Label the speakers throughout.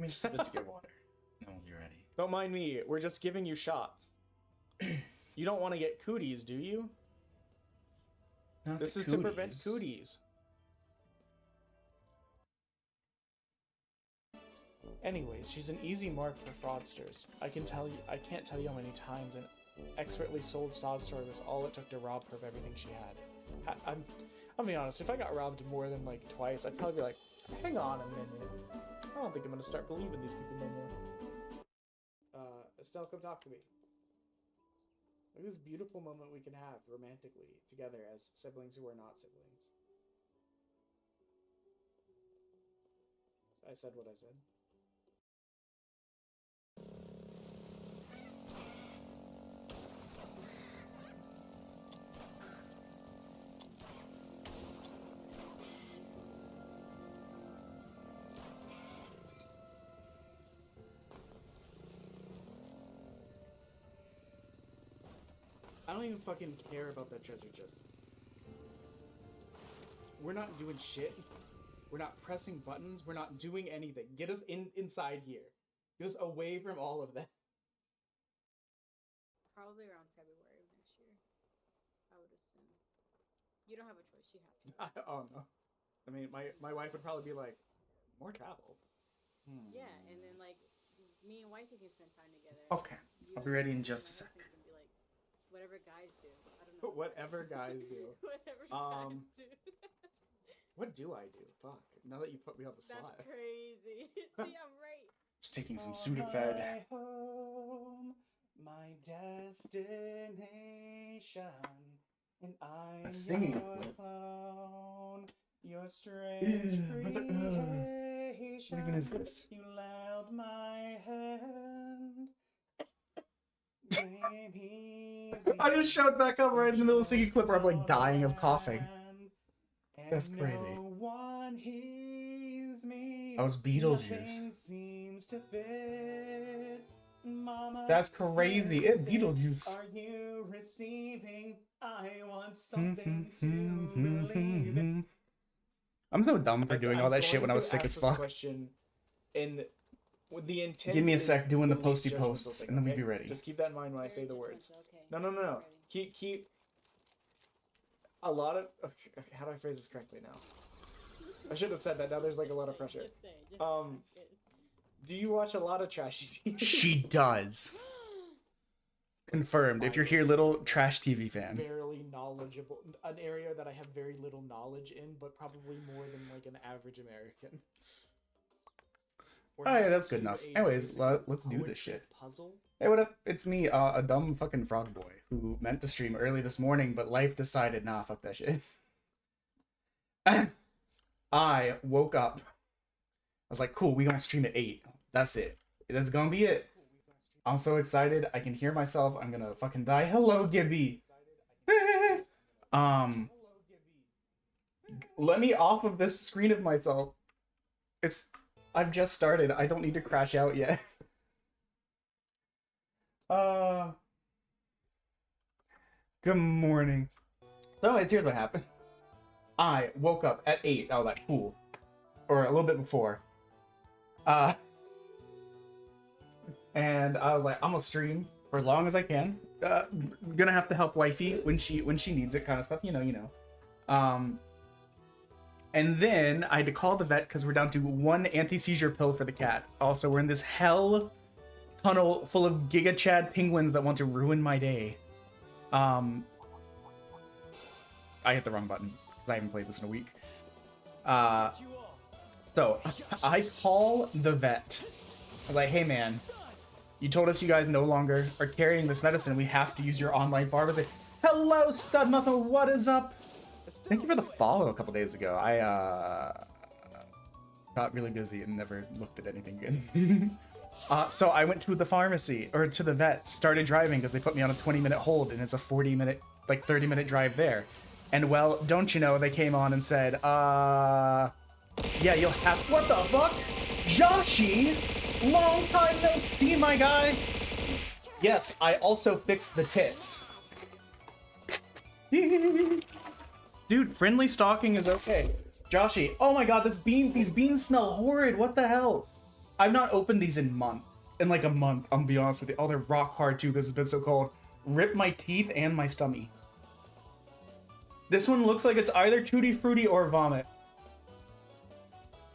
Speaker 1: me just a bit to get water. No, you're ready.
Speaker 2: Don't mind me. We're just giving you shots. You don't want to get cooties, do you?
Speaker 1: Not
Speaker 2: This
Speaker 1: the
Speaker 2: is to prevent
Speaker 1: cooties.
Speaker 2: cooties. Anyways, she's an easy mark for fraudsters. I can't tell you how many times an expertly sold sob story was all it took to rob her of everything she had. I'll be honest, if I got robbed more than like twice, I'd probably be like, hang on a minute. I don't think I'm gonna start believing these people no more. Estelle, come talk to me. Look at this beautiful moment we can have romantically together as siblings who are not siblings. I said what I said. I don't even fucking care about that treasure chest. We're not doing shit. We're not pressing buttons. We're not doing anything. Get us inside here. Get us away from all of that.
Speaker 3: Probably around February of next year, I would assume. You don't have a choice. You have to.
Speaker 2: Oh no. I mean, my wife would probably be like, more travel.
Speaker 3: Yeah, and then like me and wifey can spend time together.
Speaker 1: Okay, I'll be ready in just a sec.
Speaker 3: Can be like, whatever guys do. I don't know.
Speaker 2: Whatever guys do.
Speaker 3: Whatever guys do.
Speaker 2: What do I do? Fuck. Now that you put me on the spot.
Speaker 3: That's crazy. See, I'm right.
Speaker 1: Just taking some Sudafed.
Speaker 2: My home, my destination, and I'm
Speaker 1: That's singing.
Speaker 2: your clone, your strange creation.
Speaker 1: What even is this?
Speaker 2: You held my hand. Baby,
Speaker 1: I just showed back up right in the middle of singing clip where I'm like dying of coughing. That's crazy.
Speaker 2: No one hears me.
Speaker 1: Oh, it's Beetlejuice.
Speaker 2: Nothing seems to fit. Mama,
Speaker 1: That's crazy. It's Beetlejuice.
Speaker 2: are you receiving? I want something to believe in.
Speaker 1: I'm so dumb for doing all that shit when I was sick
Speaker 2: going
Speaker 1: as
Speaker 2: to ask this
Speaker 1: fuck.
Speaker 2: question in with the intent.
Speaker 1: Give me a
Speaker 2: is
Speaker 1: sec doing the
Speaker 2: the least
Speaker 1: posty
Speaker 2: judgmental
Speaker 1: posts,
Speaker 2: thing,
Speaker 1: and then we'd
Speaker 2: okay?
Speaker 1: be ready.
Speaker 2: Just keep that in mind when I say the
Speaker 3: Very
Speaker 2: words.
Speaker 3: judgmental, okay.
Speaker 2: No.
Speaker 3: Ready.
Speaker 2: Keep a lot of. Okay, how do I phrase this correctly now? I should have said that. Now there's like a lot of pressure.
Speaker 3: Just say, just
Speaker 2: Um, Do you watch a lot of trashy TV?
Speaker 1: She does. Confirmed. If you're here, little trash TV fan.
Speaker 2: Barely knowledgeable, an area that I have very little knowledge in, but probably more than like an average American.
Speaker 1: Oh yeah, that's good enough. Anyways, let's do this shit.
Speaker 2: Puzzle.
Speaker 1: Hey, what up? It's me, a dumb fucking frog boy who meant to stream early this morning, but life decided, nah, fuck that shit. I woke up. I was like, cool, we gonna stream at 8. That's it. That's gonna be it. I'm so excited. I can hear myself. I'm gonna fucking die. Hello, Gibby. Let me off of this screen of myself. I've just started. I don't need to crash out yet. Good morning. So anyways, here's what happened. I woke up at 8. I was like, cool. Or a little bit before. And I was like, I'm gonna stream for as long as I can. Gonna have to help wifey when she needs it, kind of stuff, you know. And then I had to call the vet because we're down to 1 anti-seizure pill for the cat. Also, we're in this hell tunnel full of Giga Chad penguins that want to ruin my day. I hit the wrong button because I haven't played this in a week. So I call the vet. I was like, hey man, you told us you guys no longer are carrying this medicine. We have to use your online pharmacy. Hello, Stud Muffin, what is up? Thank you for the follow a couple days ago. I got really busy and never looked at anything good. So I went to the pharmacy, or to the vet, started driving because they put me on a 20-minute hold and it's a 40-minute, like 30-minute drive there. And well, don't you know, they came on and said, yeah, you'll have, what the fuck? Joshy, long time no see, my guy. Yes, I also fixed the tits. Dude, friendly stalking is okay. Joshy, oh my god, these beans smell horrid. What the hell? I've not opened these in like a month, I'll be honest with you. Oh, they're rock hard too because it's been so cold. Rip my teeth and my stomach. This one looks like it's either Tutti Frutti or vomit.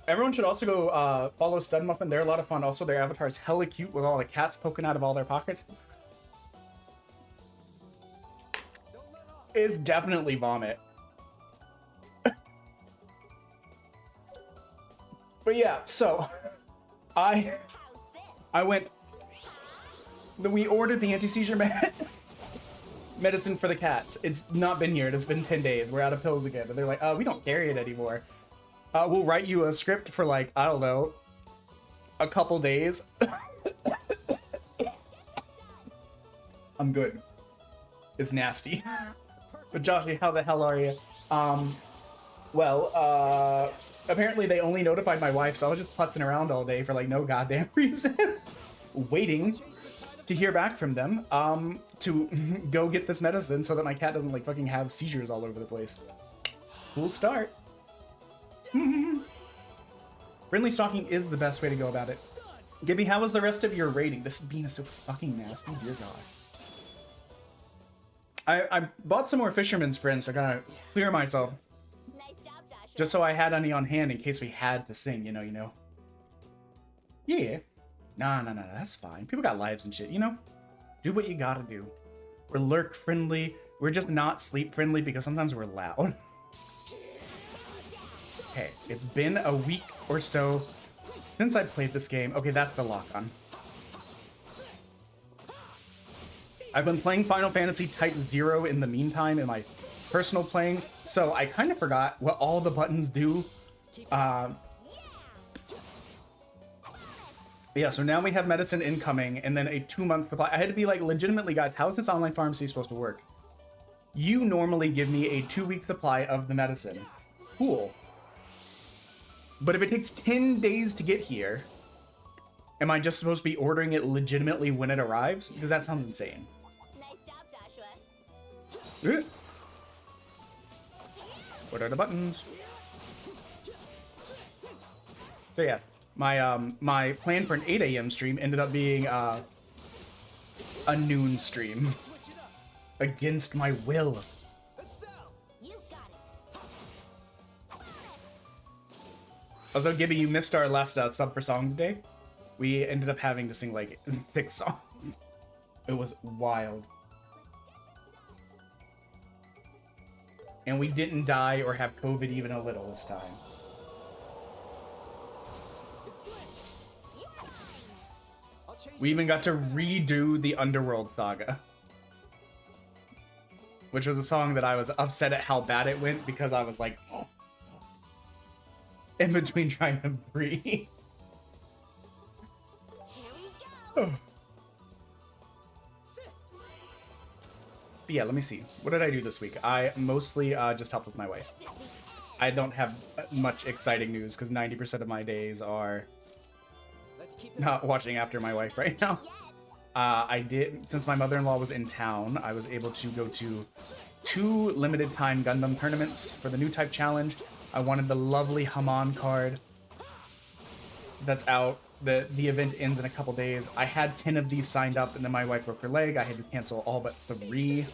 Speaker 1: Everyone should also go follow Stud Muffin. They're a lot of fun. Also, their avatar is hella cute with all the cats poking out of all their pockets. It's definitely vomit. But yeah, so I went. We ordered the anti-seizure medicine for the cats. It's not been here. It's been 10 days. We're out of pills again. And they're like, we don't carry it anymore. We'll write you a script for like, I don't know, a couple days. I'm good. It's nasty. But Joshy, how the hell are you? Apparently they only notified my wife, so I was just putzing around all day for like no goddamn reason. Waiting to hear back from them, to go get this medicine so that my cat doesn't like fucking have seizures all over the place. Cool start. Friendly stalking is the best way to go about it. Gibby, how was the rest of your rating? This bean is so fucking nasty, dear God. I bought some more Fisherman's Friends to kind of clear myself.
Speaker 4: Nice job, Joshua.
Speaker 1: Just so I had any on hand in case we had to sing, you know. Yeah. No, that's fine. People got lives and shit, you know? Do what you gotta do. We're lurk friendly. We're just not sleep friendly because sometimes we're loud. Okay, it's been a week or so since I played this game. Okay, that's the lock-on. I've been playing Final Fantasy Type 0 in the meantime in my personal playing, so I kind of forgot what all the buttons do. Yeah, so now we have medicine incoming, and then a 2-month supply. I had to be like, legitimately, guys, how is this online pharmacy supposed to work? You normally give me a 2-week supply of the medicine. Cool. But if it takes 10 days to get here, am I just supposed to be ordering it legitimately when it arrives? Because that sounds insane.
Speaker 4: Nice job, Joshua.
Speaker 1: What are the buttons? So yeah, my plan for an 8 a.m. stream ended up being a noon stream. Against my will.
Speaker 4: You got it.
Speaker 1: Although, Gibby, you missed our last Sub for Songs Day. We ended up having to sing like 6 songs. It was wild. And we didn't die or have COVID even a little this time. We even got to redo the Underworld Saga. Which was a song that I was upset at how bad it went because I was like, oh. In between trying to breathe.
Speaker 4: Here we go.
Speaker 1: But yeah, let me see. What did I do this week? I mostly just helped with my wife. I don't have much exciting news because 90% of my days are not watching after my wife right now. I did, since my mother-in-law was in town, I was able to go to 2 limited time Gundam tournaments for the new type challenge. I wanted the lovely Haman card that's out. The event ends in a couple days. I had 10 of these signed up, and then my wife broke her leg. I had to cancel all but 3.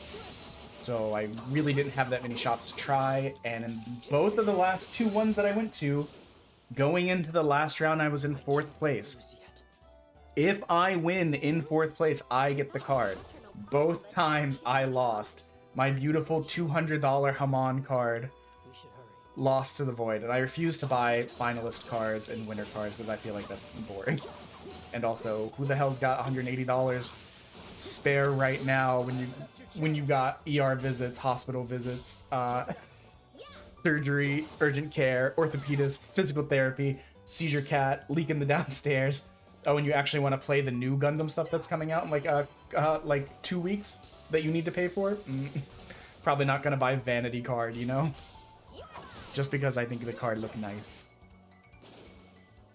Speaker 1: So I really didn't have that many shots to try. And in both of the last 2 ones that I went to, going into the last round, I was in 4th place. If I win in 4th place, I get the card. Both times I lost. My beautiful $200 Haman card lost to the void, and I refuse to buy finalist cards and winner cards because I feel like that's boring. And also, who the hell's got $180 spare right now when you got ER visits, hospital visits, surgery, urgent care, orthopedist, physical therapy, seizure cat, leak in the downstairs. Oh, and you actually want to play the new Gundam stuff that's coming out in like 2 weeks that you need to pay for? Probably not gonna buy vanity card, you know? Just because I think the card looked nice.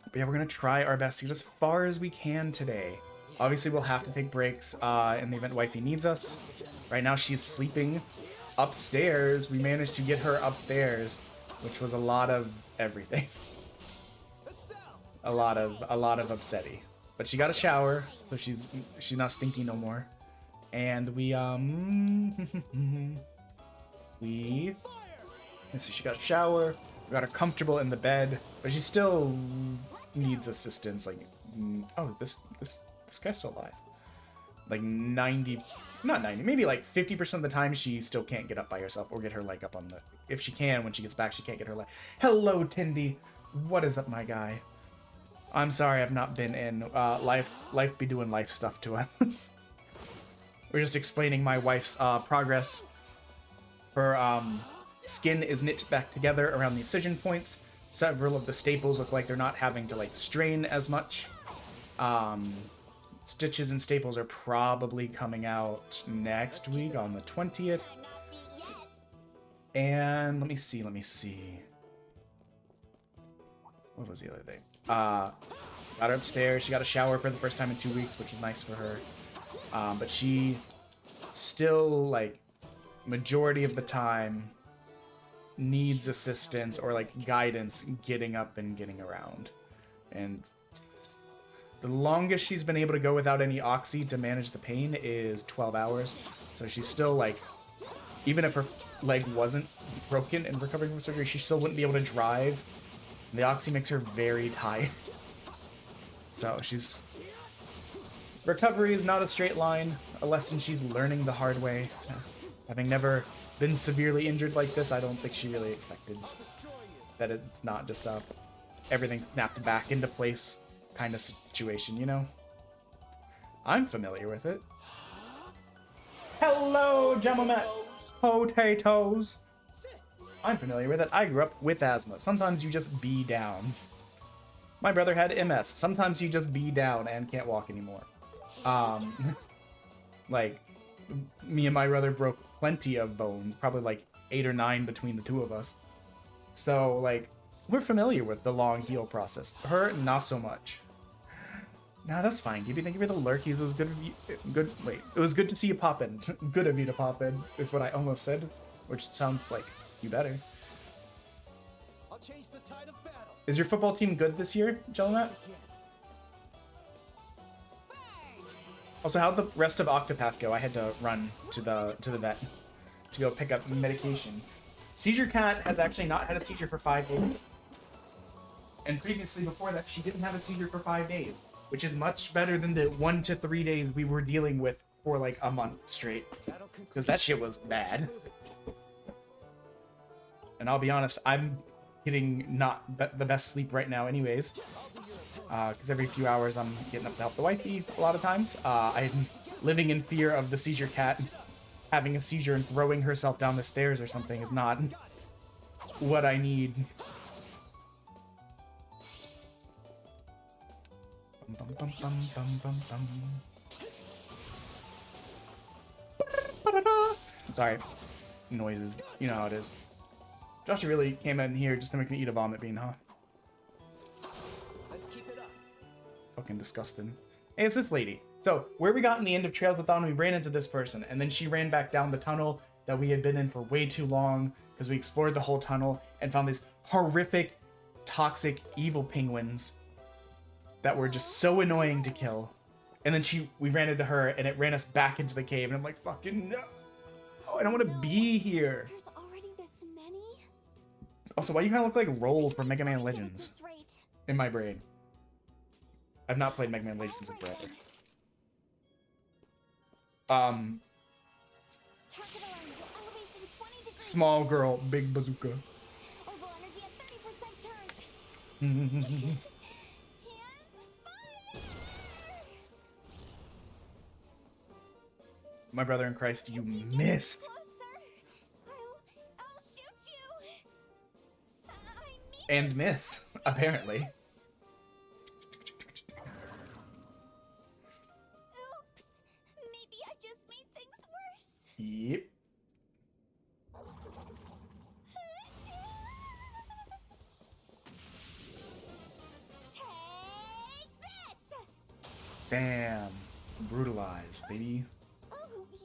Speaker 1: But yeah, we're gonna try our best to get as far as we can today. Obviously, we'll have to take breaks in the event Wifey needs us. Right now, she's sleeping upstairs. We managed to get her upstairs, which was a lot of everything. a lot of upsetty. But she got a shower, so she's not stinky no more. And we let's see, she got a shower, we got her comfortable in the bed, but she still needs assistance. Like, oh, this guy's still alive. Like 90, not 90, maybe like 50% of the time she still can't get up by herself or get her leg up on the, if she can, when she gets back, she can't get her leg. Hello, Tindy. What is up, my guy? I'm sorry I've not been in. Life be doing life stuff to us. We're just explaining my wife's progress. Her skin is knit back together around the incision points. Several of the staples look like they're not having to like strain as much. Stitches and staples are probably coming out next week on the 20th.
Speaker 4: I'm not beat yet.
Speaker 1: And let me see. What was the other thing? Got her upstairs. She got a shower for the first time in 2 weeks, which was nice for her. But she still, like, majority of the time needs assistance or, like, guidance getting up and getting around. And the longest she's been able to go without any oxy to manage the pain is 12 hours. So she's still, like, even if her leg wasn't broken and recovering from surgery, she still wouldn't be able to drive. The oxy makes her very tired. So she's... Recovery is not a straight line, a lesson she's learning the hard way. Having never been severely injured like this, I don't think she really expected that it's not just a everything snapped back into place kind of situation, you know? I'm familiar with it. Hello, gentlemen! Potatoes! I'm familiar with it. I grew up with asthma. Sometimes you just be down. My brother had MS. Sometimes you just be down and can't walk anymore. Like, me and my brother broke plenty of bones, probably like 8 or 9 between the two of us. So, like, we're familiar with the long heal process. Her, not so much. Nah, that's fine, Gibby. Thank you for the lurk. It was good of you. It was good to see you pop in. Good of you to pop in, is what I almost said, which sounds like you better.
Speaker 5: I'll change the tide of battle.
Speaker 1: Is your football team good this year, Jellimat? Also, how'd the rest of Octopath go? I had to run to the vet to go pick up medication. Seizure Cat has actually not had a seizure for 5 days. And previously, before that, she didn't have a seizure for 5 days, which is much better than the 1 to 3 days we were dealing with for like a month straight. Because that shit was bad. And I'll be honest, I'm getting not the best sleep right now anyways. Because every few hours I'm getting up to help the wifey a lot of times. I'm living in fear of the Seizure Cat having a seizure and throwing herself down the stairs or something is not what I need. Sorry. Noises. You know how it is. Josh really came in here just to make me eat a vomit bean, huh?
Speaker 5: Let's keep it up.
Speaker 1: Fucking disgusting. Hey, it's this lady. So, where we got in the end of Trails of Thought, we ran into this person, and then she ran back down the tunnel that we had been in for way too long, because we explored the whole tunnel and found these horrific, toxic, evil penguins that were just so annoying to kill. And then we ran into her, and it ran us back into the cave, and I'm like, fucking no! Oh, I don't want to be here!
Speaker 4: There's already this many?
Speaker 1: Also, why you kind of look like Roll from Mega Man
Speaker 4: At
Speaker 1: Legends
Speaker 4: this rate.
Speaker 1: in my brain? I've not played Mega Man Legends in forever.
Speaker 4: Target alignment at elevation 20 degrees.
Speaker 1: Small girl, big bazooka.
Speaker 4: Orbital energy at 30% charge. And fire!
Speaker 1: My brother in Christ, you missed.
Speaker 4: Closer. I'll shoot you. I mean
Speaker 1: And miss, apparently.
Speaker 4: Oops. Maybe I just made things worse.
Speaker 1: Yep.
Speaker 4: Take this.
Speaker 1: Bam. Brutalized, baby.
Speaker 4: Oh,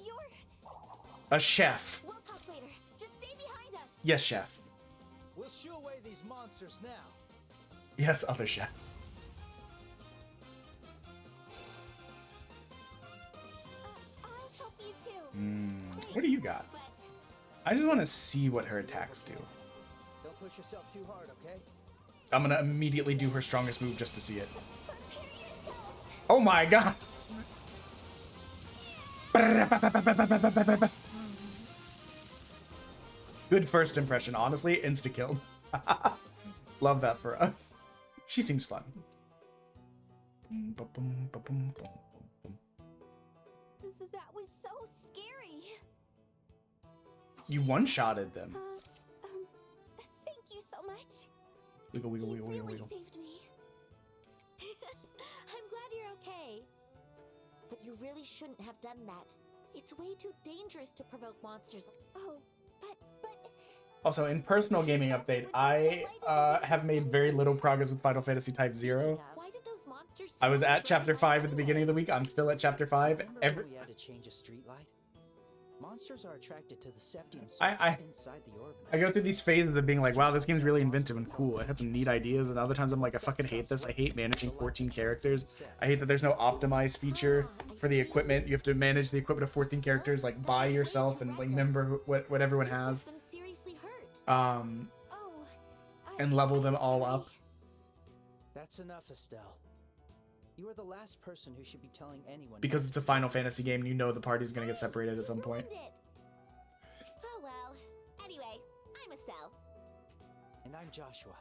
Speaker 4: you're.
Speaker 1: A chef.
Speaker 4: We'll talk later. Just stay behind us.
Speaker 1: Yes, chef.
Speaker 5: We'll shoo away these monsters now.
Speaker 1: Yes, other chef. What do you got? I just want to see what her attacks do.
Speaker 5: Don't push yourself too hard, okay?
Speaker 1: I'm gonna immediately do her strongest move just to see it. Oh my god! Good first impression, honestly, insta-killed. Love that for us. She seems fun.
Speaker 4: That was so scary.
Speaker 1: You one-shotted them.
Speaker 4: Thank you so much.
Speaker 1: Wiggle, wiggle,
Speaker 4: You
Speaker 1: wiggle, wiggle,
Speaker 4: really
Speaker 1: wiggle.
Speaker 4: saved me. I'm glad you're okay.
Speaker 6: But you really shouldn't have done that. It's way too dangerous to provoke monsters.
Speaker 4: Oh, but
Speaker 1: Also, in personal gaming update, I have made very little progress with Final Fantasy Type 0.
Speaker 6: Why did those monsters
Speaker 1: I was at
Speaker 6: surround
Speaker 1: chapter 5 at the beginning of the week. I'm still at chapter 5.
Speaker 5: Remember when we had to change a street light? Monsters are attracted to the septium
Speaker 1: I-
Speaker 5: circuits inside the orb.
Speaker 1: I go through these phases of being like, wow, this game's really inventive and cool. It had some neat ideas, and other times I'm like, I fucking hate this. I hate managing 14 characters. I hate that there's no optimize feature for the equipment. You have to manage the equipment of 14 characters like by yourself and like remember what everyone has,
Speaker 6: Been seriously hurt.
Speaker 4: oh,
Speaker 1: and level them
Speaker 4: I'm
Speaker 1: all
Speaker 4: sorry.
Speaker 1: up.
Speaker 5: That's enough, Estelle. You are the last person who should be telling anyone.
Speaker 1: Because it's a Final Fantasy game, and you know the party's gonna get separated at some point.
Speaker 6: Ruined it. Oh well. Anyway, I'm Estelle.
Speaker 5: And I'm Joshua.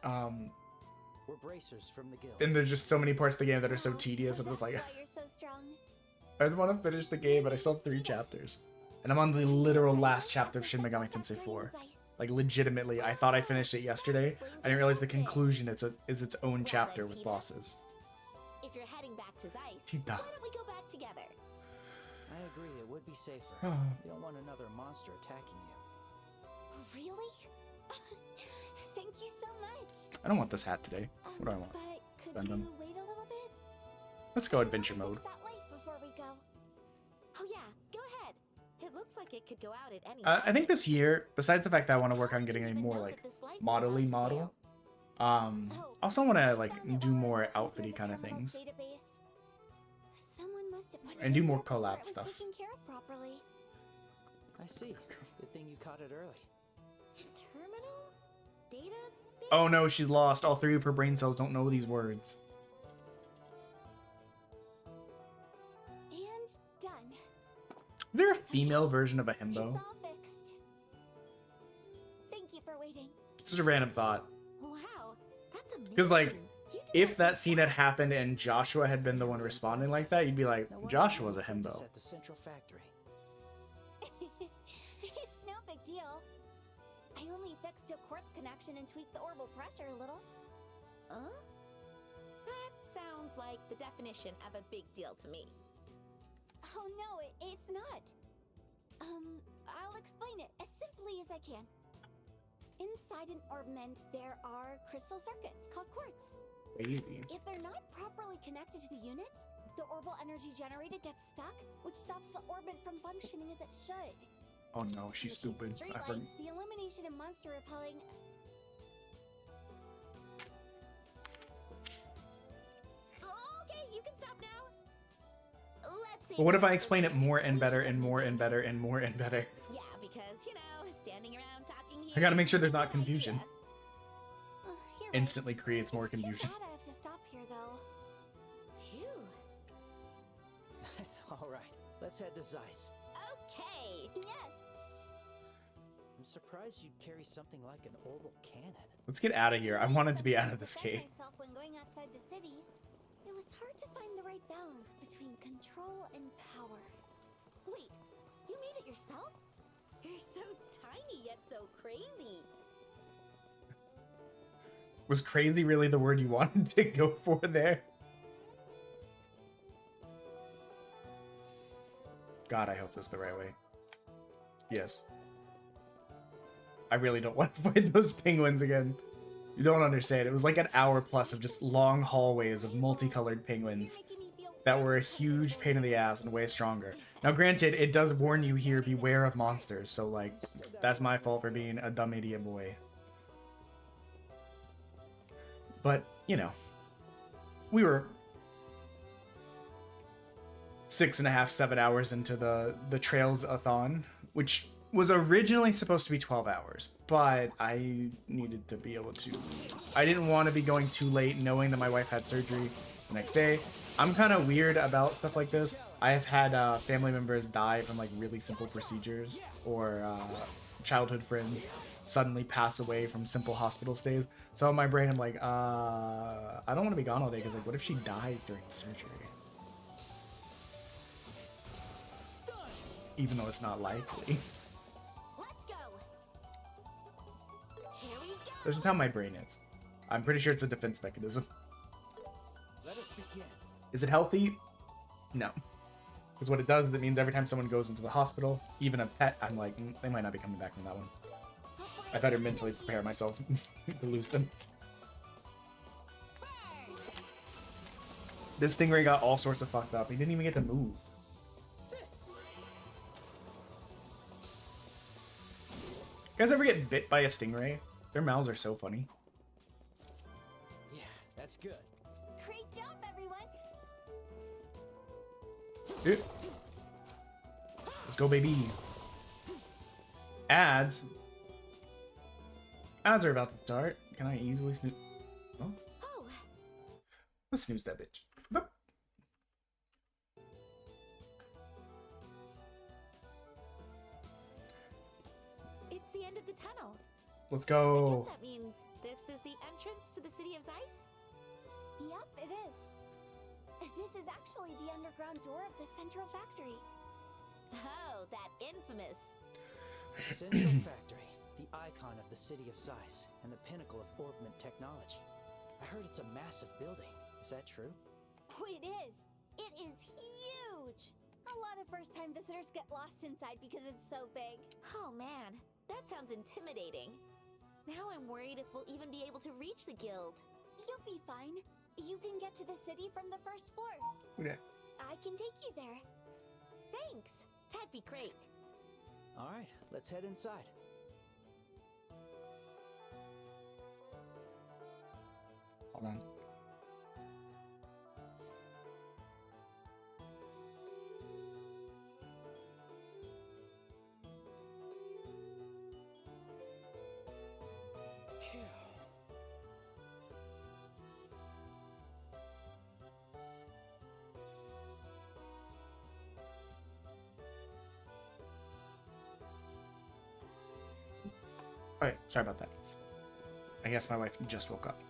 Speaker 5: We're bracers from the guild.
Speaker 1: And there's just so many parts of the game that are so
Speaker 4: Oh,
Speaker 1: tedious. I'm just like,
Speaker 4: that's why you're so strong.
Speaker 1: I just want to finish the game, but I still have 3 chapters. And I'm on the literal last chapter of Shin Megami Tensei 4. Like, legitimately, I thought I finished it yesterday. I didn't realize the conclusion is its own chapter with bosses.
Speaker 6: If you're heading back to Zeiss,
Speaker 1: Tita.
Speaker 6: why don't we go back together?
Speaker 5: I agree, it would be safer.
Speaker 1: Oh.
Speaker 5: We don't want another monster attacking you.
Speaker 4: Really? Thank you so much.
Speaker 1: I don't want this hat today. What do I want?
Speaker 4: But could
Speaker 1: Gundam.
Speaker 4: you wait a little bit?
Speaker 1: Let's go adventure mode.
Speaker 4: Fix that light before we go.
Speaker 6: Oh yeah, go ahead. It looks like it could go out at any
Speaker 1: I think
Speaker 6: second.
Speaker 1: this year, besides the fact that I want to work on
Speaker 6: How did
Speaker 1: getting
Speaker 6: you
Speaker 1: a
Speaker 6: even
Speaker 1: more
Speaker 6: know
Speaker 1: like
Speaker 6: that this light was
Speaker 1: model-y
Speaker 6: about to
Speaker 1: model,
Speaker 6: fail?
Speaker 1: I also want to like do more outfitty kind of
Speaker 4: Terminal's
Speaker 1: things.
Speaker 4: database. Someone must have put it
Speaker 1: And do
Speaker 4: in
Speaker 1: more
Speaker 4: there before
Speaker 1: collab
Speaker 4: it was
Speaker 1: stuff.
Speaker 4: taken care of properly.
Speaker 5: I see. Good thing you caught it early.
Speaker 6: Terminal? Data?
Speaker 1: Oh no, she's lost. All 3 of her brain cells don't know these words.
Speaker 4: And done.
Speaker 1: Is there a female version of a
Speaker 4: It's
Speaker 1: himbo?
Speaker 4: all fixed. Thank you for waiting.
Speaker 1: It's just a random thought.
Speaker 6: Wow, that's amazing.
Speaker 1: 'Cause, like,
Speaker 6: You did
Speaker 1: If that
Speaker 6: so
Speaker 1: scene had
Speaker 6: fast.
Speaker 1: happened and Joshua had been the one responding like that, you'd be like,
Speaker 5: No wonder
Speaker 1: Joshua's
Speaker 5: you
Speaker 1: a
Speaker 5: apprentice
Speaker 1: himbo.
Speaker 5: At the central factory.
Speaker 4: It's no big deal. I only fixed a quartz connection and tweaked the orbital pressure a little.
Speaker 6: Huh? That sounds like the definition of a big deal to me.
Speaker 4: Oh no, it's not. I'll explain it as simply as I can. Inside an orbment, there are crystal circuits called quartz.
Speaker 1: Crazy.
Speaker 4: If they're not properly connected to the units, the orbital energy generated gets stuck, which stops the orbit from functioning as it should.
Speaker 1: Oh no, she's
Speaker 4: In the
Speaker 1: stupid.
Speaker 4: case of
Speaker 1: I forgot.
Speaker 4: streetlights, the illumination and monster repelling.
Speaker 6: Okay, you can stop now. Let's see.
Speaker 1: But what if I explain it more and better and more and better and more and better?
Speaker 6: Yeah, because, standing around talking here.
Speaker 1: I gotta make sure there's
Speaker 6: is a
Speaker 1: not
Speaker 6: good idea.
Speaker 1: confusion.
Speaker 4: You're right.
Speaker 1: Instantly creates more
Speaker 4: It's too
Speaker 1: confusion.
Speaker 4: bad I have to stop here, though.
Speaker 6: Phew.
Speaker 5: All right, let's head to Zeiss.
Speaker 6: Okay.
Speaker 4: Yes.
Speaker 5: I'm surprised you'd carry something like an orbital cannon.
Speaker 1: Let's get out of here. I wanted to be out of this
Speaker 4: Defend
Speaker 1: cave.
Speaker 4: myself when going outside the city. It was hard to find the right balance between control and power.
Speaker 6: Wait, you made it yourself? You're so tiny yet so crazy.
Speaker 1: Was crazy really the word you wanted to go for there? God, I hope this is the right way. Yes. I really don't want to fight those penguins again. You don't understand. It was like an hour plus of just long hallways of multicolored penguins
Speaker 4: You're making me feel
Speaker 1: that were a huge pain in the ass and way stronger. Now, granted, it does warn you here, beware of monsters, so, like, that's my fault for being a dumb idiot boy. But, you know, we were 6.5, 7 hours into the Trails-a-thon, which was originally supposed to be 12 hours, but I needed to be able to... I didn't want to be going too late knowing that my wife had surgery the next day. I'm kind of weird about stuff like this. I have had family members die from like really simple procedures, or childhood friends suddenly pass away from simple hospital stays. So in my brain, I'm like, I don't want to be gone all day because like, what if she dies during the surgery? Even though it's not likely.
Speaker 6: Let's go. Here we go.
Speaker 1: This is how my brain is. I'm pretty sure it's a defense mechanism.
Speaker 5: Let us begin.
Speaker 1: Is it healthy? No. Because what it does is it means every time someone goes into the hospital, even a pet, I'm like, they might not be coming back from that one. I better mentally prepare myself to lose them. This Stingray got all sorts of fucked up. He didn't even get to move. You guys ever get bit by a Stingray? Their mouths are so funny.
Speaker 5: Yeah, that's good.
Speaker 4: Great job, everyone!
Speaker 1: Dude. Let's go, baby. Ads. Ads are about to start. Can I easily snooze? Oh,
Speaker 6: Oh,
Speaker 1: let's snooze that bitch. Boop.
Speaker 6: it's the end of the tunnel.
Speaker 1: Let's
Speaker 6: I
Speaker 1: go.
Speaker 6: guess that means this is the entrance to the city of Zeiss?
Speaker 4: Yep, it is. This is actually the underground door of the central factory.
Speaker 6: Oh, that infamous.
Speaker 5: Central Factory, the icon of the city of Zeiss and the pinnacle of Orbment technology. I heard it's a massive building. Is that true?
Speaker 4: Oh, it is! It is huge! A lot of first-time visitors get lost inside because it's so big.
Speaker 6: Oh man, that sounds intimidating. Now I'm worried if we'll even be able to reach the guild.
Speaker 4: You'll be fine. You can get to the city from the first floor.
Speaker 1: Okay.
Speaker 4: I can take you there.
Speaker 6: Thanks. That'd be great.
Speaker 5: All right, let's head inside.
Speaker 1: Hold on. Alright, sorry about that. I guess my wife just woke up.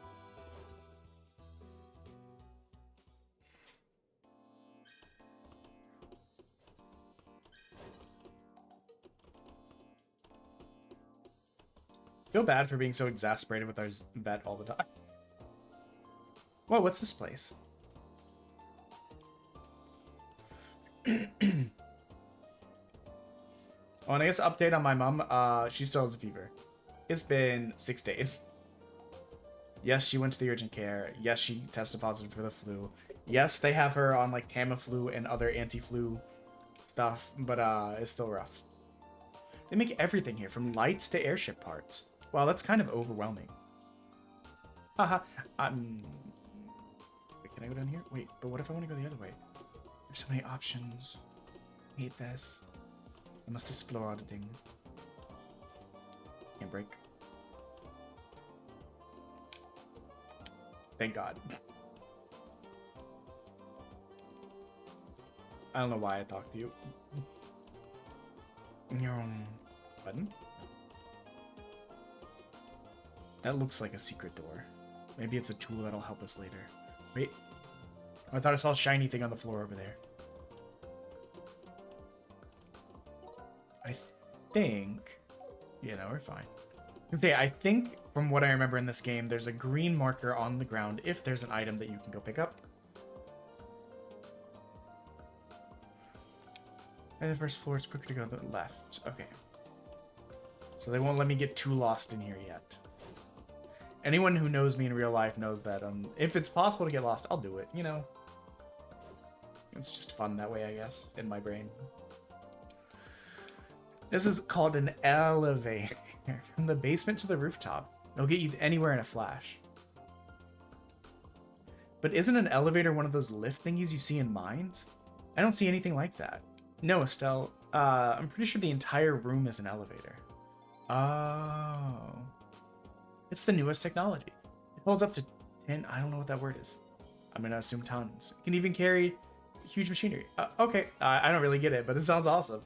Speaker 1: Feel bad for being so exasperated with our vet all the time. Whoa, what's this place? Oh, and I guess update on my mom. She still has a fever. It's been 6 days. Yes, she went to the urgent care. Yes, she tested positive for the flu. Yes, they have her on like Tamiflu and other anti-flu stuff, but it's still rough. They make everything here, from lights to airship parts. Wow, that's kind of overwhelming. Haha. Wait, can I go down here? Wait, but what if I want to go the other way? There's so many options. I hate this. I must explore all the things. Can't break. Thank God. I don't know why I talked to you. Button? That looks like a secret door. Maybe it's a tool that'll help us later. Wait. Oh, I thought I saw a shiny thing on the floor over there. I think... Yeah, no, we're fine. I think from what I remember in this game, there's a green marker on the ground if there's an item that you can go pick up. And the first floor is quicker to go to the left. Okay. So they won't let me get too lost in here yet. Anyone who knows me in real life knows that if it's possible to get lost, I'll do it, you know? It's just fun that way, I guess, in my brain. This is called an elevator. From the basement to the rooftop. It'll get you anywhere in a flash. But isn't an elevator one of those lift thingies you see in mines? I don't see anything like that. No, Estelle, I'm pretty sure the entire room is an elevator. Oh. It's the newest technology. It holds up to 10, I don't know what that word is. I'm gonna assume tons. It can even carry huge machinery. Okay, I don't really get it, but it sounds awesome.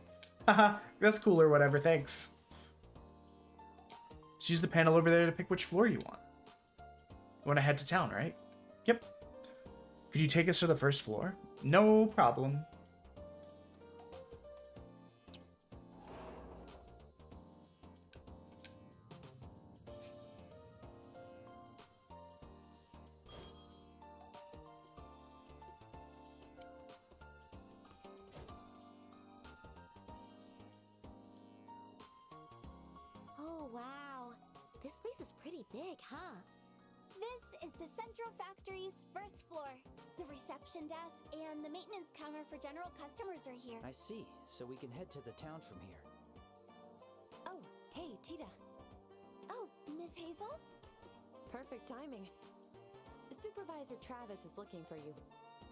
Speaker 1: Haha, that's cool or whatever, thanks. Just use the panel over there to pick which floor you want. You want to head to town, right? Yep. Could you take us to the first floor? No problem.
Speaker 6: Oh, wow. This place is pretty big, huh?
Speaker 4: This is the Central Factory's first floor. The reception desk and the maintenance counter for general customers are here.
Speaker 5: I see. So we can head to the town from here.
Speaker 7: Oh, hey, Tita.
Speaker 4: Oh, Miss Hazel?
Speaker 7: Perfect timing. Supervisor Travis is looking for you.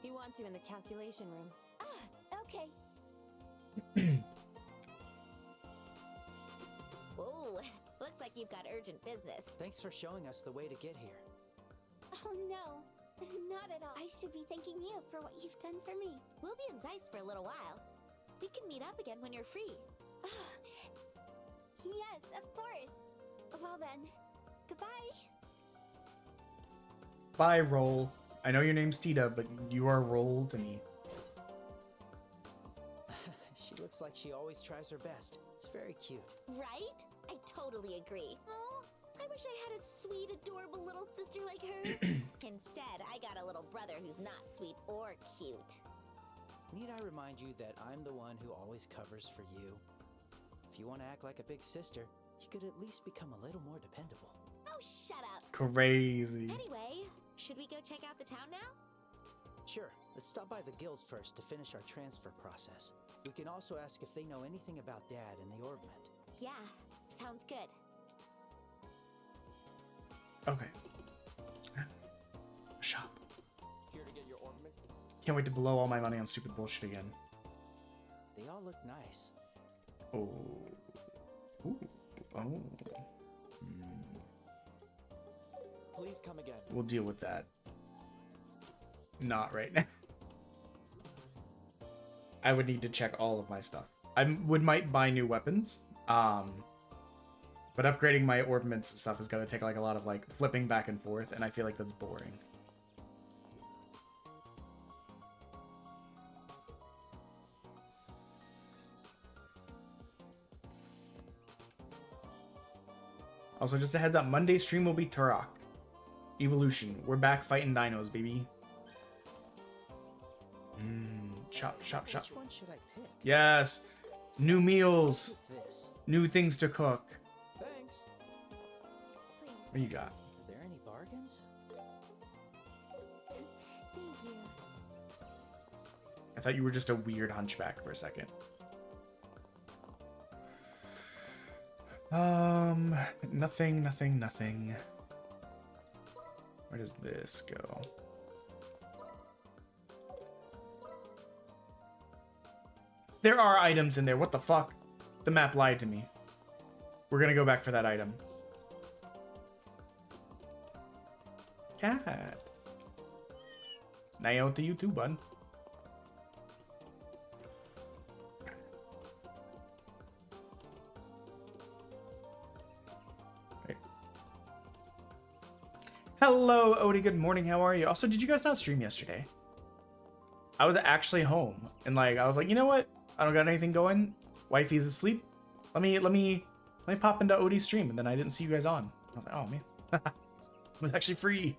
Speaker 7: He wants you in the calculation room.
Speaker 4: Ah, okay.
Speaker 6: Whoa, looks like you've got urgent business.
Speaker 5: Thanks for showing us the way to get here.
Speaker 4: Oh no, not at all. I should be thanking you for what you've done for me.
Speaker 6: We'll be in Zeiss for a little while. We can meet up again when you're free.
Speaker 4: Yes, of course. Well then, goodbye.
Speaker 1: Bye, Roll. I know your name's Tita, but you are Roll to me.
Speaker 5: She looks like she always tries her best. It's very cute.
Speaker 6: Right? I totally agree. Oh, I wish I had a sweet, adorable little sister like her. Instead, I got a little brother who's not sweet or cute.
Speaker 5: Need I remind you that I'm the one who always covers for you? If you want to act like a big sister, you could at least become a little more dependable.
Speaker 6: Oh, shut up.
Speaker 1: Crazy.
Speaker 6: Anyway, should we go check out the town now?
Speaker 5: Sure, let's stop by the guild first to finish our transfer process. We can also ask if they know anything about Dad and the Orbment.
Speaker 6: Yeah, sounds good.
Speaker 1: Okay. Shop.
Speaker 8: Here to get your ornament?
Speaker 1: Can't wait to blow all my money on stupid bullshit again.
Speaker 5: They all look nice.
Speaker 1: Oh. Ooh. Oh.
Speaker 8: Please come again.
Speaker 1: We'll deal with that. Not right now. I would need to check all of my stuff. Might buy new weapons. But upgrading my orbments and stuff is gonna take like a lot of like flipping back and forth, and I feel like that's boring. Also, just a heads up, Monday stream will be Turok. Evolution. We're back fighting dinos, baby. Chop, chop, chop.
Speaker 5: Which one should I pick?
Speaker 1: Yes! New meals!
Speaker 5: With this.
Speaker 1: New things to cook.
Speaker 5: Thanks.
Speaker 4: Please.
Speaker 1: What you got?
Speaker 5: Are there any bargains?
Speaker 4: Thank you.
Speaker 1: I thought you were just a weird hunchback for a second. Nothing, nothing, nothing. Where does this go? There are items in there. What the fuck? The map lied to me. We're gonna go back for that item. Cat. Now to you too, bud. Right. Hello, Odie. Good morning. How are you? Also, did you guys not stream yesterday? I was actually home, and like I was like, you know what? I don't got anything going. Wifey's asleep. Let me pop into Odie's stream, and then I didn't see you guys on. I was like, oh man, I was actually free.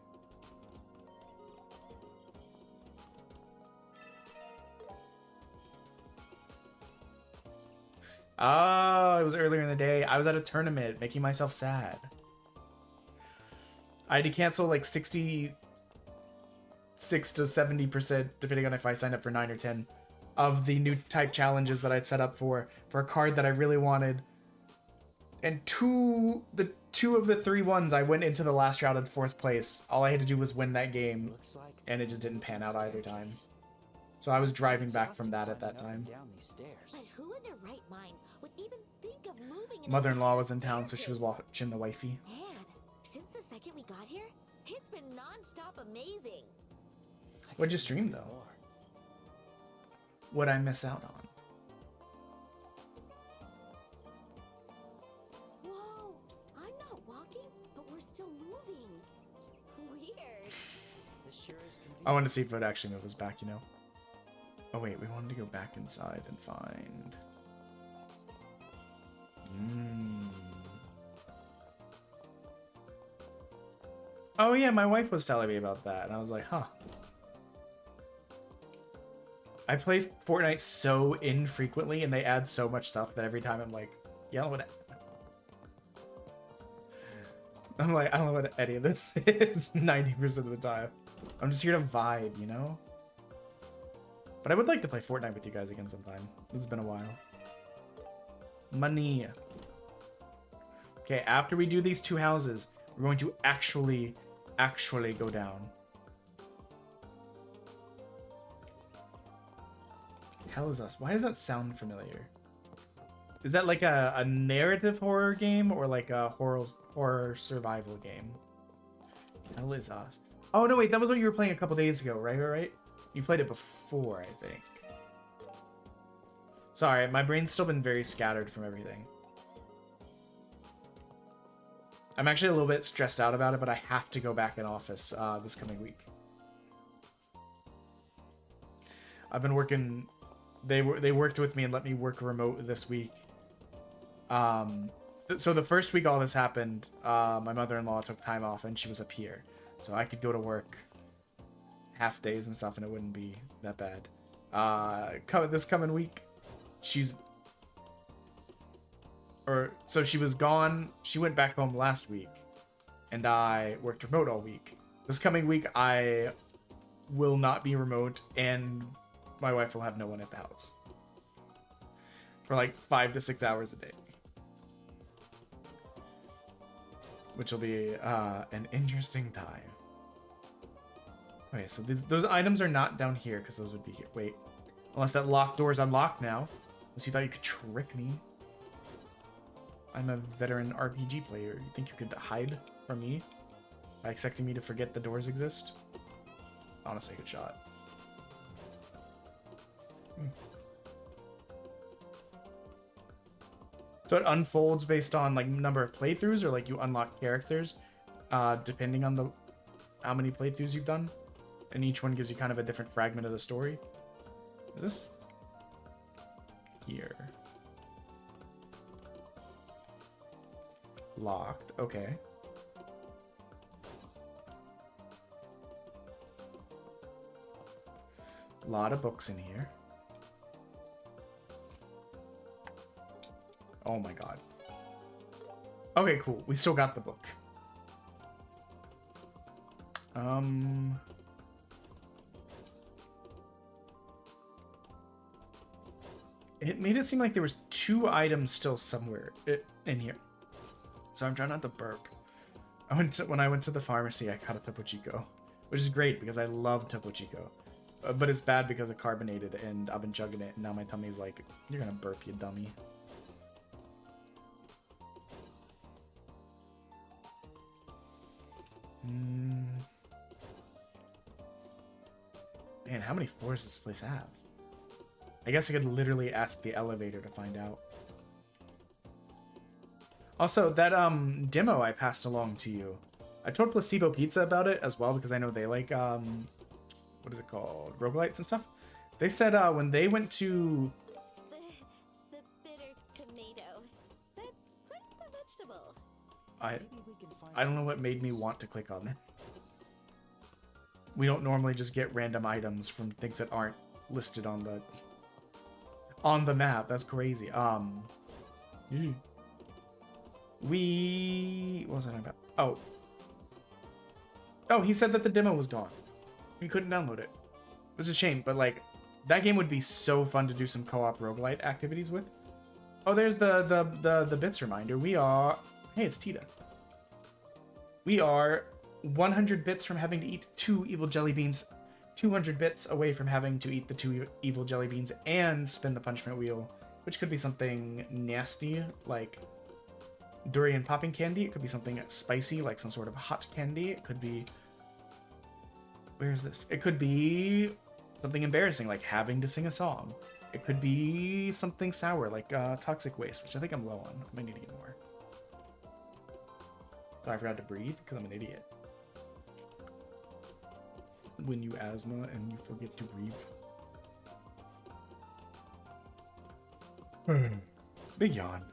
Speaker 1: Oh, it was earlier in the day. I was at a tournament, making myself sad. I had to cancel like 66 to 70%, depending on if I signed up for 9 or 10, of the new type challenges that I'd set up for a card that I really wanted. And two of the 3 ones, I went into the last round in 4th place. All I had to do was win that game,
Speaker 5: Looks like
Speaker 1: and it just didn't pan out either time.
Speaker 5: staircase.
Speaker 1: So I was driving back from
Speaker 5: Exhausting
Speaker 1: that at that
Speaker 5: climbing up and
Speaker 1: time.
Speaker 5: down these stairs.
Speaker 6: But who in their right mind would even think of moving an
Speaker 1: Mother-in-law
Speaker 6: entire
Speaker 1: was in town, so she was
Speaker 6: staircase?
Speaker 1: watching the wifey.
Speaker 6: Man, since the second we got here, it's been non-stop amazing.
Speaker 5: I
Speaker 1: What'd you
Speaker 5: couldn't
Speaker 1: stream,
Speaker 5: agree
Speaker 1: though?
Speaker 5: more.
Speaker 1: What'd I miss out on?
Speaker 6: Whoa, I'm not walking, but we're still moving. Weird.
Speaker 5: This sure is convenient.
Speaker 1: I wanted to see if it would actually move us back, you know? Oh wait, we wanted to go back inside and find... Oh yeah, my wife was telling me about that, and I was like, huh. I play Fortnite so infrequently, and they add so much stuff that every time I'm like, yeah, I don't know what... I'm like, I don't know what any of this is 90% of the time. I'm just here to vibe, you know? But I would like to play Fortnite with you guys again sometime. It's been a while. Money. Okay, after we do these 2 houses, we're going to actually go down. Hell is us? Why does that sound familiar? Is that like a narrative horror game or like a horror survival game? Hell is us? Oh no, wait, that was what you were playing a couple days ago, right? You played it before, I think. Sorry, my brain's still been very scattered from everything. I'm actually a little bit stressed out about it, but I have to go back in office this coming week. I've been working... They worked with me and let me work remote this week. So the first week all this happened, my mother-in-law took time off and she was up here. So I could go to work half days and stuff and it wouldn't be that bad. This coming week, so she was gone. She went back home last week and I worked remote all week. This coming week, I will not be remote and my wife will have no one at the house for like 5 to 6 hours a day, which will be an interesting time. Okay, so those items are not down here because those would be here. Wait, unless that locked door is unlocked now. Unless you thought you could trick me. I'm a veteran RPG player. You think you could hide from me by expecting me to forget the doors exist? Honestly, good shot. So it unfolds based on like number of playthroughs, or like you unlock characters depending on how many playthroughs you've done, and each one gives you kind of a different fragment of the story. Is this here? Locked. Okay. A lot of books in here. Oh my god. Okay, cool. We still got the book. It made it seem like there was 2 items still somewhere in here. So I'm trying not to burp. When I went to the pharmacy, I got a Topo Chico, which is great because I love Topo Chico. But it's bad because it's carbonated and I've been chugging it and now my tummy's like, you're gonna burp, you dummy. Man, how many floors does this place have? I guess I could literally ask the elevator to find out. Also, that demo I passed along to you, I told Placebo Pizza about it as well because I know they like what is it called, roguelites and stuff. They said when they went to
Speaker 6: The bitter tomato. That's quite the vegetable.
Speaker 5: Maybe we can find
Speaker 1: I don't know
Speaker 5: some
Speaker 1: what made me
Speaker 5: clues.
Speaker 1: want to click on it. We don't normally just get random items from things that aren't listed on the map. That's crazy. What was that about? Oh, he said that the demo was gone. He couldn't download it. It's a shame, but like that game would be so fun to do some co-op roguelite activities with. Oh, there's the bits reminder. Hey, it's Tita. We are 100 bits from having to eat 2 evil jelly beans 200 bits away from having to eat the 2 evil jelly beans and spin the punishment wheel, which could be something nasty like durian popping candy. It could be something spicy like some sort of hot candy. It could be... Where is this? It could be something embarrassing like having to sing a song. It could be something sour like toxic waste, which I think I'm low on. I might need to get more. So I forgot to breathe because I'm an idiot. When you asthma and you forget to breathe. Big yawn.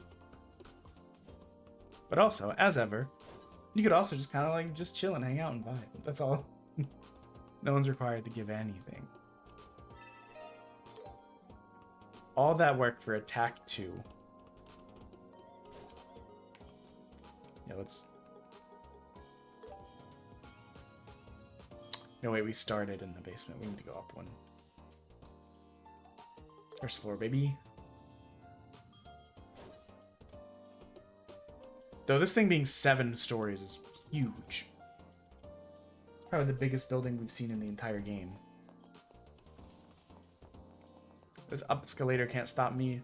Speaker 1: But also, as ever, you could also just kind of like just chill and hang out and vibe. That's all. No one's required to give anything. All that work for attack 2. Yeah, let's... No, wait, we started in the basement. We need to go up one. First floor, baby. Though this thing being 7 stories is huge. Probably the biggest building we've seen in the entire game. This escalator can't stop me.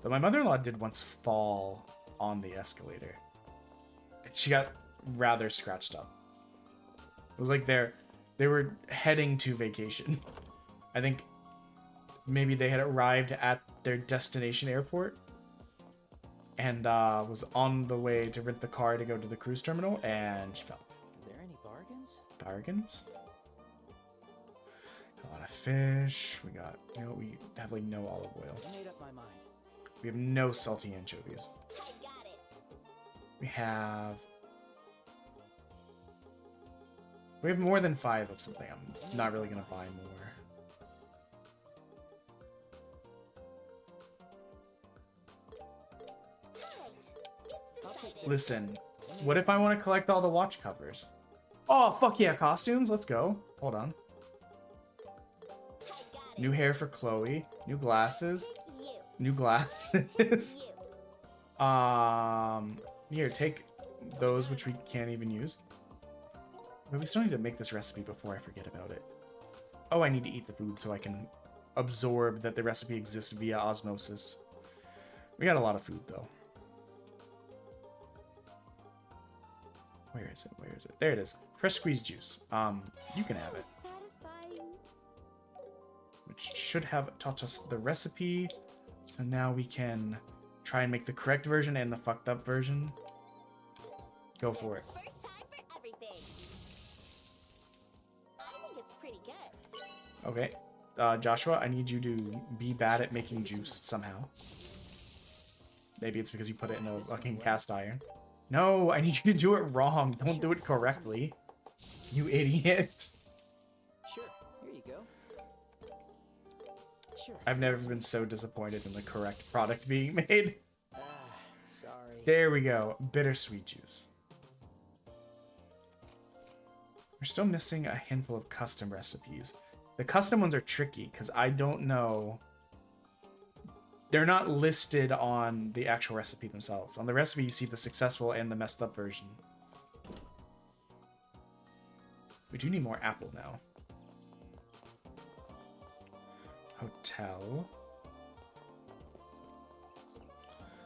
Speaker 1: Though my mother-in-law did once fall on the escalator. She got rather scratched up. It was like they were heading to vacation. I think maybe they had arrived at their destination airport and was on the way to rent the car to go to the cruise terminal, and she fell.
Speaker 5: Are there any bargains?
Speaker 1: Bargains? A lot of fish. We got, you know, we have like no olive oil.
Speaker 5: I made up my mind.
Speaker 1: We have no salty anchovies.
Speaker 6: I got it.
Speaker 1: We have more than 5 of something. I'm not really gonna buy more. Listen, what if I want to collect all the watch covers? Oh, fuck yeah, costumes. Let's go. Hold on. New hair for Chloe. New glasses. New glasses. Here, take those which we can't even use. But we still need to make this recipe before I forget about it. Oh, I need to eat the food so I can absorb that the recipe exists via osmosis. We got a lot of food, though. Where is it? Where is it? There it is. Fresh squeezed juice. You can have it. Which should have taught us the recipe. So now we can try and make the correct version and the fucked up version. Go for it.
Speaker 6: First time for everything. I think it's pretty good.
Speaker 1: Okay. Joshua, I need you to be bad at making juice somehow. Maybe it's because you put it in a fucking cast iron. No, I need you to do it wrong. Don't do it correctly. You idiot.
Speaker 5: Sure, here you go. Sure.
Speaker 1: I've never been so disappointed in the correct product being made.
Speaker 5: Sorry.
Speaker 1: There we go. Bittersweet juice. We're still missing a handful of custom recipes. The custom ones are tricky because I don't know. They're not listed on the actual recipe themselves. On the recipe, you see the successful and the messed up version. We do need more apple now. Hotel.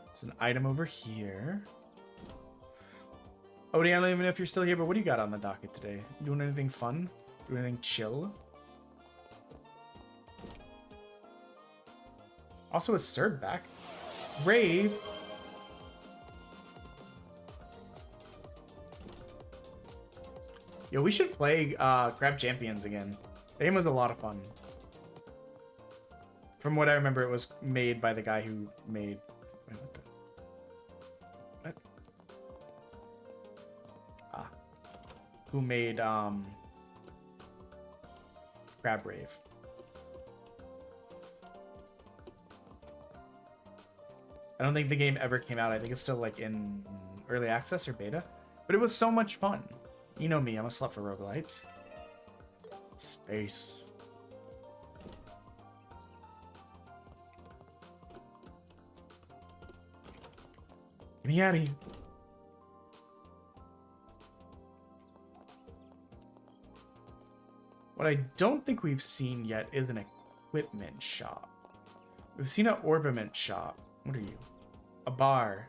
Speaker 1: There's an item over here. Odie, I don't even know if you're still here, but what do you got on the docket today? Doing anything fun? Doing anything chill? Also, is Serb back? Rave! Yo, we should play Crab Champions again. The game was a lot of fun. From what I remember, it was made by the guy who made... Wait, what the... What? Ah. Who made, Crab Rave. I don't think the game ever came out. I think it's still like in early access or beta. But it was so much fun. You know me, I'm a slut for roguelites. Space. Get me out of here. What I don't think we've seen yet is an equipment shop. We've seen an orbiment shop. What are you? A bar.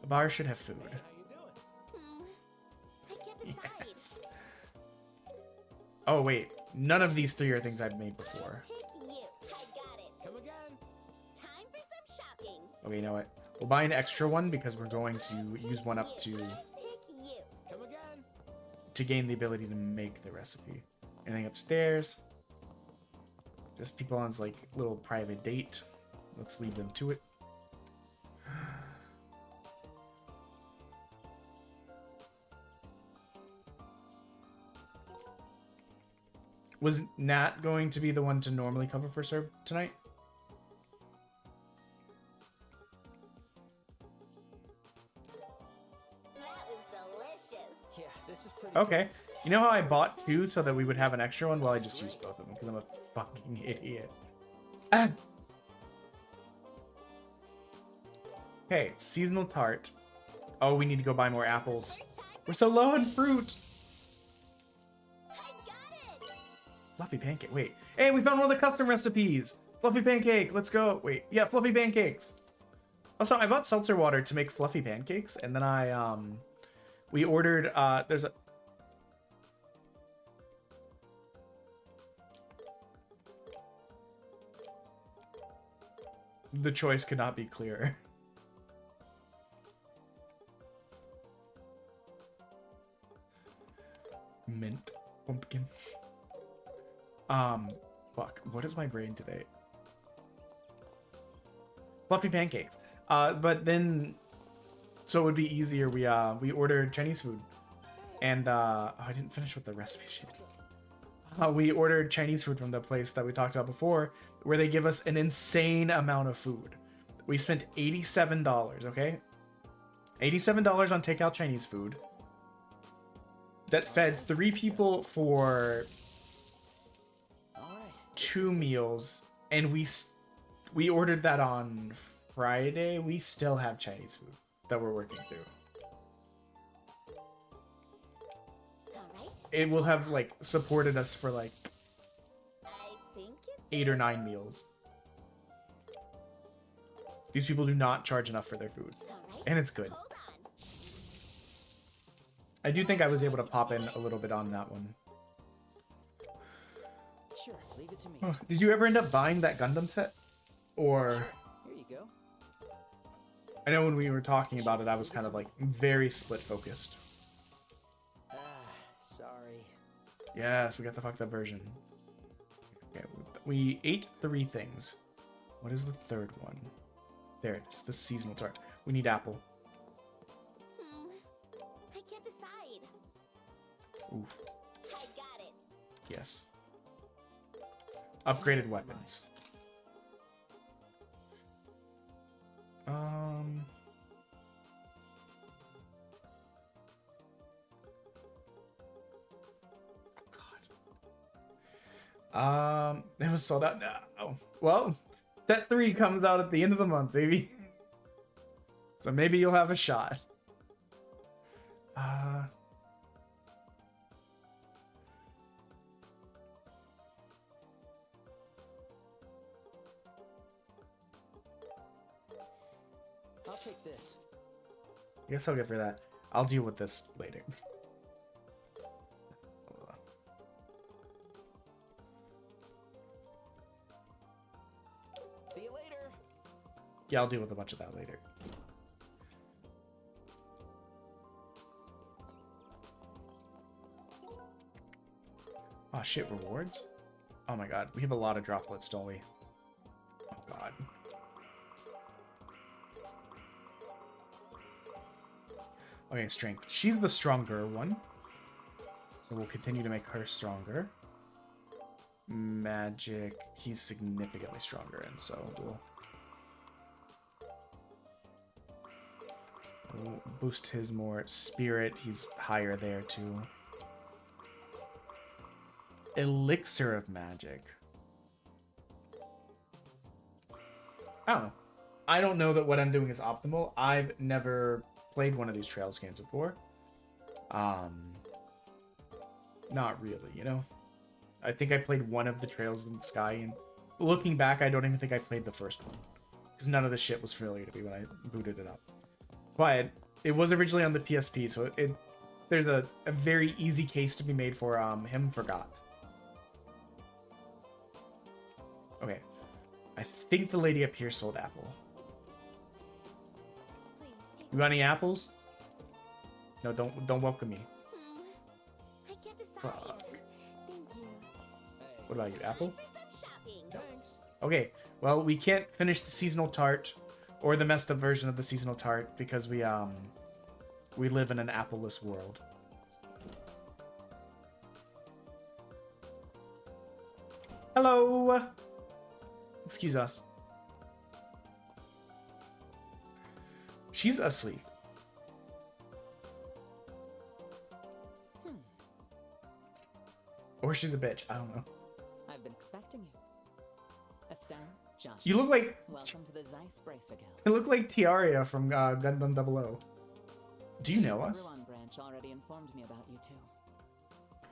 Speaker 1: A bar should have food.
Speaker 6: I can't decide.
Speaker 1: Yes. Oh, wait. None of these three are things I've made before.
Speaker 6: Pick you. I got it.
Speaker 8: Come again.
Speaker 6: Time for some shopping.
Speaker 1: Okay, you know what? We'll buy an extra one because we're going to use one up to
Speaker 6: Pick you.
Speaker 8: Come again.
Speaker 1: gain the ability to make the recipe. Anything upstairs? Just people on like little private date. Let's leave them to it. Was Nat going to be the one to normally cover for Serb tonight?
Speaker 6: That was delicious.
Speaker 5: Yeah, this is pretty.
Speaker 1: Okay. You know how I bought two so that we would have an extra one? Well, I just used both of them because I'm a fucking idiot. Ah. Okay, seasonal tart. Oh, we need to go buy more apples. We're so low on fruit.
Speaker 6: I got it.
Speaker 1: Fluffy pancake. Wait. Hey, we found one of the custom recipes. Fluffy pancake. Let's go. Wait. Yeah, fluffy pancakes. Also, I bought seltzer water to make fluffy pancakes, and then we ordered there's a the choice could not be clearer. Mint pumpkin. Fuck. What is my brain today? Fluffy pancakes. But then, so it would be easier. We ordered Chinese food, and oh, I didn't finish with the recipe shit. We ordered Chinese food from the place that we talked about before, where they give us an insane amount of food. We spent $87. Okay, $87 on takeout Chinese food. That fed 3 people for
Speaker 5: All right.
Speaker 1: 2 meals, and we ordered that on Friday. We still have Chinese food that we're working through.
Speaker 6: All right.
Speaker 1: It will have like supported us for like
Speaker 6: I think it's
Speaker 1: 8 or 9 meals. These people do not charge enough for their food,
Speaker 6: all right.
Speaker 1: and it's good.
Speaker 6: Hold on.
Speaker 1: I do think I was able to pop in a little bit on that one.
Speaker 5: Sure, leave it to me.
Speaker 1: Oh, did you ever end up buying that Gundam set? Or
Speaker 5: Here you go.
Speaker 1: I know when we were talking about it, I was kind of like very split focused.
Speaker 5: Ah, sorry.
Speaker 1: Yes, we got the fucked up version. Okay, we ate 3 things. What is the third one? There it is, the seasonal tart. We need apple.
Speaker 6: I can't decide.
Speaker 1: Oof.
Speaker 6: I got it.
Speaker 1: Yes. Upgraded weapons. It was sold out now. Well, set 3 comes out at the end of the month, baby. So maybe you'll have a shot.
Speaker 5: I'll take this.
Speaker 1: I guess I'll get for that. I'll deal with this later.
Speaker 5: See you later.
Speaker 1: Yeah, I'll deal with a bunch of that later. Oh shit, rewards? Oh my god, we have a lot of droplets, don't we? Oh god. Okay, strength. She's the stronger one. So we'll continue to make her stronger. Magic. He's significantly stronger, and so we'll boost his more. Spirit, he's higher there too. Elixir of Magic. Oh. I don't know that what I'm doing is optimal. I've never played one of these Trails games before. Not really, you know? I think I played one of the Trails in the Sky, and looking back, I don't even think I played the first one. Because none of the shit was familiar to me when I booted it up. But it was originally on the PSP, so there's a very easy case to be made for him forgot. Okay. I think the lady up here sold apple. You got any apples? No, don't welcome me.
Speaker 6: I can't decide.
Speaker 1: Fuck.
Speaker 7: Thank you.
Speaker 1: What about you, apple?
Speaker 6: Shopping.
Speaker 8: Thanks.
Speaker 1: Okay, well, we can't finish the seasonal tart or the messed up version of the seasonal tart because we live in an appleless world. Hello. Excuse us. She's asleep. Or she's a bitch. I don't know.
Speaker 9: I've been expecting you. Estelle, Josh.
Speaker 1: You look like
Speaker 9: Welcome to the Zeiss Bracer Guild.
Speaker 1: you look like Tiaria from Gundam 00. Do you know us?
Speaker 9: Everyone branch already informed me about you too.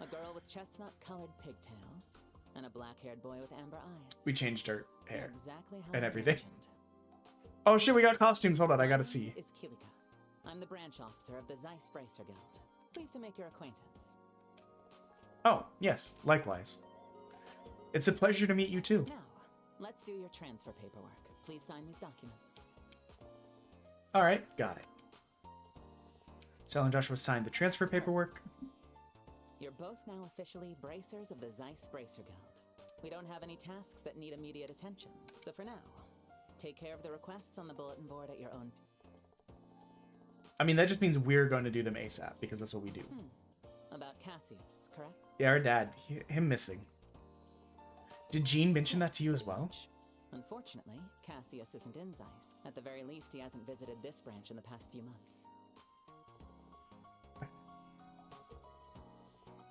Speaker 9: A girl with chestnut-colored pigtails and a black-haired boy with amber eyes.
Speaker 1: We changed her hair
Speaker 9: Exactly how
Speaker 1: and
Speaker 9: I
Speaker 1: everything.
Speaker 9: imagined.
Speaker 1: Oh shit, we got costumes. Hold on, I gotta see.
Speaker 9: Is Kilika. I'm the branch officer of the Zeiss Bracer Guild. Pleased to make your acquaintance.
Speaker 1: Oh, yes, likewise. It's a pleasure to meet you too.
Speaker 9: Now, let's do your transfer paperwork. Please sign these documents.
Speaker 1: Alright, got it. Sal and Joshua signed the transfer paperwork.
Speaker 9: You're both now officially bracers of the Zeiss Bracer Guild. We don't have any tasks that need immediate attention, so for now, take care of the requests on the bulletin board at your own.
Speaker 1: I mean, that just means we're going to do them ASAP, because that's what we do.
Speaker 9: About Cassius, correct?
Speaker 1: Yeah, our dad, him missing. Did Jean mention that to you as well?
Speaker 9: Unfortunately, Cassius isn't in Zeiss. At the very least, he hasn't visited this branch in the past few months.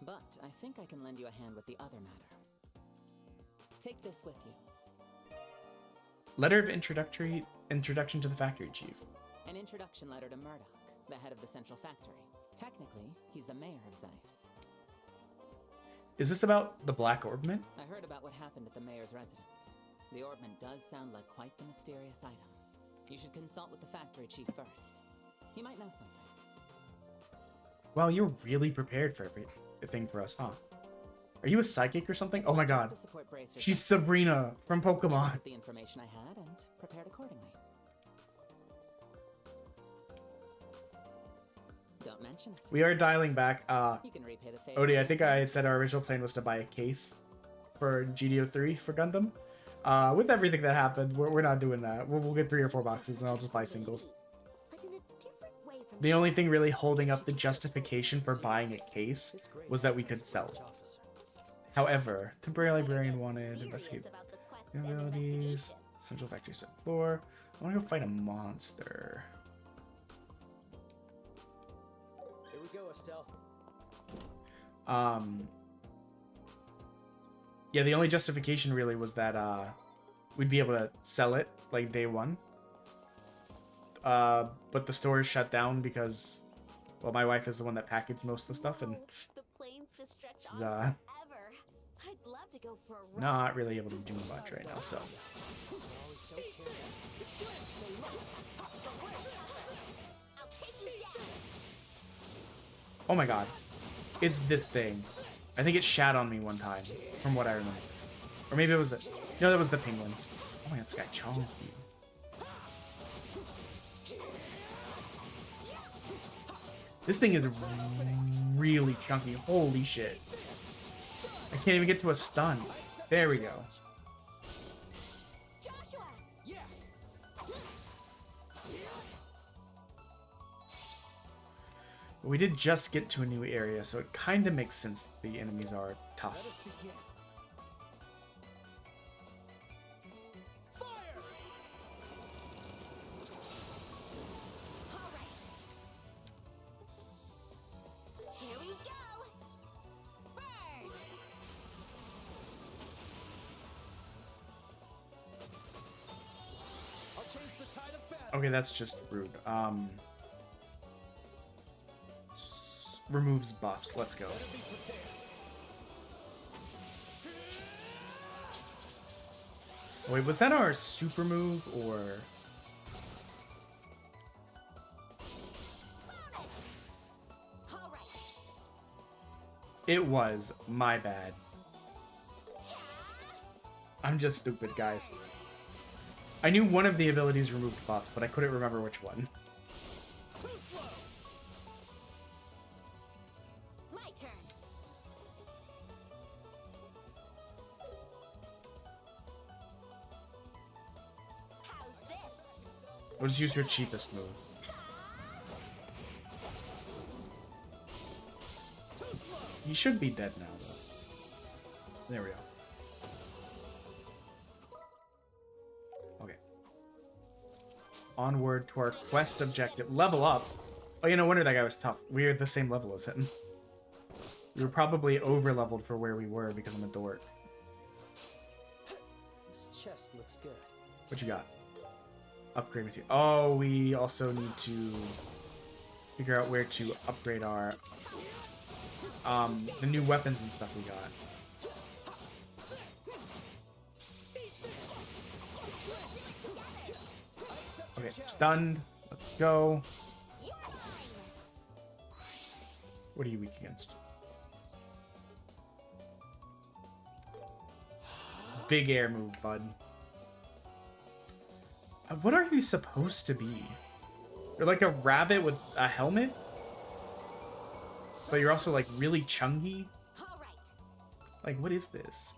Speaker 9: But I think I can lend you a hand with the other matter. Take this with you.
Speaker 1: Letter of introduction to the factory chief.
Speaker 9: An introduction letter to Murdoch, the head of the central factory. Technically, he's the mayor of Zeiss.
Speaker 1: Is this about the Black Orbment?
Speaker 9: I heard about what happened at the mayor's residence. The orbment does sound like quite the mysterious item. You should consult with the factory chief first. He might know something.
Speaker 1: Wow, you're really prepared for everything for us, huh? Are you a psychic or something? Oh my god.
Speaker 9: To support Bracer
Speaker 1: She's
Speaker 9: Guild.
Speaker 1: Sabrina from
Speaker 9: I
Speaker 1: Pokemon.
Speaker 9: took the information I had and prepared accordingly. Don't mention it.
Speaker 1: We are dialing back.
Speaker 9: You can repay the favor.
Speaker 1: Odie, I think I had said our original plan was to buy a case for GDO 3 for Gundam. With everything that happened, we're not doing that. We'll get 3 or 4 boxes and I'll just buy singles.
Speaker 6: But in a different way from
Speaker 1: The only thing really holding up the justification for buying a case was that we could sell it. However, temporary librarian wanted, investigate
Speaker 6: about the quests and
Speaker 1: abilities,
Speaker 6: investigations.
Speaker 1: central factory set floor. I want to go fight a monster.
Speaker 5: Here we go, Estelle.
Speaker 1: Yeah, the only justification really was that we'd be able to sell it like day one. But the store is shut down because, well, my wife is the one that packaged most of the stuff, and
Speaker 6: The planes just stretch
Speaker 1: This
Speaker 6: on
Speaker 1: is,
Speaker 6: forever. I'd love to go for a ride.
Speaker 1: not really able to do much right now. So
Speaker 6: I'll take you down.
Speaker 1: oh my god, it's this thing. I think it shat on me one time, from what I remember, or maybe it was it. No, that was the penguins. Oh my god, this guy chonky. This thing is really chunky. Holy shit. I can't even get to a stun. There we go.
Speaker 6: Joshua!
Speaker 1: We did just get to a new area, so it kind of makes sense that the enemies are tough.
Speaker 6: Here we go! Burn!
Speaker 8: I'll change the tide of battle.
Speaker 1: Okay, that's just rude. Removes buffs. Let's go. Wait, was that our super move or? It was. My bad. I'm just stupid, guys. I knew one of the abilities removed buffs, but I couldn't remember which one.
Speaker 6: My turn. How's this?
Speaker 1: We'll just use your cheapest move. He should be dead now, though. There we go. Okay. Onward to our quest objective. Level up. Oh, no wonder that guy was tough. We're the same level as him. We were probably over-leveled for where we were because I'm a dork.
Speaker 5: This chest looks good.
Speaker 1: What you got? Upgrade material. Oh, we also need to figure out where to upgrade our the new weapons and stuff we got. Okay, stunned. Let's go. What are you weak against? Big air move, bud. What are you supposed to be? You're like a rabbit with a helmet? But you're also like really chungy? Like, what is this?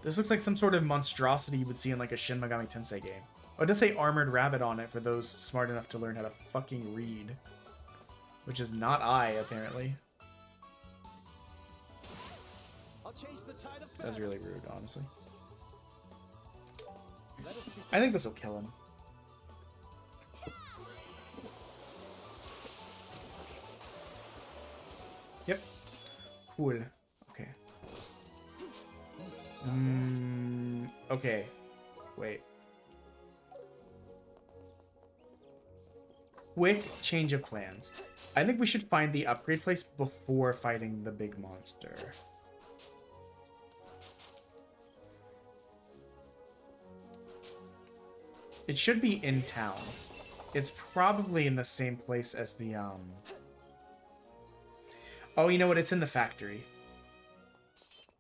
Speaker 1: This looks like some sort of monstrosity you would see in like a Shin Megami Tensei game. Oh, it does say Armored Rabbit on it for those smart enough to learn how to fucking read. Which is not I, apparently. That's really rude, honestly. I think this will kill him. Yep. Cool. Okay. Okay. Wait. Quick change of plans. I think we should find the upgrade place before fighting the big monster. It should be in town. It's probably in the same place as the, Oh, you know what? It's in the factory.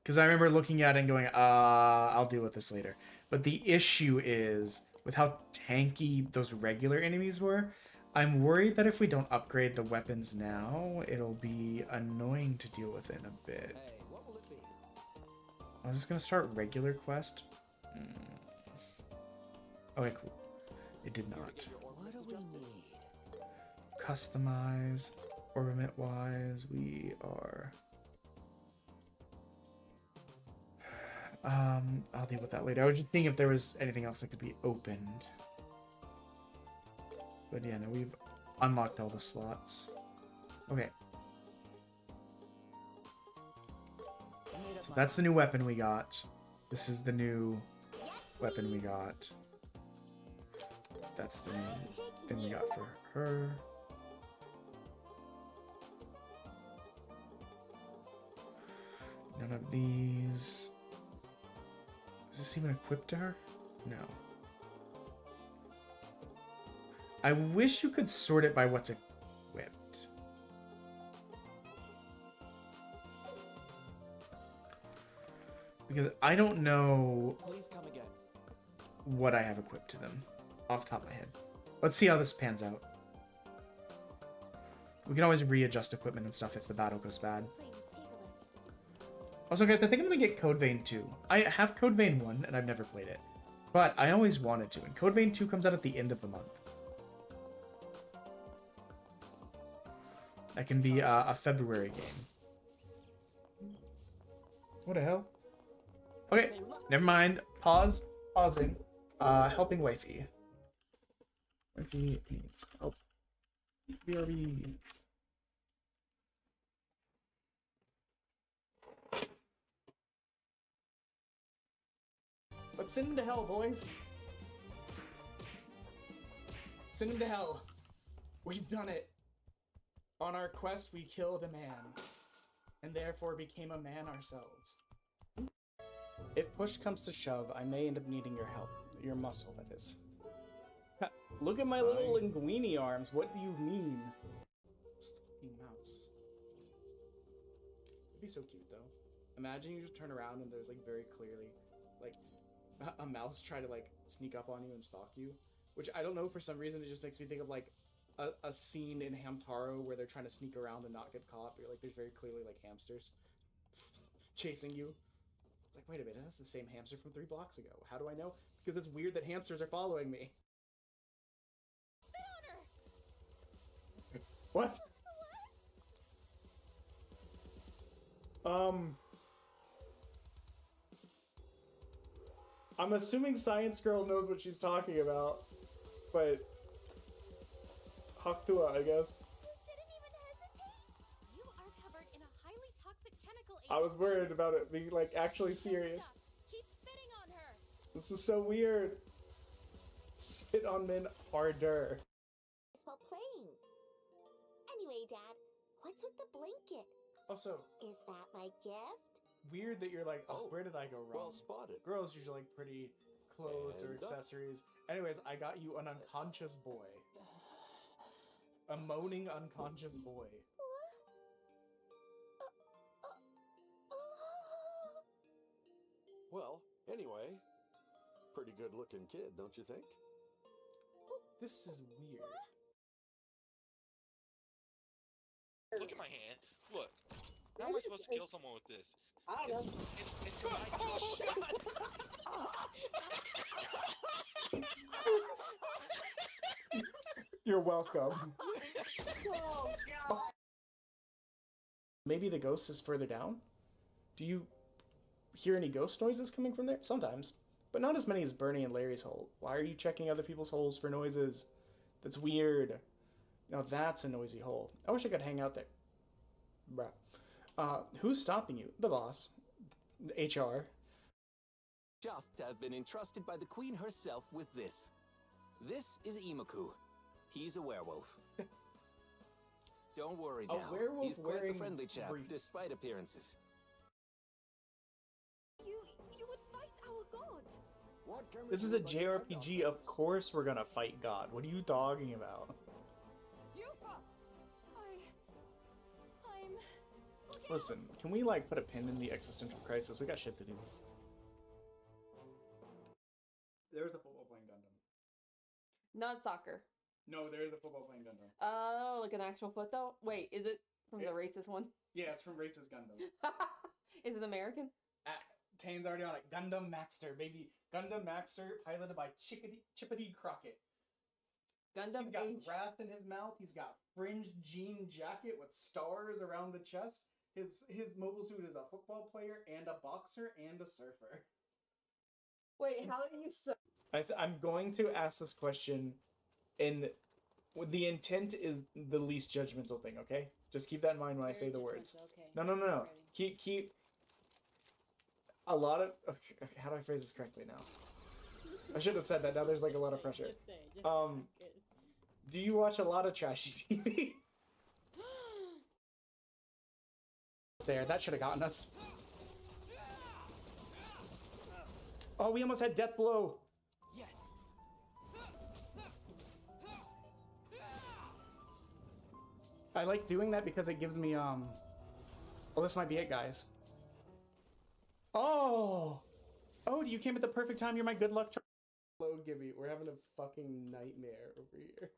Speaker 1: Because I remember looking at it and going, I'll deal with this later. But the issue is, with how tanky those regular enemies were, I'm worried that if we don't upgrade the weapons now, it'll be annoying to deal with in a bit.
Speaker 5: Hey, what will it be?
Speaker 1: I was just going to start regular quest. Okay, cool. It did not.
Speaker 5: What do we need?
Speaker 1: Customize. Ornament-wise, we are... I'll deal with that later. I was just seeing if there was anything else that could be opened. But yeah, no, we've unlocked all the slots. Okay. So that's the new weapon we got. This is the new weapon we got. That's the new thing we got for her. None of these. Is this even equipped to her? No. I wish you could sort it by what's equipped. Because I don't know
Speaker 5: Please come again.
Speaker 1: what I have equipped to them off the top of my head. Let's see how this pans out. We can always readjust equipment and stuff if the battle goes bad. Also, guys, I think I'm going to get Code Vein 2. I have Code Vein 1, and I've never played it. But I always wanted to, and Code Vein 2 comes out at the end of the month. That can be a February game. What the hell? Okay, never mind. Pause. Pausing. Helping wifey. Wifey needs help. BRB.
Speaker 2: But send him to hell, boys. Send him to hell. We've done it. On our quest, we killed a man, and therefore became a man ourselves. If push comes to shove, I may end up needing your help. Your muscle, that is. Look at my little linguini arms. What do you mean? Sleeping mouse. It'd be so cute, though. Imagine you just turn around and there's, like, very clearly, like, a mouse try to, like, sneak up on you and stalk you. Which, I don't know, for some reason, it just makes me think of, like, a scene in Hamtaro where they're trying to sneak around and not get caught. But, like, there's very clearly, like, hamsters chasing you. It's like, wait a minute, that's the same hamster from 3 blocks ago. How do I know? Because it's weird that hamsters are following me.
Speaker 7: Spit on her!
Speaker 2: What? I'm assuming Science Girl knows what she's talking about, but Hakuto, I guess.
Speaker 7: You didn't even hesitate! You are covered in a highly toxic chemical agent.
Speaker 2: I was worried about it being, like, actually serious.
Speaker 7: Keep spitting on her!
Speaker 2: This is so weird. Spit on men harder.
Speaker 6: While playing. Anyway, Dad, what's with the blanket?
Speaker 2: Also,
Speaker 6: Is that my gift?
Speaker 2: weird that you're like, oh,
Speaker 8: Oh,
Speaker 2: where did I go wrong?
Speaker 8: Well spotted.
Speaker 2: Girls usually like pretty clothes or
Speaker 8: And
Speaker 2: accessories. Anyways, I got you an unconscious boy. A moaning unconscious boy.
Speaker 8: Well, anyway, pretty good looking kid, don't you think?
Speaker 2: This is weird.
Speaker 10: Look at my hand. Look. How am I supposed to kill someone with this?
Speaker 3: I don't know.
Speaker 10: It's a
Speaker 2: You're welcome.
Speaker 3: Oh, God.
Speaker 2: Maybe the ghost is further down? Do you hear any ghost noises coming from there? Sometimes. But not as many as Bernie and Larry's hole. Why are you checking other people's holes for noises? That's weird. Now that's a noisy hole. I wish I could hang out there. Bruh. Who's stopping you? The boss. The HR.
Speaker 11: Shaft have been entrusted by the queen herself with this. This is Imaku. He's a werewolf. Don't worry
Speaker 2: A
Speaker 11: now.
Speaker 2: werewolf
Speaker 11: He's quite the
Speaker 2: wearing
Speaker 11: friendly chap,
Speaker 2: briefs.
Speaker 11: despite appearances.
Speaker 7: You would fight our god!
Speaker 8: What can we
Speaker 2: This is
Speaker 8: do
Speaker 2: a
Speaker 8: but defend
Speaker 2: JRPG. Of course we're gonna fight God. What are you talking about?
Speaker 7: Yufa! I'm...
Speaker 2: Listen, can we, like, put a pin in the existential crisis? We got shit to do. There's a football playing Gundam.
Speaker 12: Not soccer.
Speaker 2: No, there's a football playing Gundam.
Speaker 12: Oh, like an actual foot though? Wait, is it from the
Speaker 2: Yeah.
Speaker 12: racist one?
Speaker 2: Yeah, it's from Racist Gundam.
Speaker 12: Is it American?
Speaker 2: Tane's already on it. Gundam Maxter, baby. Gundam Maxter, piloted by Chippity Crockett.
Speaker 12: Gundam
Speaker 2: He's got
Speaker 12: Age.
Speaker 2: brass in his mouth. He's got fringed jean jacket with stars around the chest. His mobile suit is a football player and a boxer and a surfer.
Speaker 12: Wait, how do you so?
Speaker 2: I'm going to ask this question, and the intent is the least judgmental thing. Okay, just keep that in mind when I say the words.
Speaker 3: Okay.
Speaker 2: No. Keep. A lot of. Okay, how do I phrase this correctly now? I should have said that. Now there's like a lot of pressure.
Speaker 3: Just say,
Speaker 2: Do you watch a lot of trashy TV? There, that should have gotten us. Oh, we almost had death blow.
Speaker 11: Yes.
Speaker 2: I like doing that because it gives me Oh, this might be it, guys. Oh, you came at the perfect time. You're my good luck. Hello, Gibby. We're having a fucking nightmare over here.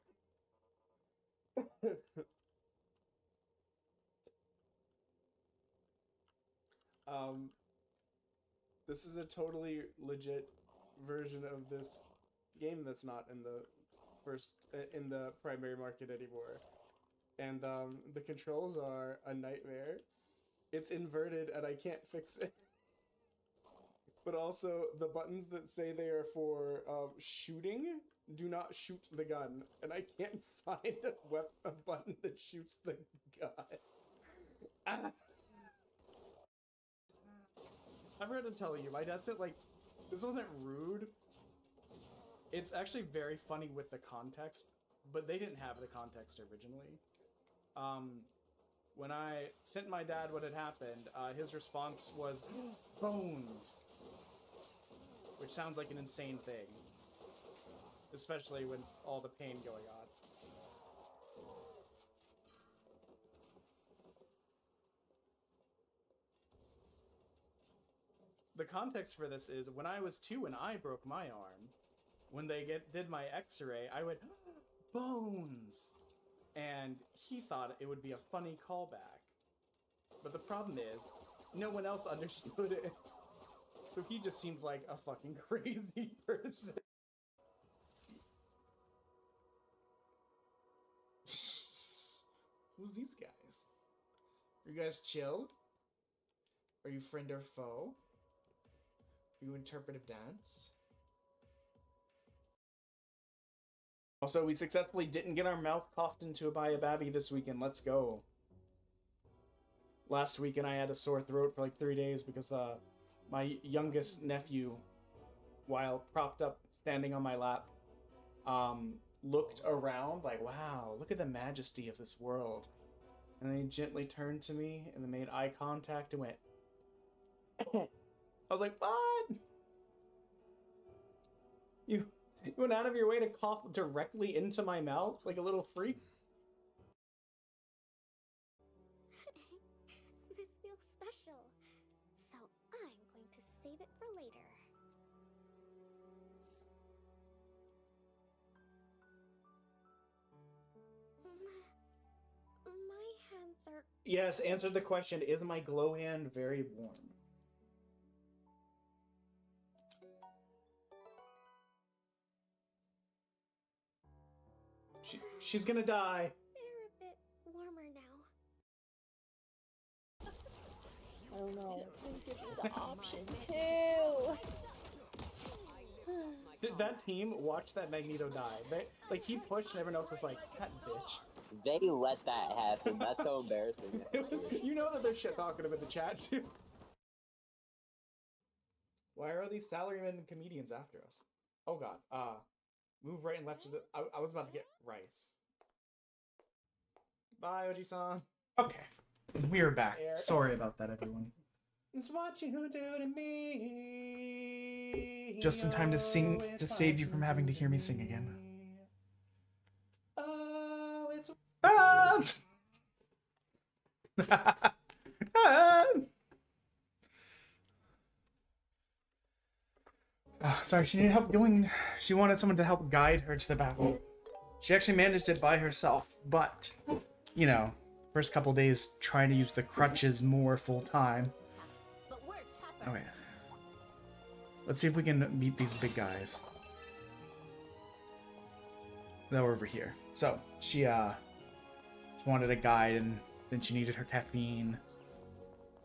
Speaker 2: This is a totally legit version of this game that's not in the primary market anymore. And the controls are a nightmare. It's inverted and I can't fix it. But also the buttons that say they are for shooting do not shoot the gun, and I can't find a button that shoots the gun. Ah. I forgot to tell you, my dad said, like, this wasn't rude. It's actually very funny with the context, but they didn't have the context originally. When I sent my dad what had happened, his response was, bones. which sounds like an insane thing, especially with all the pain going on. The context for this is when I was 2 and I broke my arm, when they did my x-ray, I went, bones! And he thought it would be a funny callback. But the problem is, no one else understood it. So he just seemed like a fucking crazy person. Who's these guys? Are you guys chill? Are you friend or foe? Are you interpretive dance? Also, we successfully didn't get our mouth coughed into by a babby this weekend. Let's go. Last weekend I had a sore throat for like 3 days because my youngest nephew, while propped up standing on my lap, looked around like, wow, look at the majesty of this world. And then he gently turned to me and then made eye contact and went, I was like, what? You went out of your way to cough directly into my mouth like a little freak?
Speaker 4: This feels special, so I'm going to save it for later. My hands are...
Speaker 2: Yes, answer the question. Is my glow hand very warm? She's gonna die.
Speaker 4: They're a bit warmer now.
Speaker 3: I don't know. Please give me the option too.
Speaker 2: Did that team watch that Magneto die? Like, he pushed and everyone else was like, that bitch.
Speaker 13: They let that happen. That's so embarrassing.
Speaker 2: You know that they're shit talking him in the chat too. Why are these salaryman comedians after us? Oh god. Move right and left to the... I was about to get rice. Bye, Oji-san.
Speaker 1: Okay, we're back. Sorry about that, everyone.
Speaker 2: It's what you do to me.
Speaker 1: Just in time to sing to save you from having to hear me sing again.
Speaker 2: Oh, it's...
Speaker 1: Ah! Ah! Sorry, she needed help going. She wanted someone to help guide her to the battle. She actually managed it by herself, but, you know, first couple days trying to use the crutches more full time. Okay. Let's see if we can meet these big guys that were over here. So, she wanted a guide, and then she needed her caffeine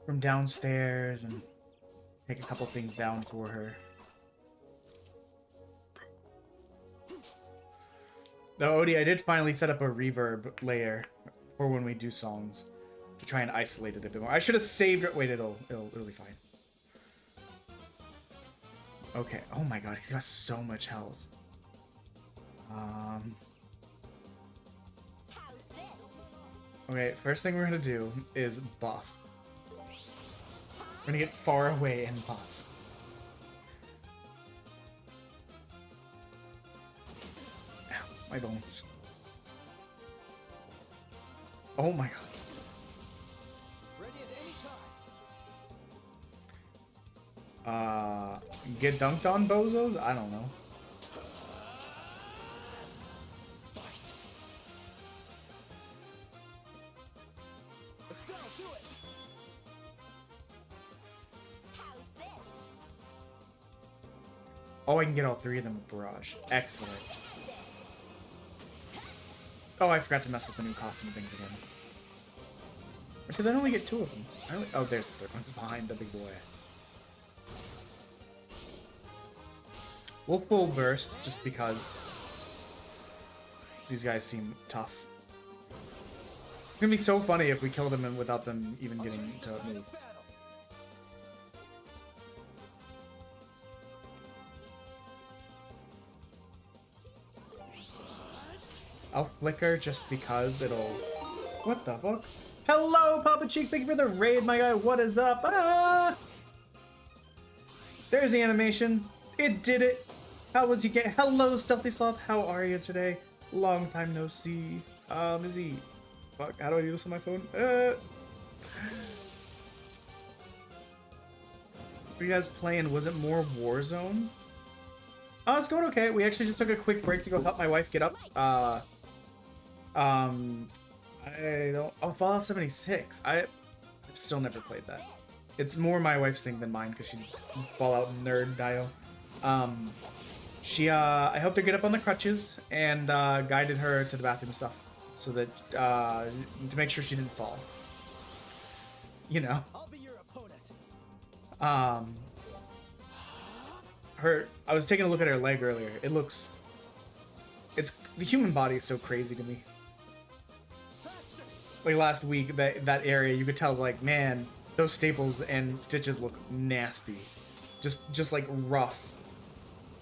Speaker 1: from downstairs and take a couple things down for her. No, Odie, I did finally set up a reverb layer for when we do songs to try and isolate it a bit more. I should have saved it. Wait, it'll be fine. Okay. Oh my god, he's got so much health. Okay, first thing we're gonna do is buff. We're gonna get far away and buff. My bones. Oh my god.
Speaker 5: Ready at any time.
Speaker 1: Get dunked on, bozos? I don't know.
Speaker 5: Estelle, do it.
Speaker 1: Oh, I can get all three of them with Barrage. Excellent. Oh, I forgot to mess with the new costume things again. Because I only get 2 of them. Oh, there's the third one's behind the big boy. We'll full burst just because these guys seem tough. It's gonna be so funny if we kill them without them even getting to move. I'll flicker just because it'll... What the fuck? Hello, Papa Cheeks! Thank you for the raid, my guy. What is up? Ah! There's the animation. It did it. How was you get? Hello, Stealthy Sloth. How are you today? Long time no see. Izzy. Fuck, how do I do this on my phone? What are you guys playing? Was it more Warzone? It's going okay. We actually just took a quick break to go help my wife get up. I don't... Oh, Fallout 76. I've still never played that. It's more my wife's thing than mine, because she's Fallout nerd dio. I helped her get up on the crutches and guided her to the bathroom and stuff, so that to make sure she didn't fall. You know.
Speaker 5: I'll be your opponent.
Speaker 1: I was taking a look at her leg earlier. The human body is so crazy to me. Like last week, that area, you could tell, like, man, those staples and stitches look nasty. Just like rough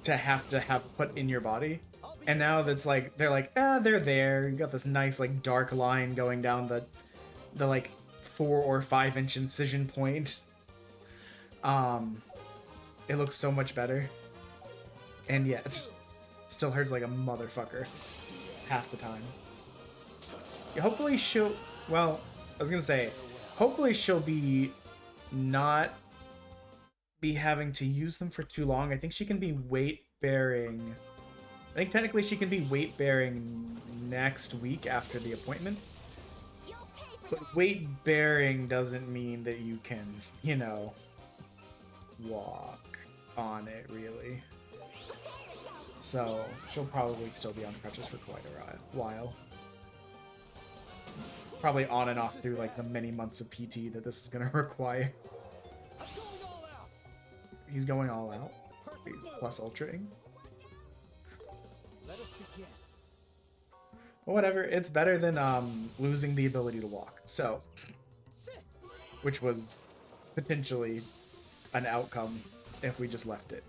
Speaker 1: to have put in your body. And now that's like, they're like, they're there. You got this nice, like, dark line going down the like 4 or 5 inch incision point. It looks so much better. And yet, it still hurts like a motherfucker half the time. Yeah, hopefully she'll, well, I was gonna say, hopefully she'll not be having to use them for too long. I think she can be weight bearing. I think technically she can be weight bearing next week after the appointment. But weight bearing doesn't mean that you can, you know, walk on it really. So she'll probably still be on crutches for quite a while. Probably on and off through like the many months of PT that this is gonna require. He's going all out. He's plus ultraing.
Speaker 5: Let us begin.
Speaker 1: Well, whatever. It's better than losing the ability to walk. So, which was potentially an outcome if we just left it.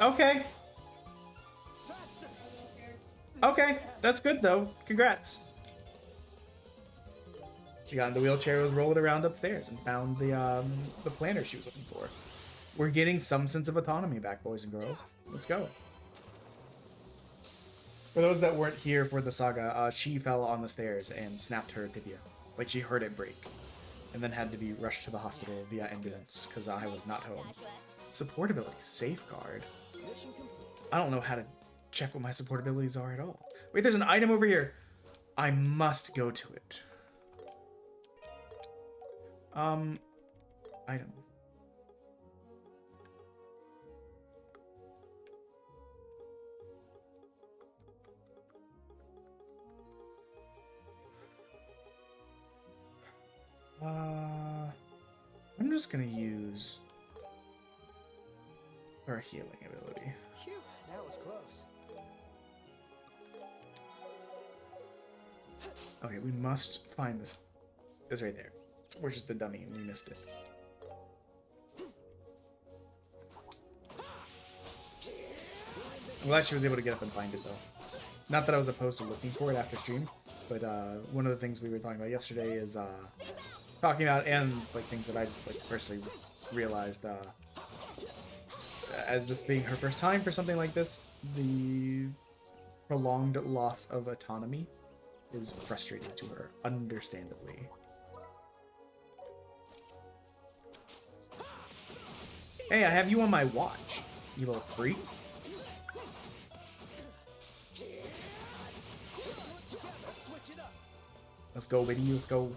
Speaker 1: Okay. Okay, that's good though. Congrats. She got in the wheelchair, was rolled around upstairs, and found the planner she was looking for. We're getting some sense of autonomy back, boys and girls. Let's go. For those that weren't here for the saga, she fell on the stairs and snapped her tibia. Like, she heard it break, and then had to be rushed to the hospital via ambulance because I was not home. Supportability, safeguard. I don't know how to check what my support abilities are at all. Wait, there's an item over here. I must go to it. Item. I'm just gonna use her healing ability.
Speaker 5: Phew, that was close.
Speaker 1: Okay, we must find this. It's right there. We're just the dummy and we missed it. I'm glad she was able to get up and find it though. Not that I was opposed to looking for it after stream, but one of the things we were talking about yesterday is talking about, and like things that I just like personally realized as this being her first time for something like this, the prolonged loss of autonomy is frustrating to her, understandably. Hey, I have you on my watch, you little freak. Let's go, baby, let's go.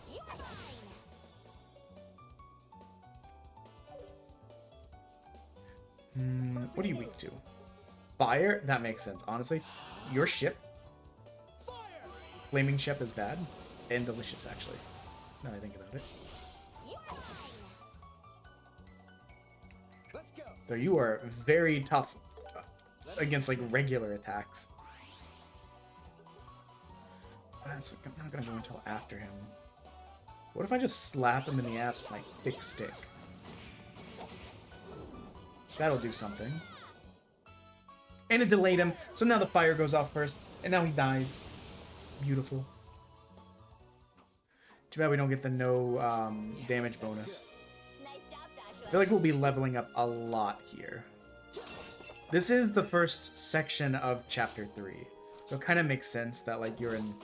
Speaker 1: What are you weak to? Fire? That makes sense, honestly. Your ship? Flaming ship is bad. And delicious, actually. Now that I think about it. So you are very tough against, like, regular attacks. I'm not gonna go until after him. What if I just slap him in the ass with my thick stick? That'll do something. And it delayed him, so now the fire goes off first, and now he dies. Beautiful. Too bad we don't get the no damage bonus. feel like we'll be leveling up a lot here. This is the first section of Chapter 3. So it kind of makes sense that, like, you're in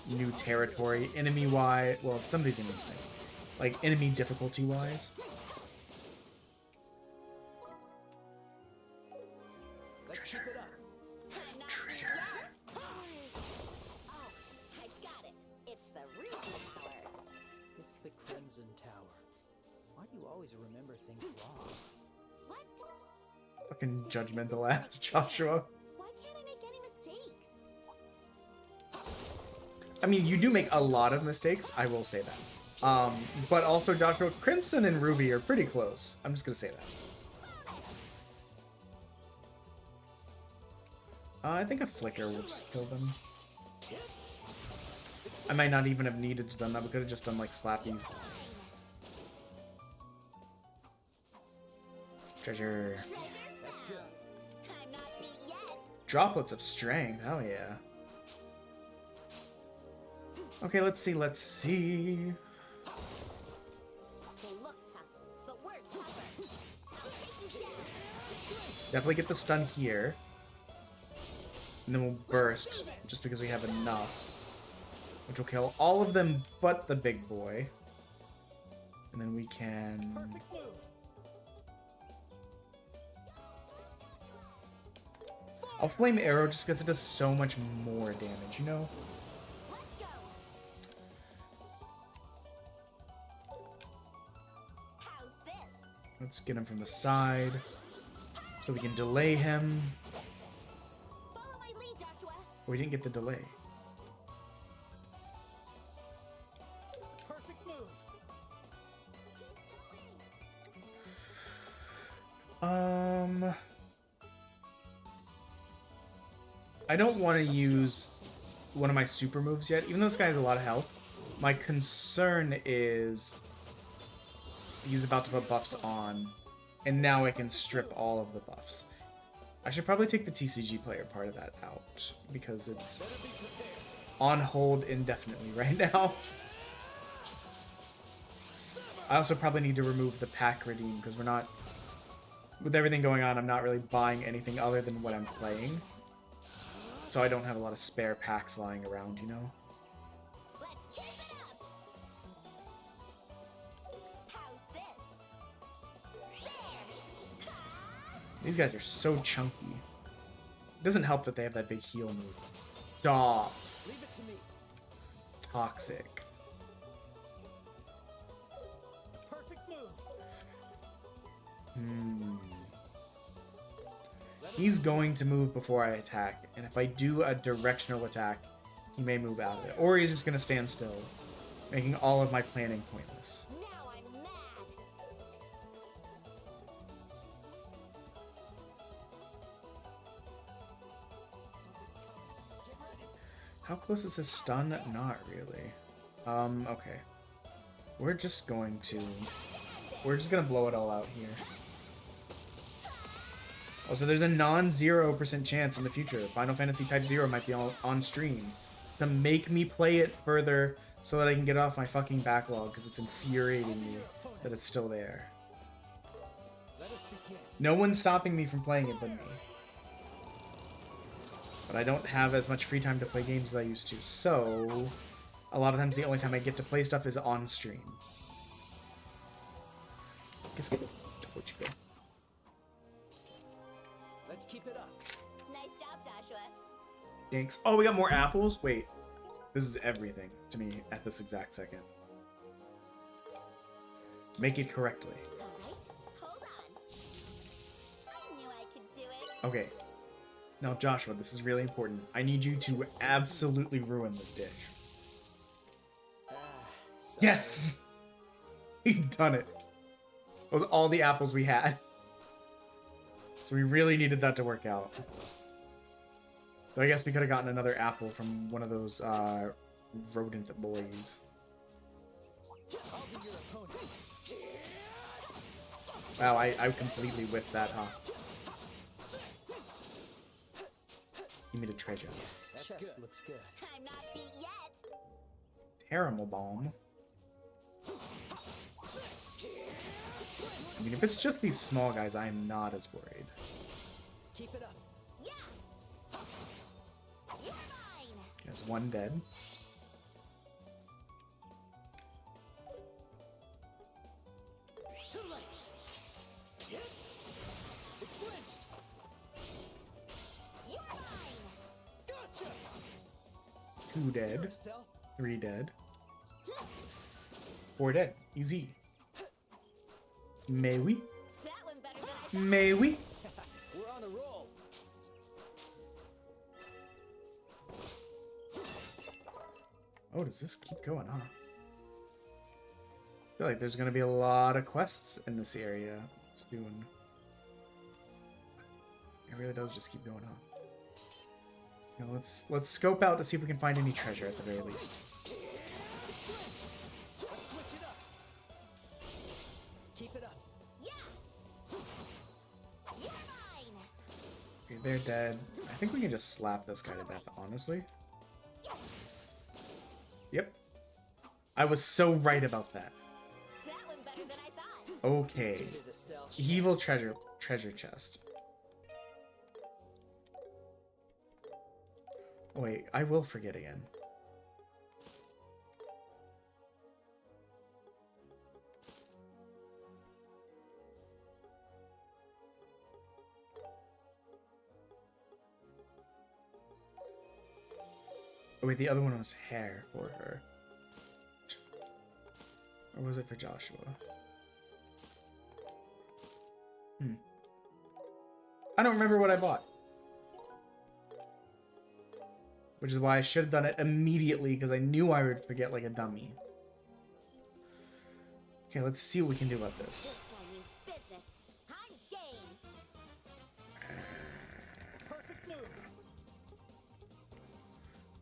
Speaker 1: new territory, enemy-wise. Well, some of these enemies thing. Like, enemy difficulty-wise.
Speaker 5: Treasure.
Speaker 1: Treasure.
Speaker 6: Oh, I got it. It's the Ruby Tower.
Speaker 5: It's the Crimson Tower. Why do you always remember things wrong?
Speaker 6: What?
Speaker 1: Fucking judgmental ass, Joshua.
Speaker 6: Why can't I make any mistakes?
Speaker 1: I mean, you do make a lot of mistakes, I will say that. But also, Joshua, Crimson and Ruby are pretty close. I'm just gonna say that. I think a flicker will just kill them. I might not even have needed to done that. We could have just done like slappies. Treasure.
Speaker 5: That's good.
Speaker 6: I'm not beat yet.
Speaker 1: Droplets of strength. Hell yeah. Okay, let's see.
Speaker 6: They look tough, but we're tougher.
Speaker 1: Definitely get the stun here. And then we'll burst, just because we have enough. Which will kill all of them but the big boy. And then we can... I'll Flame Arrow just because it does so much more damage, you know? Let's get him from the side. So we can delay him. We didn't get the delay.
Speaker 5: Perfect move.
Speaker 1: I don't want to use one of my super moves yet, even though this guy has a lot of health. My concern is he's about to put buffs on, and now I can strip all of the buffs. I should probably take the TCG player part of that out, because it's on hold indefinitely right now. I also probably need to remove the pack redeem, because we're not... With everything going on, I'm not really buying anything other than what I'm playing. So I don't have a lot of spare packs lying around, you know?
Speaker 6: Let's keep it up. How's this? There.
Speaker 1: These guys are so chunky. It doesn't help that they have that big heal move. Stop.
Speaker 5: Leave it to me.
Speaker 1: Toxic.
Speaker 5: Perfect move.
Speaker 1: He's going to move before I attack, and if I do a directional attack, he may move out of it. Or he's just going to stand still, making all of my planning pointless.
Speaker 6: Now I'm mad.
Speaker 1: How close is his stun? Not really. Okay. We're just gonna blow it all out here. Also, there's a non-0% chance in the future Final Fantasy Type 0 might be on stream to make me play it further so that I can get off my fucking backlog, because it's infuriating me that it's still there. No one's stopping me from playing it but me. But I don't have as much free time to play games as I used to, so a lot of times the only time I get to play stuff is on stream. Guess where'd you go?
Speaker 5: Let's keep it up.
Speaker 6: Nice job, Joshua.
Speaker 1: Thanks. Oh, we got more apples? Wait. This is everything to me at this exact second. Make it correctly.
Speaker 6: All right, hold on. I knew I could do it.
Speaker 1: Okay. Now, Joshua, this is really important. I need you to absolutely ruin this dish. Yes! We've done it. That was all the apples we had. So we really needed that to work out. So I guess we could have gotten another apple from one of those rodent boys. Wow, I completely whiffed that, huh? Give me the treasure.
Speaker 5: That's good. Looks good.
Speaker 6: I'm not beat yet.
Speaker 1: Terrible bomb. Give me mean, if it's just these small guys, I'm not as worried.
Speaker 5: Keep it up.
Speaker 1: There's one dead.
Speaker 5: Too late. Yes. It flinched.
Speaker 6: You're mine.
Speaker 5: Gotcha.
Speaker 1: 2 dead.
Speaker 5: Here, Estelle.
Speaker 1: 3 dead. 4 dead. Easy. May we?
Speaker 6: That one better than I thought.
Speaker 1: May we?
Speaker 5: We're on a roll.
Speaker 1: Oh, does this keep going, huh? I feel like there's gonna be a lot of quests in this area soon. It really does just keep going, huh? You know, let's scope out to see if we can find any treasure at the very least.
Speaker 5: Let's switch it up. Keep it up.
Speaker 6: You're mine.
Speaker 1: Okay, they're dead. I think we can just slap this guy to death, honestly. Yep. I was so right about that.
Speaker 6: That one better than I thought.
Speaker 1: Okay.
Speaker 5: Did it, Estelle.
Speaker 1: Evil treasure chest. Oh, wait, I will forget again. Oh wait, the other one was hair for her. Or was it for Joshua? I don't remember what I bought. Which is why I should have done it immediately, because I knew I would forget like a dummy. Okay, let's see what we can do about this.
Speaker 6: This guy means business. I'm game.
Speaker 5: Perfect move.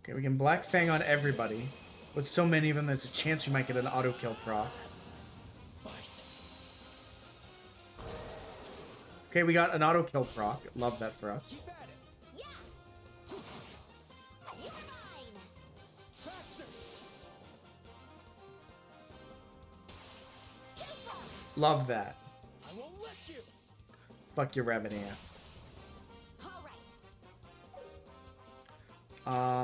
Speaker 1: Okay, we can Black Fang on everybody. With so many of them, there's a chance we might get an auto kill proc. Okay, we got an auto kill proc. Love that for us.
Speaker 5: Keep at it.
Speaker 6: You're mine.
Speaker 5: Faster.
Speaker 1: Love that.
Speaker 5: I won't let you.
Speaker 1: Fuck your rabbit ass.
Speaker 6: All right. I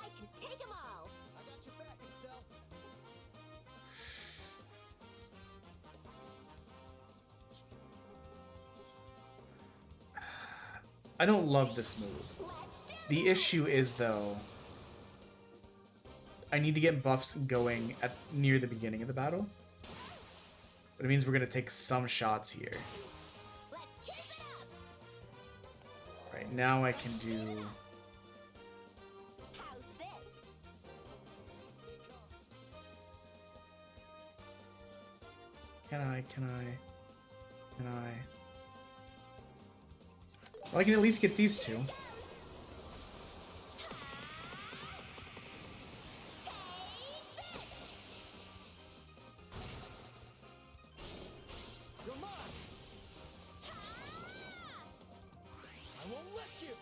Speaker 6: can take them all.
Speaker 5: I got your back, Estelle.
Speaker 1: I don't love this move. The issue is, though, I need to get buffs going at near the beginning of the battle. But it means we're going to take some shots here.
Speaker 6: Let's keep it up.
Speaker 1: Right, now I can do...
Speaker 6: How's this?
Speaker 1: Can I? Well, I can at least get these two.
Speaker 5: You're mine. I won't let you.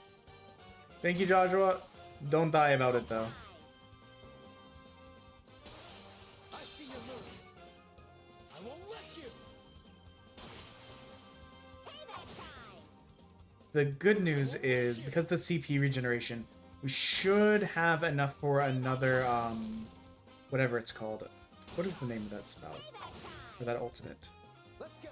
Speaker 1: Thank you, Joshua. Don't die about it, though.
Speaker 5: I see your move. I won't let you.
Speaker 6: Payback time.
Speaker 1: The good news is, because the CP regeneration, we should have enough for another, whatever it's called. What is the name of that spell? Or that ultimate?
Speaker 5: Let's go.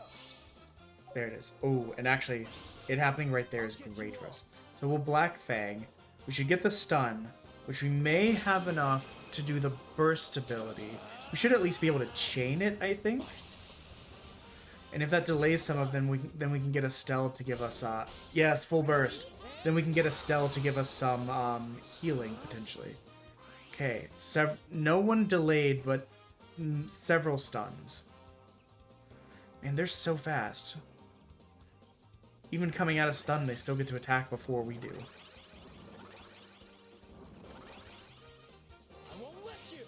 Speaker 1: There it is. Oh, and actually, it happening right there is great for us. So we'll Black Fang. We should get the stun, which we may have enough to do the burst ability. We should at least be able to chain it, I think. And if that delays some of them, we can get Estelle to give us yes, full burst. Then we can get Estelle to give us some healing potentially. Okay, no one delayed, but several stuns. Man, they're so fast. Even coming out of stun, they still get to attack before we do.
Speaker 5: I won't let you.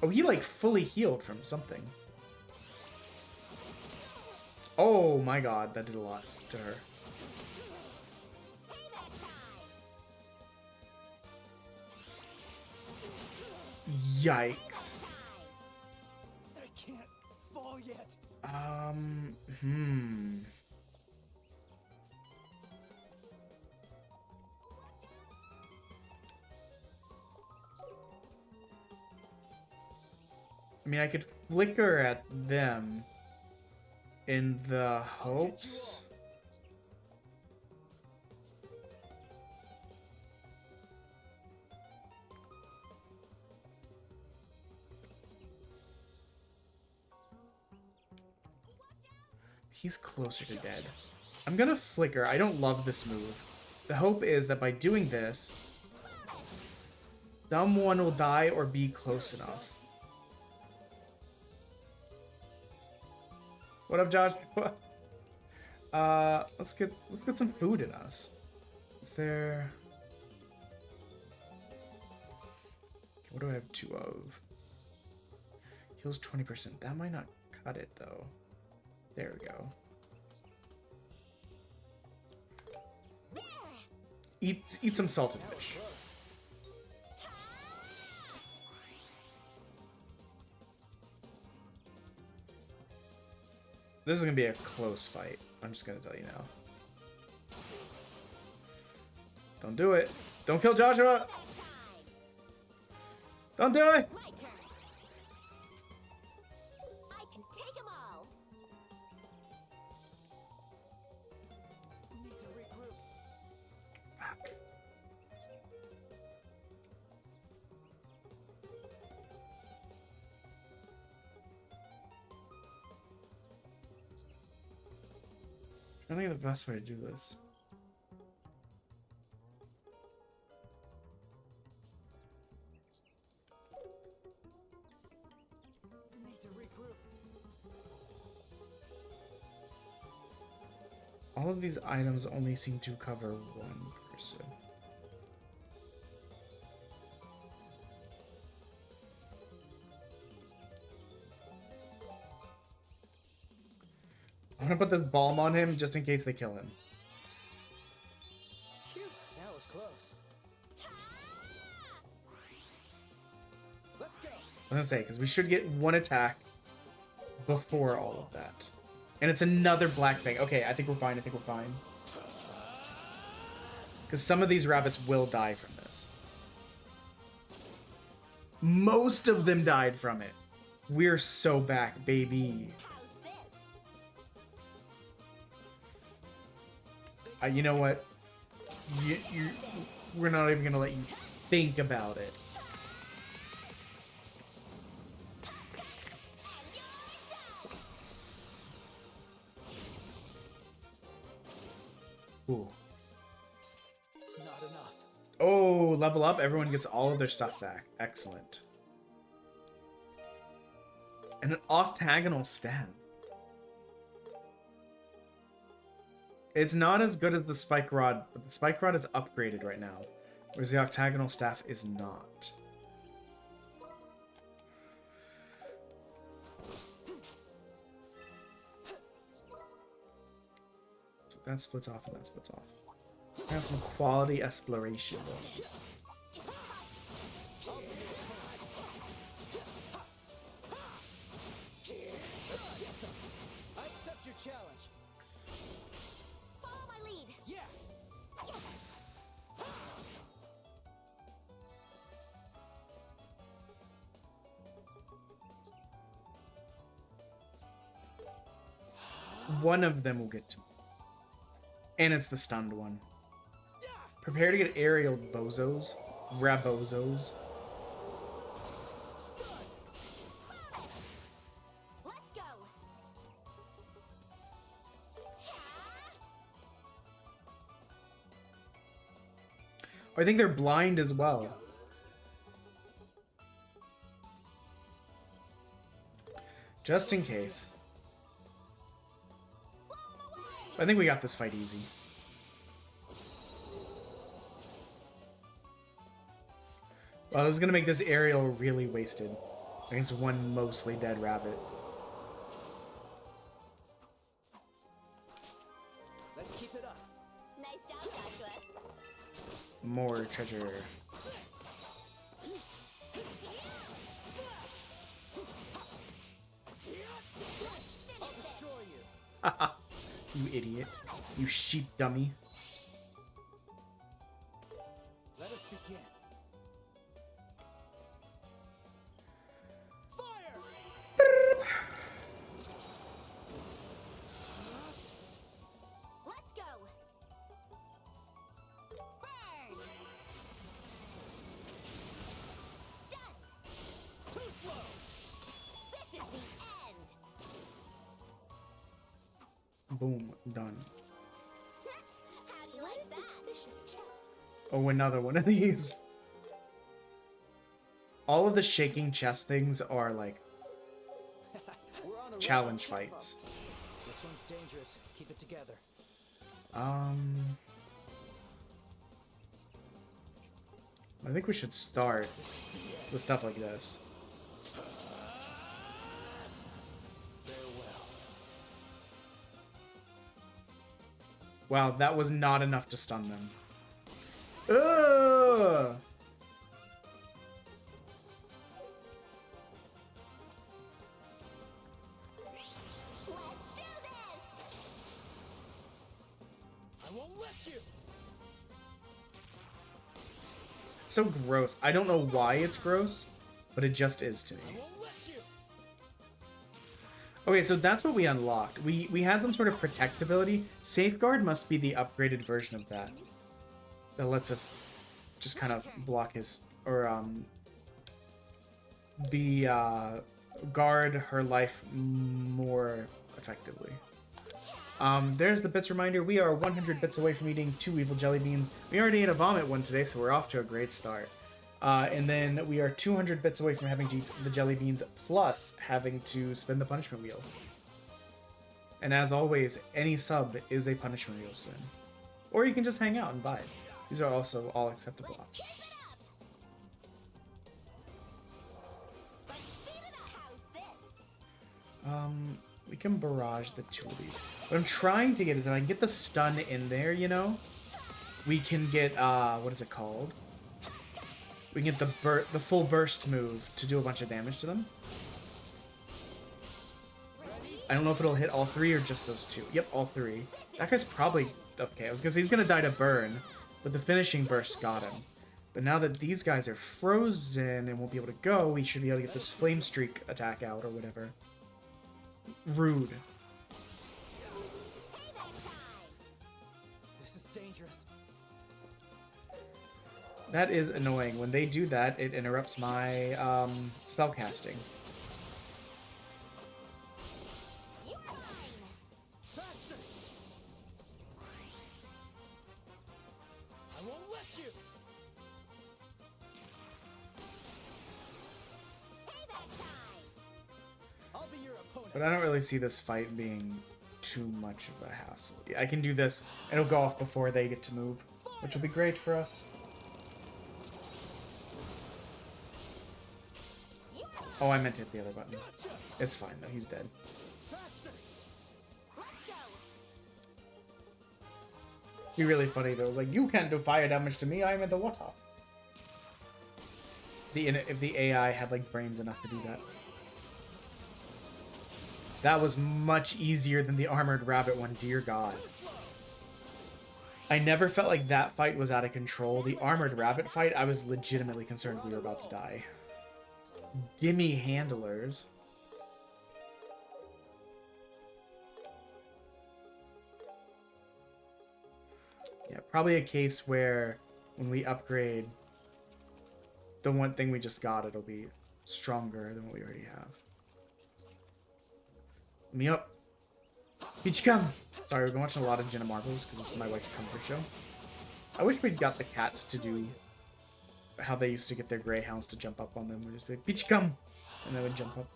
Speaker 1: Oh, he like fully healed from something. Oh my god, that did a lot to her. Yikes.
Speaker 5: I can't fall yet.
Speaker 1: I mean, I could flicker at them in the hopes. He's closer to dead. I'm gonna flicker. I don't love this move. The hope is that by doing this, someone will die or be close enough. What up, Josh? Let's get some food in us. Is there? What do I have 2 of? Heals 20%. That might not cut it though. There we go. Eat some salted fish. This is gonna be a close fight. I'm just gonna tell you now. Don't do it. Don't kill Joshua. Don't do it.
Speaker 6: My turn. I can take them all.
Speaker 5: Need to regroup.
Speaker 1: Fuck. I think the best way to do this.
Speaker 5: Need to regroup.
Speaker 1: All of these items only seem to cover one person. I'm gonna put this balm on him just in case they kill him.
Speaker 5: Phew, that was close. Let's go.
Speaker 1: I'm gonna say, because we should get one attack before all of that. And it's another black thing. Okay, I think we're fine. I think we're fine. Because some of these rabbits will die from this. Most of them died from it. We're so back, baby. You know what? We're not even gonna let you think about it. Ooh.
Speaker 5: It's not enough.
Speaker 1: Oh, level up. Everyone gets all of their stuff back. Excellent. And an octagonal staff. It's not as good as the spike rod, but the spike rod is upgraded right now, whereas the octagonal staff is not. So that splits off and that splits off. Have some quality exploration.
Speaker 5: I accept your challenge.
Speaker 6: Follow my lead.
Speaker 5: Yeah.
Speaker 1: One of them will get to me. And it's the stunned one. Prepare to get aerial bozos. Rabozos.
Speaker 6: Let's go.
Speaker 1: I think they're blind as well. Just in case. I think we got this fight easy. Well, this is gonna make this aerial really wasted against one mostly dead rabbit.
Speaker 5: Let's keep it up.
Speaker 6: Nice job, Joshua.
Speaker 1: More treasure. You idiot. You sheep dummy.
Speaker 5: Let us begin.
Speaker 6: Let's go. Burn. Stunned. Too slow. This is the end.
Speaker 1: Boom. Done.
Speaker 6: How do you like that? Suspicious check.
Speaker 1: Oh, another one of these. All of the shaking chest things are like
Speaker 5: We're on a roll.
Speaker 1: challenge
Speaker 5: Keep up.
Speaker 1: fights.
Speaker 5: This one's dangerous. Keep it together.
Speaker 1: I think we should start with stuff like this.
Speaker 5: Farewell.
Speaker 1: Wow, that was not enough to stun them. Ugh!
Speaker 6: Let's do this.
Speaker 5: I won't let you.
Speaker 1: So gross. I don't know why it's gross, but it just is to me.
Speaker 5: I won't let you.
Speaker 1: Okay, so that's what we unlocked. We had some sort of protect ability. Safeguard must be the upgraded version of that. That lets us just kind of block his, or guard her life more effectively. There's the bits reminder. We are 100 bits away from eating 2 evil jelly beans. We already ate a vomit one today, so we're off to a great start. And then we are 200 bits away from having to eat the jelly beans, plus having to spin the punishment wheel. And as always, any sub is a punishment wheel spin. Or you can just hang out and buy it. These are also all acceptable options. We can barrage the 2 of these. What I'm trying to get is if I can get the stun in there, you know, we can get, what is it called? We can get the full burst move to do a bunch of damage to them. I don't know if it'll hit all 3 or just those 2. Yep, all 3. That guy's probably, okay, I was gonna say he's gonna die to burn, but the finishing burst got him. But now that these guys are frozen and won't be able to go, we should be able to get this flame streak attack out or whatever. Rude.
Speaker 5: This is dangerous.
Speaker 1: That is annoying. When they do that, it interrupts my spell casting.
Speaker 5: Faster. I won't let you. I'll be your opponent.
Speaker 1: But I don't really see this fight being too much of a hassle. I can do this. It'll go off before they get to move, which will be great for us. Oh, I meant to hit the other button. It's fine, though. He's dead. Be really funny, though. It was like, you can't do fire damage to me. I'm in the water. If the AI had, like, brains enough to do that. That was much easier than the armored rabbit one, dear God. I never felt like that fight was out of control. The armored rabbit fight, I was legitimately concerned we were about to die. Gimme handlers. Yeah, probably a case where when we upgrade the one thing we just got, it'll be stronger than what we already have. Let me up. Peach come. Sorry, we've been watching a lot of Jenna Marbles because it's my wife's comfort show. I wish we'd got the cats to do how they used to get their greyhounds to jump up on them. We'd just be like, Peach come! And they would jump up.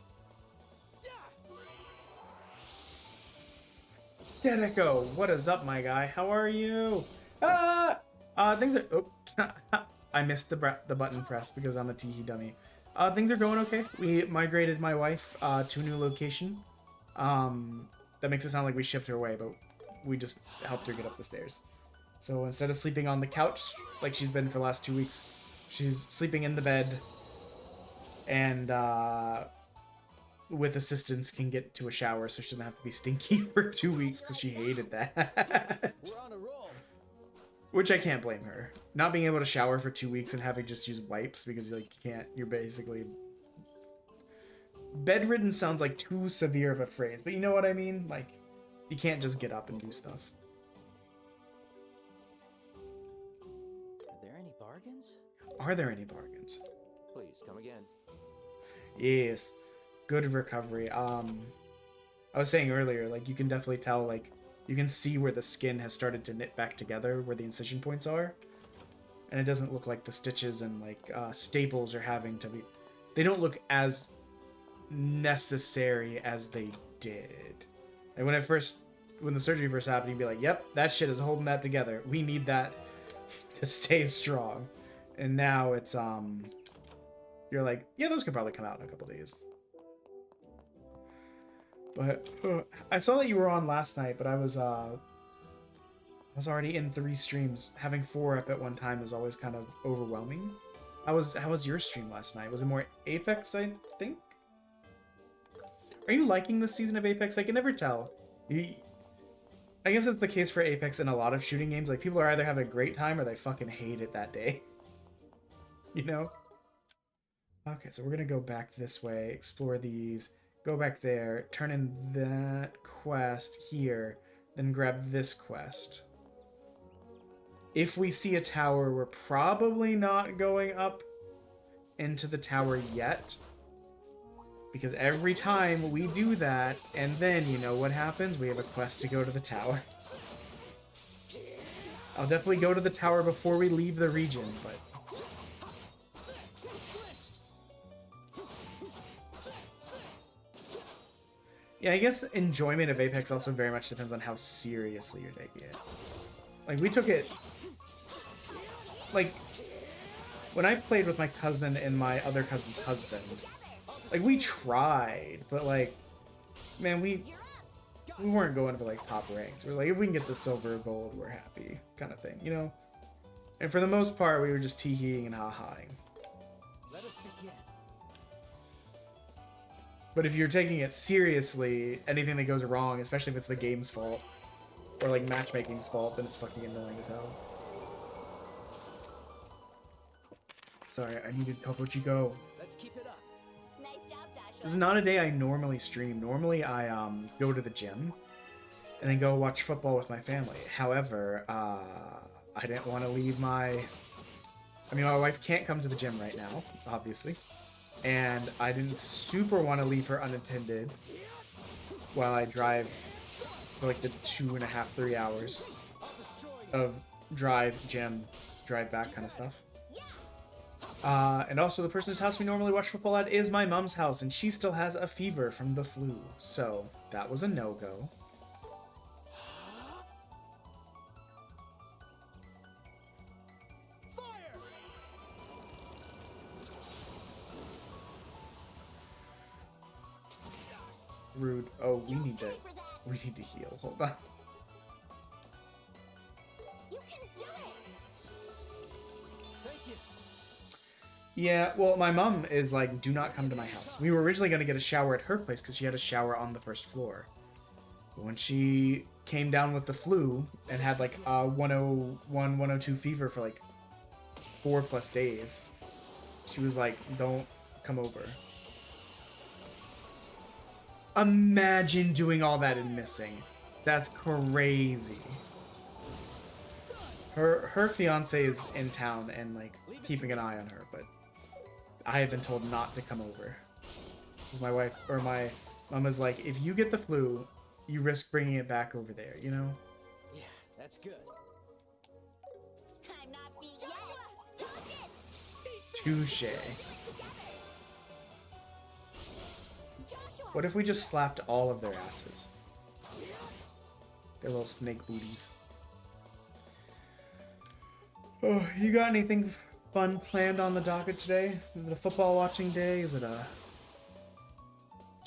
Speaker 1: Dereko, what is up, my guy? How are you? Things are... Oh, I missed the button press because I'm a teehee dummy. Things are going okay. We migrated my wife to a new location. That makes it sound like we shipped her away, but we just helped her get up the stairs. So instead of sleeping on the couch like she's been for the last 2 weeks, she's sleeping in the bed. And with assistance, can get to a shower so she doesn't have to be stinky for 2 weeks because she hated that. Which I can't blame her. Not being able to shower for 2 weeks and having to just use wipes because like you can't, you're basically... Bedridden sounds like too severe of a phrase, but you know what I mean? Like, you can't just get up and do stuff.
Speaker 5: Are there any bargains?
Speaker 1: Are there any bargains?
Speaker 11: Please come again.
Speaker 1: Yes. Good recovery. I was saying earlier, like, you can definitely tell, like, you can see where the skin has started to knit back together, where the incision points are. And it doesn't look like the stitches and, like, staples are having to be... They don't look as necessary as they did. Like, when the surgery first happened, you'd be like, yep, that shit is holding that together. We need that to stay strong. And now it's, you're like, yeah, those could probably come out in a couple days. But I saw that you were on last night, but I was already in 3 streams. Having 4 up at one time is always kind of overwhelming. How was your stream last night? Was it more Apex, I think? Are you liking this season of Apex? I can never tell. I guess it's the case for Apex in a lot of shooting games. Like, people are either having a great time or they fucking hate it that day. You know? Okay, so we're gonna go back this way, explore these, go back there, turn in that quest here, then grab this quest. If we see a tower, we're probably not going up into the tower yet. Because every time we do that, and then, you know what happens? We have a quest to go to the tower. I'll definitely go to the tower before we leave the region, but... Yeah, I guess enjoyment of Apex also very much depends on how seriously you're taking it. Like, we took it... Like, when I played with my cousin and my other cousin's husband, like, we tried, but, like, man, we weren't going for, like, top ranks. We're like, if we can get the silver or gold, we're happy, kind of thing, you know? And for the most part, we were just tee-heeing and ha-haing.
Speaker 5: Let us begin.
Speaker 1: But if you're taking it seriously, anything that goes wrong, especially if it's the game's fault, or, like, matchmaking's fault, then it's fucking annoying as hell. Sorry, I needed Topo Chico.
Speaker 5: Let's keep it up.
Speaker 6: Nice job, Joshua.
Speaker 1: This is not a day I normally stream. Normally, I go to the gym and then go watch football with my family. However, I didn't want to leave my... I mean, my wife can't come to the gym right now, obviously. And I didn't super want to leave her unattended while I drive for like the 2.5, 3 hours of drive, gym, drive back kind of stuff. And also the person whose house we normally watch football at is my mom's house, and she still has a fever from the flu. So that was a no-go. Rude. Oh, we need to heal. Hold on.
Speaker 6: You can do it.
Speaker 5: Thank you.
Speaker 1: Yeah, well, my mom is like, do not come to my house. We were originally going to get a shower at her place because she had a shower on the first floor. But when she came down with the flu and had like a 101, 102 fever for like 4+ days, she was like, don't come over. Imagine doing all that and missing. That's crazy. Her fiance is in town and like keeping an eye on her, but I have been told not to come over. Because my wife or my mom is like, if you get the flu, you risk bringing it back over there, you know?
Speaker 5: Yeah, that's good.
Speaker 6: I'm not beat yet.
Speaker 1: Touche. What if we just slapped all of their asses? Their little snake booties. Oh, you got anything fun planned on the docket today? Is it a football watching day? Is it a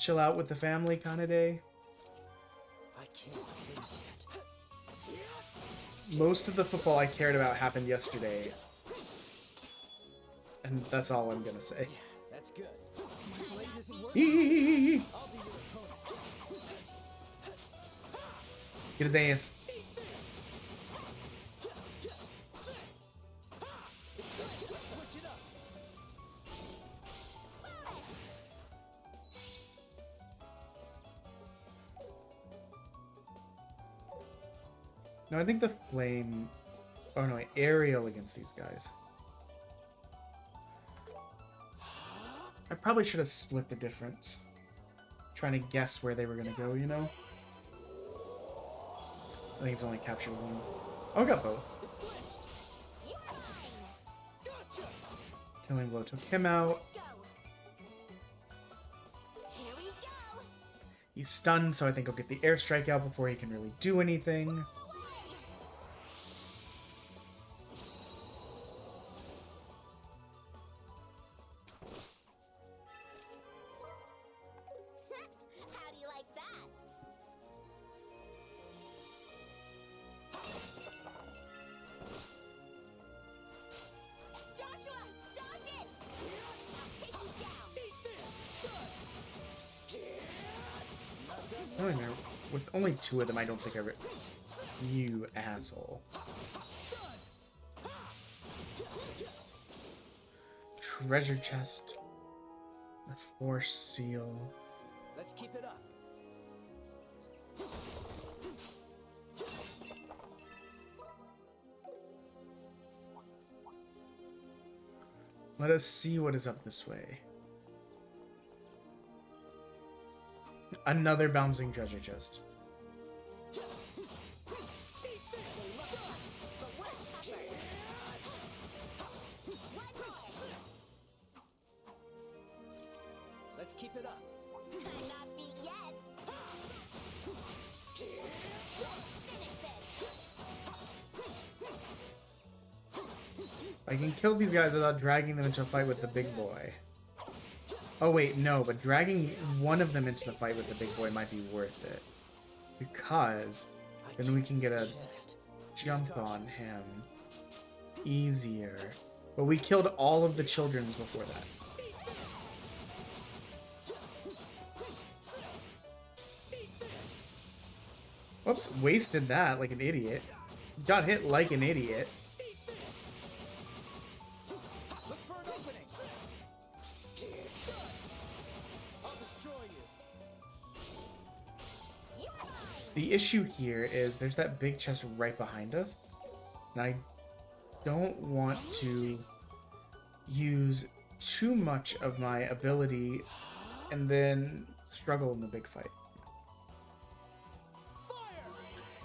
Speaker 1: chill out with the family kind of day?
Speaker 5: I can't lose yet.
Speaker 1: Most of the football I cared about happened yesterday. And that's all I'm gonna say.
Speaker 5: Yeah, that's good. My plate isn't working.
Speaker 1: Eee.
Speaker 5: I'll be your opponent.
Speaker 1: Get his ass.
Speaker 5: Switch it up.
Speaker 1: No, I think the flame. Oh no, aerial against these guys. I probably should have split the difference. Trying to guess where they were gonna go, you know? I think it's only capture one. Oh, I got both. Killing blow took him out. He's stunned, so I think I'll get the airstrike out before he can really do anything.
Speaker 6: How do you like that? Joshua, dodge it! I'll take you down.
Speaker 1: I don't even know. With only two of them, I don't think I ever. You asshole. Treasure chest. The force seal.
Speaker 5: Let's keep it up.
Speaker 1: Let us see what is up this way. Another bouncing treasure chest.
Speaker 5: Let's keep it up.
Speaker 6: I'm not beat yet. Finish this.
Speaker 1: I can kill these guys without dragging them into a fight with the big boy. Oh wait, no, but dragging one of them into the fight with the big boy might be worth it. Because then we can get a jump on him easier. But we killed all of the children's before that. Whoops, wasted that like an idiot. Got hit like an idiot.
Speaker 5: Look for an opening. I'll destroy you.
Speaker 1: The issue here is there's that big chest right behind us. And I don't want to use too much of my ability and then struggle in the big fight.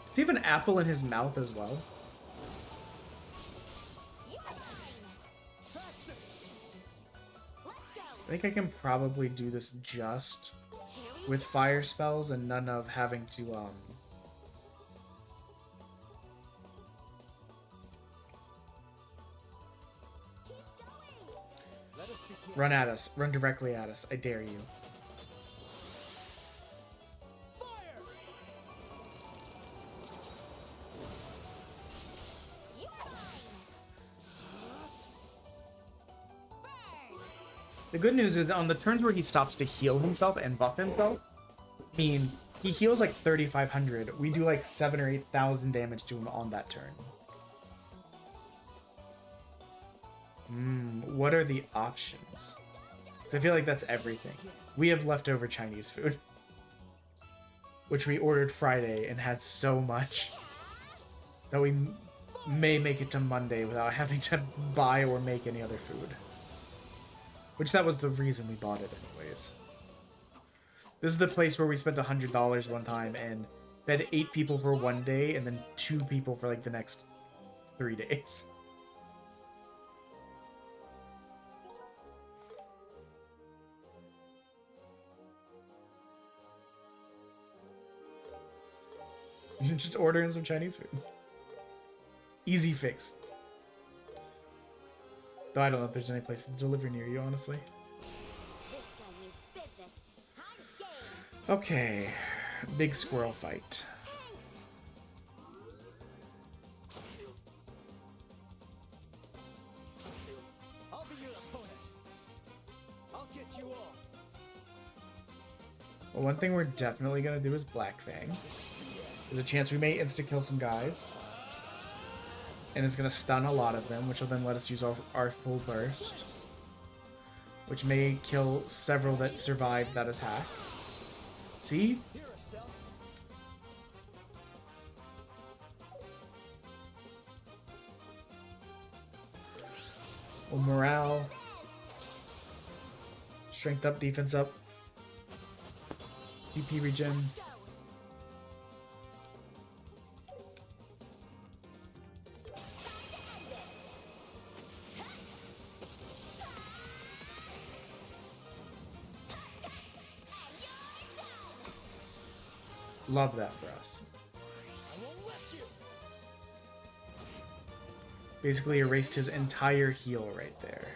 Speaker 1: Does he have an apple in his mouth as well? I think I can probably do this just with fire spells and none of having to run at us. Run directly at us. I dare you. The good news is on the turns where he stops to heal himself and buff himself, I mean, he heals like 3,500. We do like 7,000 or 8,000 damage to him on that turn. What are the options? So I feel like that's everything. We have leftover Chinese food, which we ordered Friday and had so much that we may make it to Monday without having to buy or make any other food. Which that was the reason we bought it anyways. This is the place where we spent $100 one time and fed 8 people for one day and then 2 people for like the next 3 days. You just order in some Chinese food. Easy fix. Though I don't know if there's any place to deliver near you, honestly. Okay, big squirrel fight.
Speaker 5: I'll be your opponent. I'll get you all.
Speaker 1: Well, one thing we're definitely gonna do is Black Fang. There's a chance we may insta-kill some guys. And it's gonna stun a lot of them, which will then let us use our full burst. Which may kill several that survived that attack. See? Well, morale. Strength up, defense up. DP regen. Love that for us. Basically erased his entire heal right there.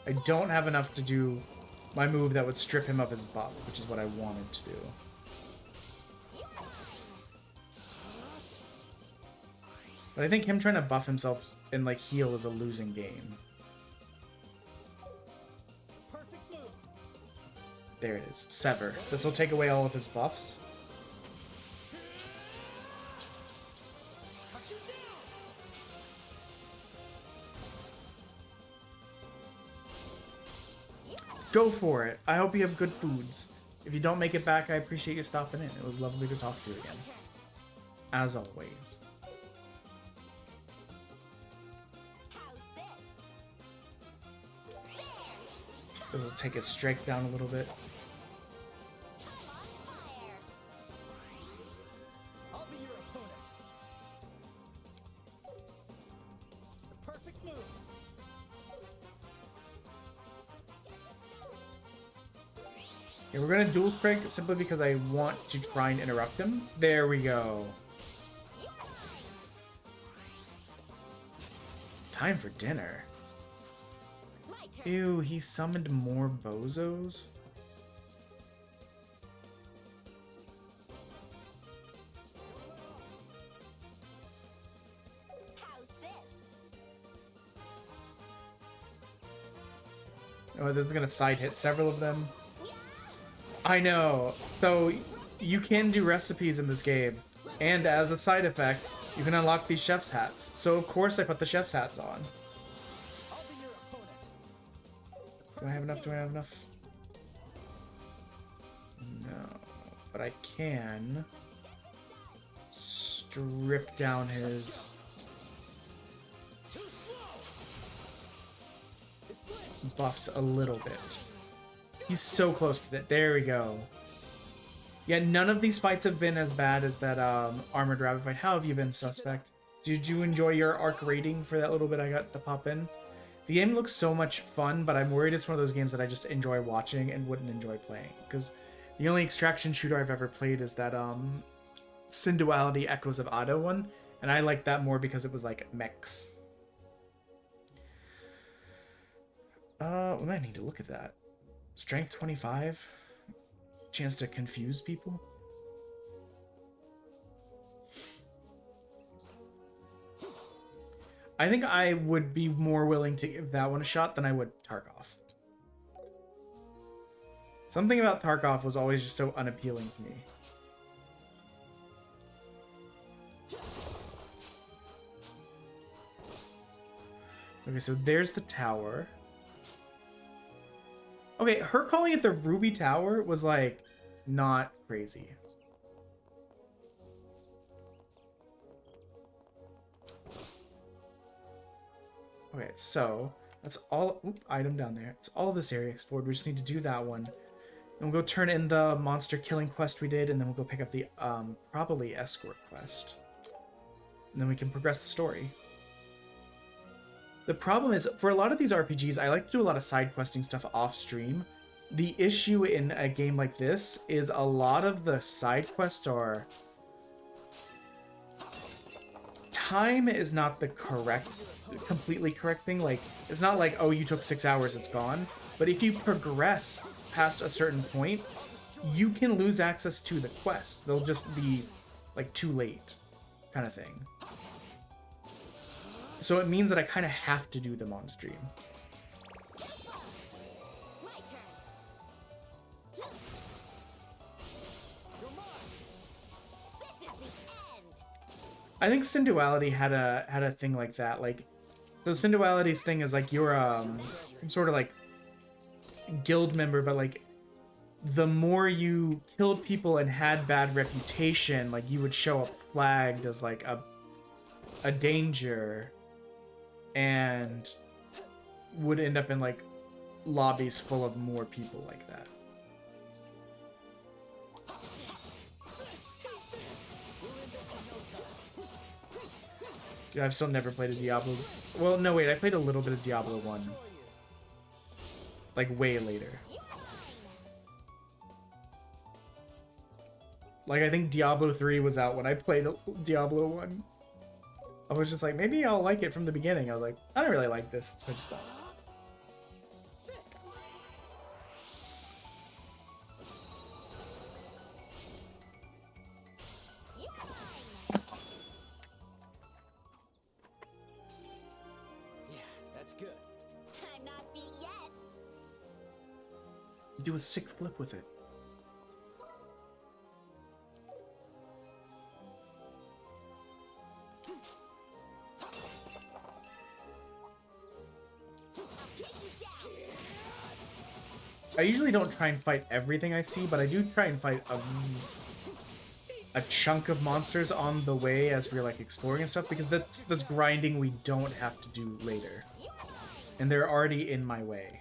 Speaker 1: I don't have enough to do my move that would strip him of his buff, which is what I wanted to do. But I think him trying to buff himself and like heal is a losing game. There it is. Sever. This will take away all of his buffs. Go for it. I hope you have good foods. If you don't make it back, I appreciate you stopping in. It was lovely to talk to you again. As always. It'll take his strike down a little bit.
Speaker 5: I'll be your opponent. The perfect move.
Speaker 1: Okay, we're gonna dual strike simply because I want to try and interrupt him. There we go. Time for dinner. Ew, he summoned more bozos? Oh, this is gonna side hit several of them. I know. So you can do recipes in this game, and as a side effect, you can unlock these chef's hats. So of course I put the chef's hats on. Do I have enough? Do I have enough? No. But I can strip down his buffs a little bit. He's so close to that. There we go. Yeah, none of these fights have been as bad as that Armored Rabbit fight. How have you been, Suspect? Did you enjoy your arc rating for that little bit I got to pop in? The game looks so much fun, but I'm worried it's one of those games that I just enjoy watching and wouldn't enjoy playing. Because the only extraction shooter I've ever played is that Sin Duality Echoes of Ado one, and I liked that more because it was like mechs. We might need to look at that. Strength 25? Chance to confuse people? I think I would be more willing to give that one a shot than I would Tarkov. Something about Tarkov was always just so unappealing to me. Okay, so there's the tower. Okay, her calling it the Ruby Tower was like not crazy. Okay, so that's all. Item down there. It's all this area explored. We just need to do that one. And we'll go turn in the monster killing quest we did, and then we'll go pick up the probably escort quest. And then we can progress the story. The problem is, for a lot of these RPGs, I like to do a lot of side questing stuff off stream. The issue in a game like this is a lot of the side quests are... Time is not the completely correct thing. Like, it's not like, oh, you took 6 hours, it's gone. But if you progress past a certain point, you can lose access to the quests. They'll just be, like, too late, kind of thing. So it means that I kind of have to do them on stream.
Speaker 6: My turn. This is the end.
Speaker 1: I think Synduality had a thing like that. Like, so Synduality's thing is like you're some sort of like guild member, but like the more you killed people and had bad reputation, like you would show up flagged as like a danger, and would end up in like lobbies full of more people like that. Dude, I've still never played a Diablo. Well, no, wait, I played a little bit of Diablo 1. Like, way later. Like, I think Diablo 3 was out when I played Diablo 1. I was just like, maybe I'll like it from the beginning. I was like, I don't really like this, so I just stopped.
Speaker 5: That's good.
Speaker 6: I'm not beat yet.
Speaker 1: Do a sick flip with it. I usually don't try and fight everything I see, but I do try and fight a chunk of monsters on the way as we're like exploring and stuff, because that's grinding we don't have to do later. And they're already in my way.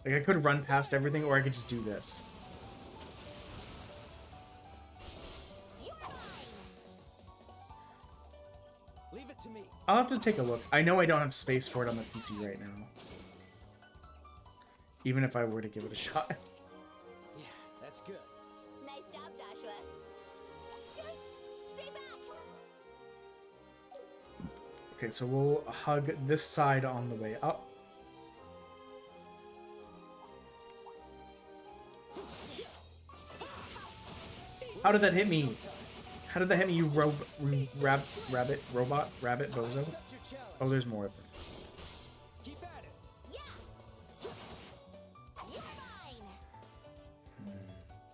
Speaker 1: Like I could run past everything, or I could just do this.
Speaker 5: Leave it to me.
Speaker 1: I'll have to take a look. I know I don't have space for it on the PC right now. Even if I were to give it a shot.
Speaker 5: Yeah, that's good.
Speaker 6: Nice job, Joshua. Yikes! Stay back.
Speaker 1: Okay, so we'll hug this side on the way up. How did that hit me? How did that hit me, you rabbit, bozo? Oh, there's more of them.
Speaker 5: Keep at it.
Speaker 6: You're mine.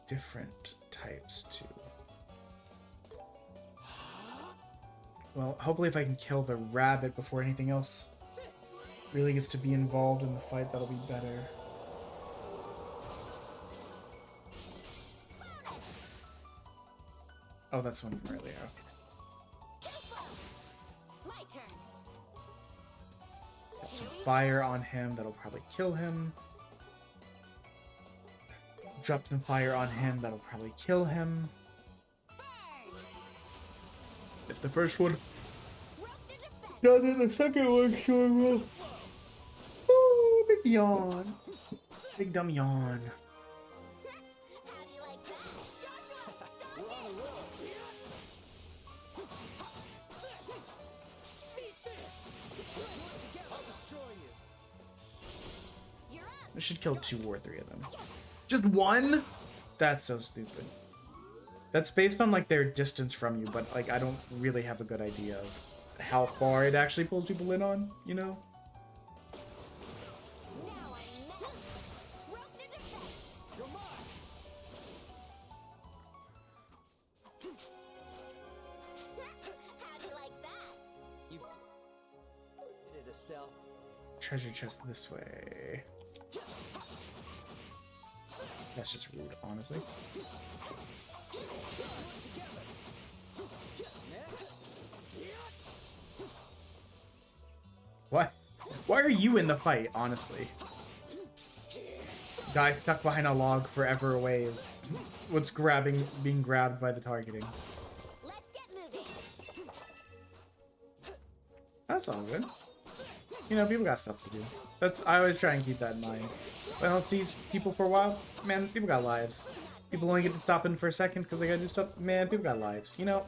Speaker 1: Different types too. Well, hopefully if I can kill the rabbit before anything else really gets to be involved in the fight, that'll be better. Oh, that's one from earlier.
Speaker 6: My turn.
Speaker 1: Got some fire on him, that'll probably kill him. Drop some fire on him, that'll probably kill him. If the first one does it, the second one's sure will. Ooh, big yawn. Big dumb yawn.
Speaker 6: How do you like that? Joshua, dodge it.
Speaker 5: I'll destroy you.
Speaker 6: You're up.
Speaker 1: I should kill 2 or 3 of them. Just one? That's so stupid. That's based on like their distance from you, but like I don't really have a good idea of how far it actually pulls people in on, you know?
Speaker 6: Now I'm mad. Rope the defense.
Speaker 5: You're mine.
Speaker 6: How do you like that?
Speaker 5: You did it, Estelle.
Speaker 1: Treasure chest this way. That's just rude, honestly. What? Why are you in the fight, honestly? Guy stuck behind a log forever away is what's being grabbed by the targeting.
Speaker 6: Let's get moving.
Speaker 1: That's all good. You know, people got stuff to do. I always try and keep that in mind. If I don't see people for a while, man, people got lives. People only get to stop in for a second because they gotta do stuff. Man, people got lives, you know?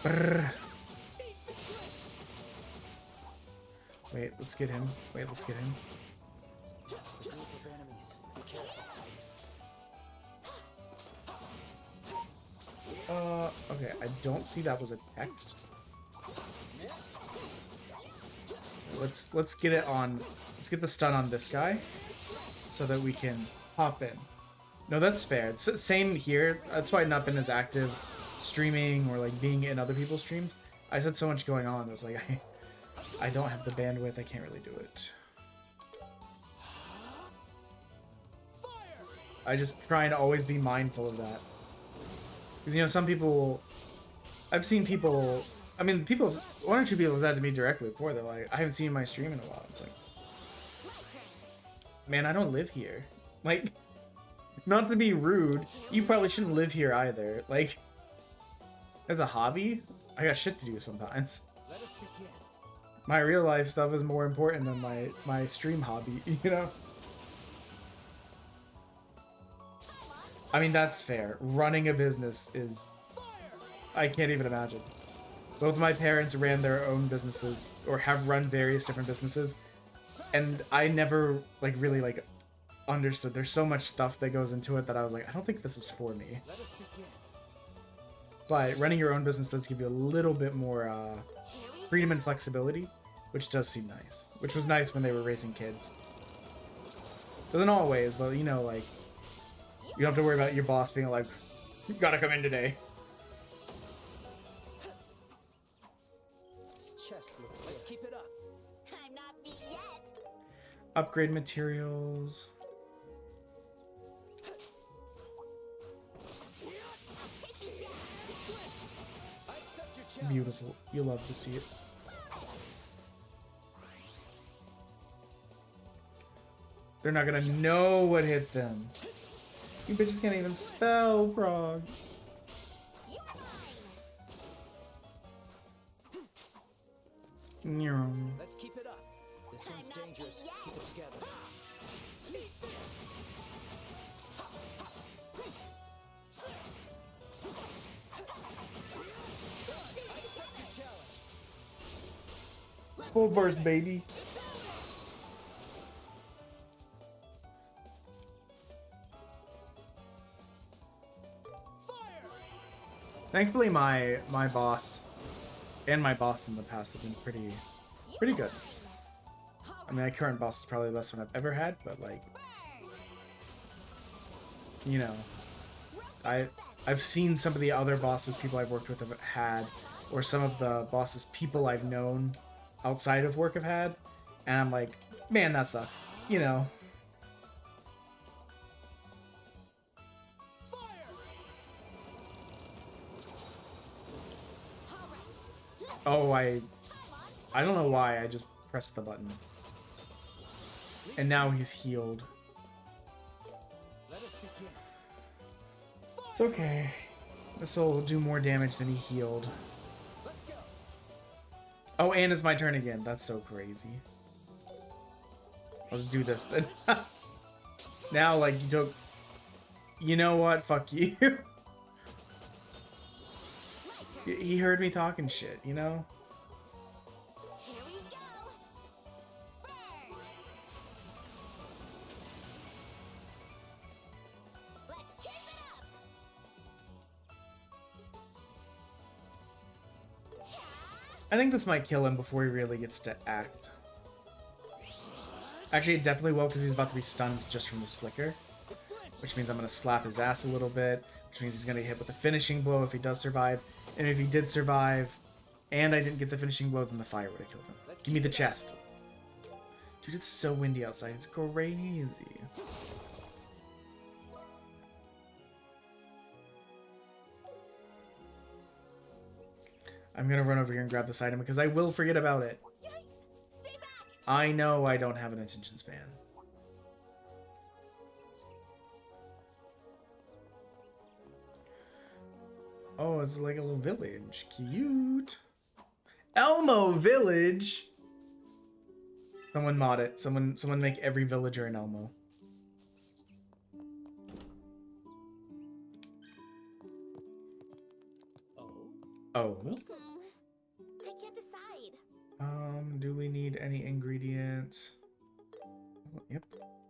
Speaker 1: Brrr. Wait, let's get him. Wait, let's get him.
Speaker 5: A group of enemies. Be careful.
Speaker 1: Okay, I don't see that was a text. Let's get it on. Let's get the stun on this guy, so that we can hop in. No, that's fair. It's same here. That's why I've not been as active streaming or like being in other people's streams. I had so much going on. It was like I don't have the bandwidth. I can't really do it. I just try and always be mindful of that. Because, you know, some people... I've seen people... I mean, people... One or two people have said to me directly before, they're like, I haven't seen my stream in a while. It's like... Man, I don't live here. Like, not to be rude, you probably shouldn't live here either. Like, as a hobby, I got shit to do sometimes. My real life stuff is more important than my stream hobby, you know? I mean, that's fair. Running a business is... I can't even imagine. Both my parents ran their own businesses, or have run various different businesses, and I never, like, really, like, understood. There's so much stuff that goes into it that I was like, I don't think this is for me. But running your own business does give you a little bit more freedom and flexibility, which does seem nice. Which was nice when they were raising kids. Doesn't always, but, you know, like, you don't have to worry about your boss being like, you gotta come in today.
Speaker 5: This chest looks good. Let's keep it up.
Speaker 6: I'm not beat yet.
Speaker 1: Upgrade materials. Beautiful. You'll love to see it. They're not gonna know what hit them. You bitches can't even spell, Frog.
Speaker 5: Let's keep it up. This one's dangerous. Keep it together.
Speaker 1: Full burst, baby. Thankfully, my boss and my boss in the past have been pretty good. I mean, my current boss is probably the best one I've ever had, but like, you know, I've seen some of the other bosses people I've worked with have had, or some of the bosses people I've known outside of work have had, and I'm like, man, that sucks, you know. Oh, I don't know why, I just pressed the button. And now he's healed. It's okay. This will do more damage than he healed. Oh, and it's my turn again. That's so crazy. I'll do this then. Now, like, you took... You know what? Fuck you. He heard me talking shit, you know?
Speaker 6: Here we go. Burn. Let's keep it up.
Speaker 1: I think this might kill him before he really gets to act. Actually, it definitely will, because he's about to be stunned just from this flicker. Which means I'm going to slap his ass a little bit. Which means he's going to get hit with a finishing blow if he does survive. And if he did survive, and I didn't get the finishing blow, then the fire would have killed him. Give me the chest. Dude, it's so windy outside. It's crazy. I'm gonna run over here and grab this item because I will forget about it.
Speaker 6: Yikes! Stay back.
Speaker 1: I know I don't have an attention span. Oh, it's like a little village. Cute. Elmo Village. Someone mod it. Someone make every villager an Elmo. Oh.
Speaker 6: I can't decide.
Speaker 1: Do we need any ingredients? Oh, yep.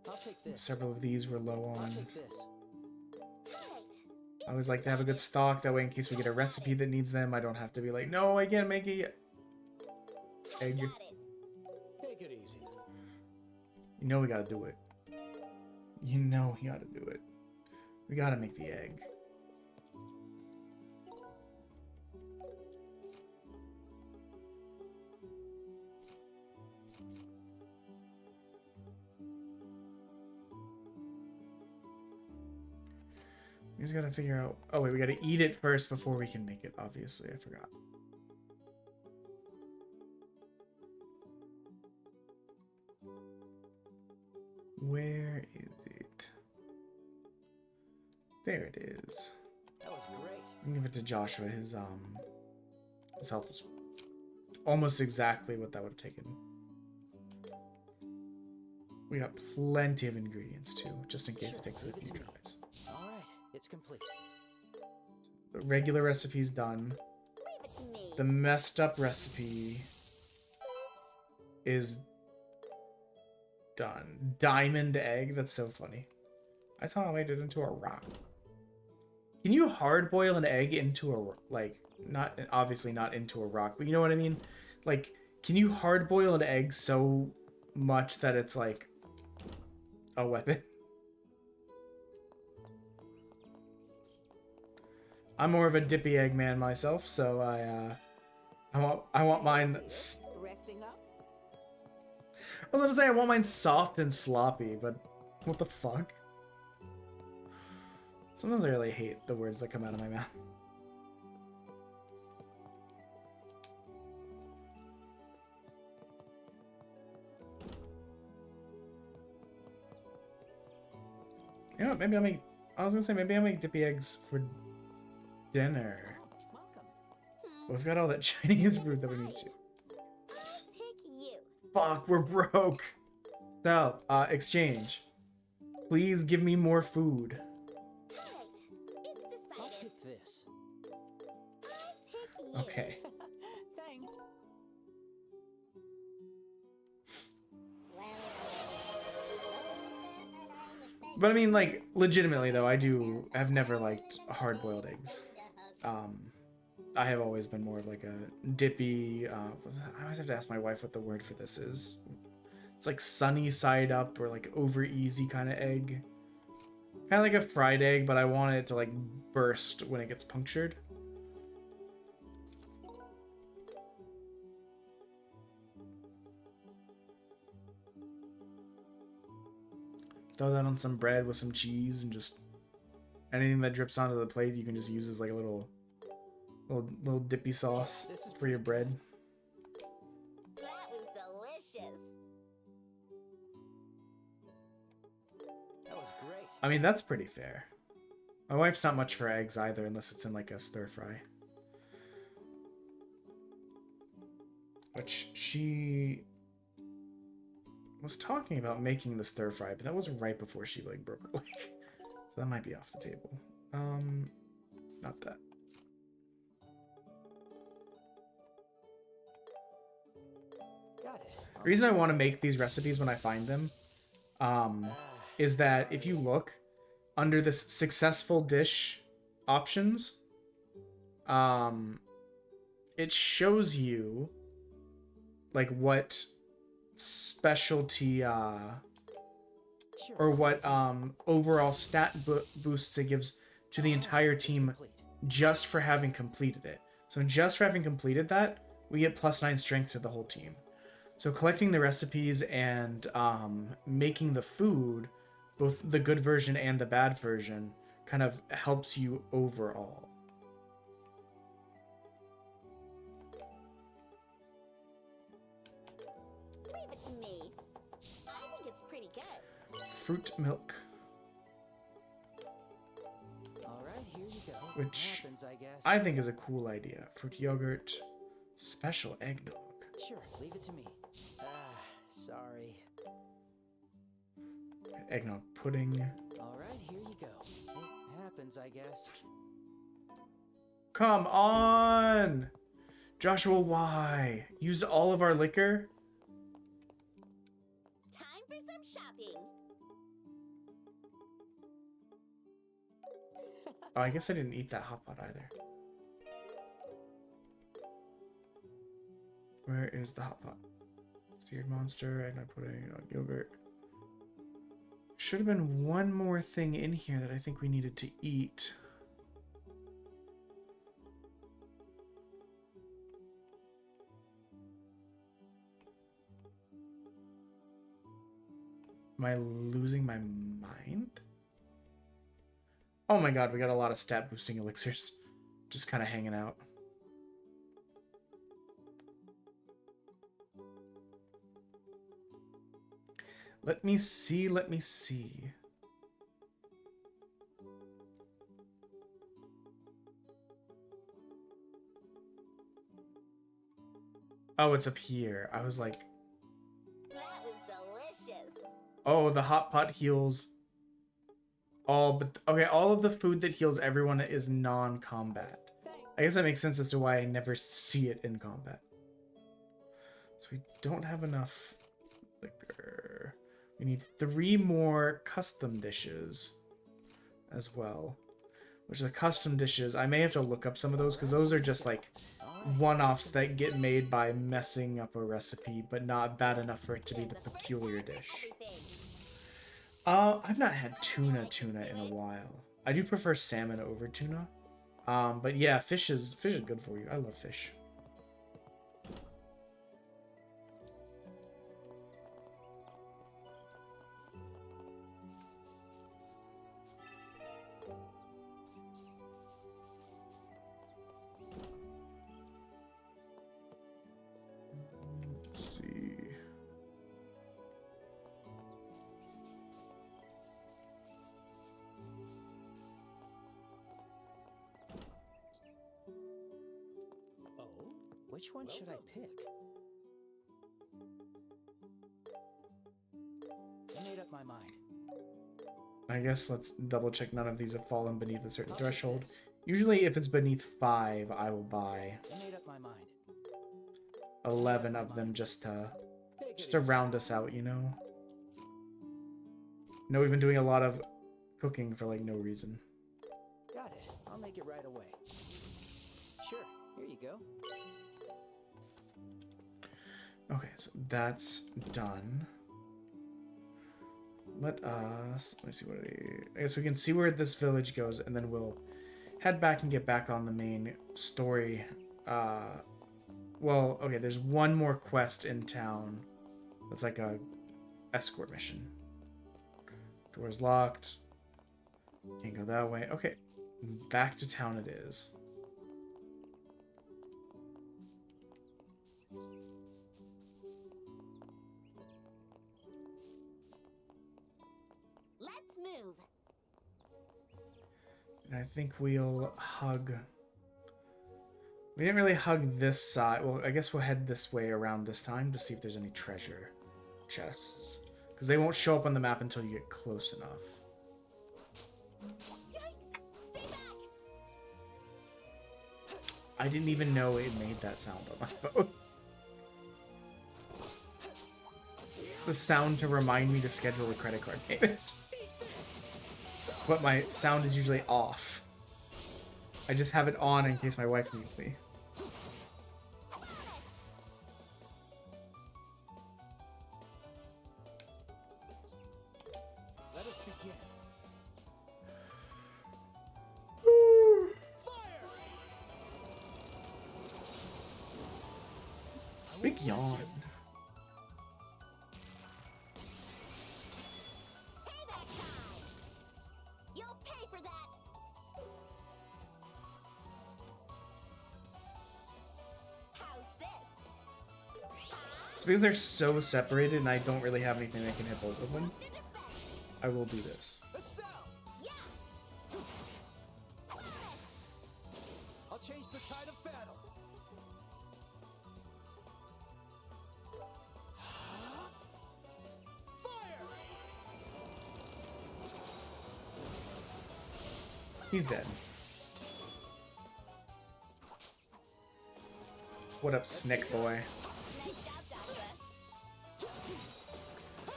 Speaker 5: I'll take this.
Speaker 1: Several of these we're low on.
Speaker 5: I'll take this.
Speaker 6: Perfect.
Speaker 1: I always like to have a good stock, that way in case we get a recipe that needs them, I don't have to be like, no, I can't make it. Egg.
Speaker 5: Take it easy.
Speaker 1: You know we gotta do it. You know we gotta do it. We gotta make the egg. We just gotta figure out... Oh wait, we gotta eat it first before we can make it, obviously. I forgot. Where is it? There it is.
Speaker 5: That was great.
Speaker 1: I'll give it to Joshua. His health was almost exactly what that would have taken. We got plenty of ingredients too, just in case it takes us a few tries.
Speaker 5: All right, it's complete.
Speaker 1: The regular recipe's done. The messed up recipe is done. Diamond egg. That's so funny. I saw I made it into a rock. Can you hard boil an egg into a, like, not obviously not into a rock, but you know what I mean? Like, can you hard boil an egg so much that it's like a weapon? I'm more of a dippy egg man myself, so I want mine.
Speaker 6: Resting up?
Speaker 1: I was gonna say I want mine soft and sloppy, but what the fuck? Sometimes I really hate the words that come out of my mouth. You know what, maybe I'll make... I was gonna say, maybe I'll make dippy eggs for dinner. We've got all that Chinese food that we need to. Fuck, we're broke. So, exchange. Please give me more food.
Speaker 5: I'll pick this.
Speaker 1: Okay.
Speaker 9: Thanks.
Speaker 1: But I mean, like, legitimately though, I've never liked hard-boiled eggs. I have always been more of like a dippy, I always have to ask my wife what the word for this is. It's like sunny side up or like over easy kind of egg. Kind of like a fried egg, but I want it to like burst when it gets punctured. Throw that on some bread with some cheese and just anything that drips onto the plate you can just use as like a little dippy sauce for your bread.
Speaker 6: That was delicious.
Speaker 5: That was great.
Speaker 1: I mean, that's pretty fair. My wife's not much for eggs either, unless it's in like a stir fry. Which she was talking about making the stir fry, but that was right before she like broke her leg. So that might be off the table. Not that.
Speaker 5: Got it.
Speaker 1: The reason I want to make these recipes when I find them is that if you look under this successful dish options, it shows you like what specialty or what overall stat boosts it gives to the entire team just for having completed it. So just for having completed that, we get +9 strength to the whole team. So collecting the recipes and making the food, both the good version and the bad version, kind of helps you overall.
Speaker 6: Leave it to me. I think it's pretty good.
Speaker 1: Fruit milk,
Speaker 5: All right, here you go.
Speaker 1: which
Speaker 5: Happens, I guess.
Speaker 1: I think is a cool idea. Fruit yogurt, special eggnog.
Speaker 5: Sure, leave it to me. Sorry.
Speaker 1: Eggnog pudding.
Speaker 5: All right, here you go. It happens, I guess.
Speaker 1: Come on! Joshua, why? Used all of our liquor?
Speaker 6: Time for some shopping.
Speaker 1: Oh, I guess I didn't eat that hot pot either. Where is the hot pot? Seared monster, eggnog pudding, yogurt. Should have been one more thing in here that I think we needed to eat. Am I losing my mind? Oh my god, we got a lot of stat boosting elixirs. Just kind of hanging out. Let me see, let me see. Oh, it's up here. I was like...
Speaker 6: That was delicious.
Speaker 1: Oh, the hot pot heals all, but okay, all of the food that heals everyone is non-combat. I guess that makes sense as to why I never see it in combat. So we don't have enough liquor. We need 3 more custom dishes as well. Which the custom dishes, I may have to look up some of those because those are just like one-offs that get made by messing up a recipe, but not bad enough for it to be the peculiar dish. I've not had tuna in a while. I do prefer salmon over tuna. But yeah, fish is good for you. I love fish. Let's see.
Speaker 5: Which one should I pick? I made up my mind.
Speaker 1: I guess let's double check none of these have fallen beneath a certain threshold. Usually if it's beneath 5, I will buy
Speaker 5: I made up my mind.
Speaker 1: 11 of them just to round us out, you know? No, we've been doing a lot of cooking for like no reason.
Speaker 5: Got it. I'll make it right away. Sure. Here you go.
Speaker 1: Okay, so that's done. Let me see what I guess we can see where this village goes, and then we'll head back and get back on the main story. Well, okay, there's one more quest in town. That's like a escort mission. Door's locked. Can't go that way. Okay, back to town it is.
Speaker 6: Let's move.
Speaker 1: And I think we'll hug... We didn't really hug this side. Well, I guess we'll head this way around this time to see if there's any treasure chests. Because they won't show up on the map until you get close enough.
Speaker 6: Yikes! Stay back!
Speaker 1: I didn't even know it made that sound on my phone. The sound to remind me to schedule a credit card payment. But my sound is usually off. I just have it on in case my wife needs me.
Speaker 5: Let us begin.
Speaker 1: Big yawn.
Speaker 6: Payback time! You'll pay for that! How's this?
Speaker 1: Because they're so separated and I don't really have anything that can hit both of them, I will do this.
Speaker 6: Yeah!
Speaker 5: I'll change the tide of battle.
Speaker 1: He's dead. What up, Snick boy?
Speaker 6: Nice job, Joshua.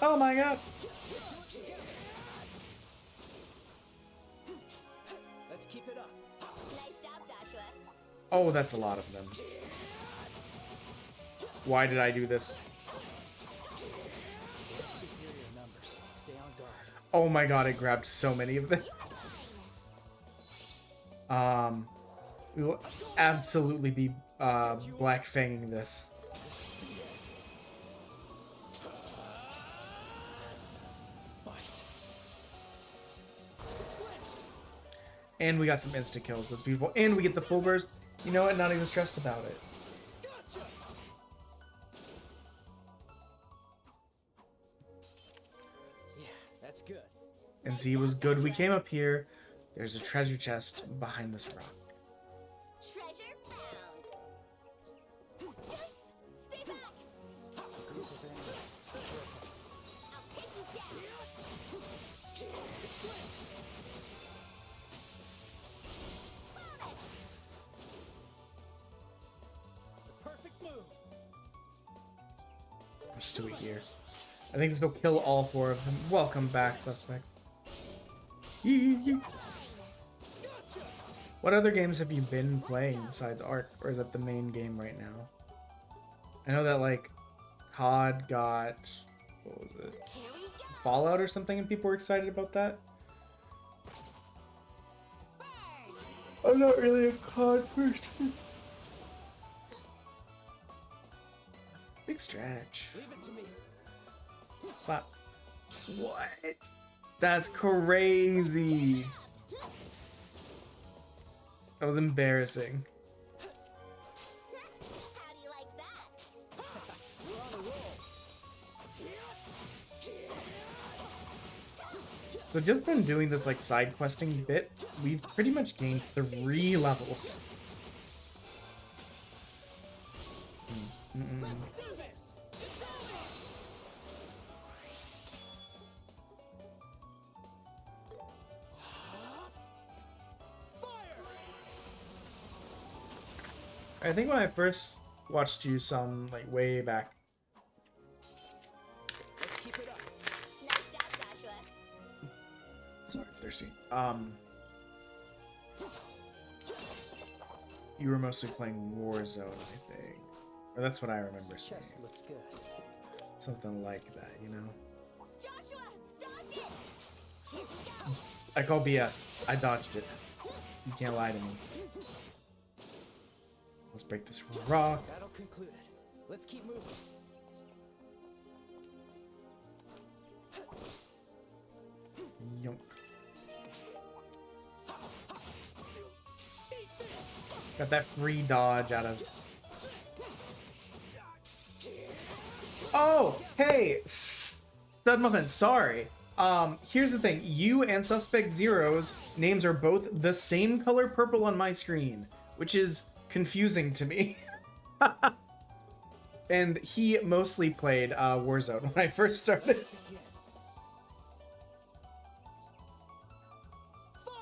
Speaker 1: Oh my god!
Speaker 5: Let's keep it
Speaker 1: Oh, that's a lot of them. Why did I do this?
Speaker 5: Superior numbers. Stay on guard.
Speaker 1: Oh my god, I grabbed so many of them. We will absolutely be black fanging this. And we got some insta kills. That's beautiful. And we get the full burst. You know what? Not even stressed about it.
Speaker 5: Yeah, that's good.
Speaker 1: And see, it was good. We came up here. There's a treasure chest behind this rock.
Speaker 6: Treasure found. Stay back.
Speaker 5: A group of enemies.
Speaker 6: I'll take you down.
Speaker 5: The perfect move.
Speaker 1: Let's do it here. I think let's go kill all 4 of them. Welcome back, suspect. Yee. What other games have you been playing besides Ark, or is that the main game right now? I know that like COD got, what was it, Fallout or something, and people were excited about that. I'm not really a COD person. Big stretch.
Speaker 5: Leave it to me.
Speaker 1: Slap. What? That's crazy. That was embarrassing.
Speaker 6: How do you like that?
Speaker 5: We're on a roll.
Speaker 1: So just been doing this like side questing bit, we've pretty much gained 3 levels.
Speaker 5: Let's do this. It's over.
Speaker 1: I think when I first watched you some like way back.
Speaker 5: Let's keep it up.
Speaker 6: Nice job, Joshua.
Speaker 1: Sorry, thirsty. You were mostly playing Warzone, I think. Or that's what I remember
Speaker 5: This
Speaker 1: seeing.
Speaker 5: chest looks good.
Speaker 1: Something like that, you know?
Speaker 6: Joshua, dodge it. Here we go.
Speaker 1: I call BS. I dodged it. You can't lie to me. Let's break this rock.
Speaker 5: That'll conclude it. Let's keep moving.
Speaker 1: Yonk. Got that free dodge out of. Oh, hey, Stud Muffin, sorry. Here's the thing. You and Suspect Zero's names are both the same color purple on my screen, which is confusing to me. And he mostly played Warzone when I first started.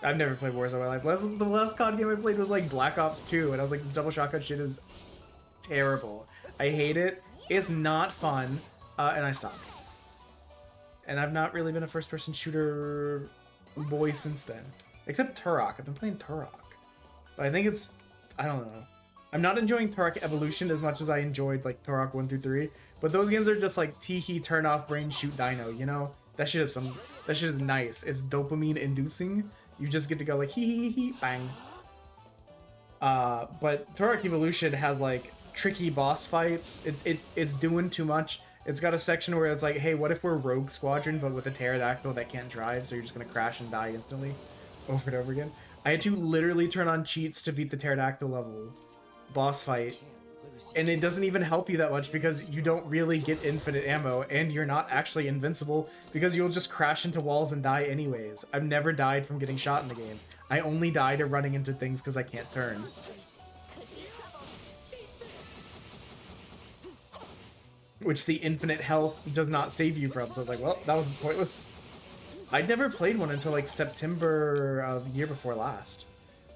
Speaker 1: I've never played Warzone in my life. The last COD game I played was like Black Ops 2, and I was like, this double shotgun shit is terrible. I hate it. It's not fun, and I stopped. And I've not really been a first-person shooter boy since then. Except Turok. I've been playing Turok. But I think it's... I don't know. I'm not enjoying Turok Evolution as much as I enjoyed like Turok 1 through 3. But those games are just like tee-hee, turn off, brain, shoot dino, you know? That shit is nice. It's dopamine inducing. You just get to go like hee hee hee bang. But Turok Evolution has like tricky boss fights. It's doing too much. It's got a section where it's like, hey, what if we're Rogue Squadron but with a pterodactyl that can't drive, so you're just gonna crash and die instantly over and over again. I had to literally turn on cheats to beat the pterodactyl level boss fight, and it doesn't even help you that much because you don't really get infinite ammo, and you're not actually invincible because you'll just crash into walls and die anyways. I've never died from getting shot in the game. I only died of running into things because I can't turn. Which the infinite health does not save you from, so I was like, well, that was pointless. I'd never played one until like September of the year before last.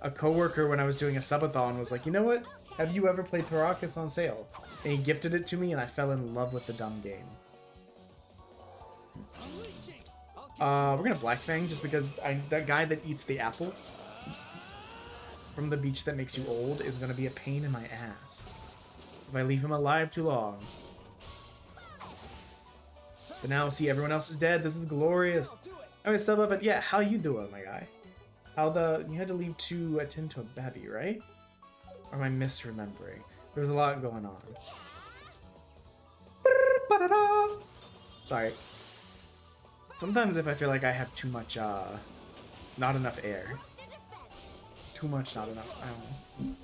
Speaker 1: A coworker, when I was doing a subathon, was like, you know what? Have you ever played Turok? It's on sale. And he gifted it to me, and I fell in love with the dumb game. We're gonna Black Fang just because that guy that eats the apple. from the beach that makes you old is gonna be a pain in my ass if I leave him alive too long. But now, see, everyone else is dead. This is glorious. Okay, step up, but yeah, how you doing, my guy? You had to leave to attend to a baby, right? Or am I misremembering? There's a lot going on. Sorry. Sometimes if I feel like I have too much, not enough air. Too much, not enough. I don't know.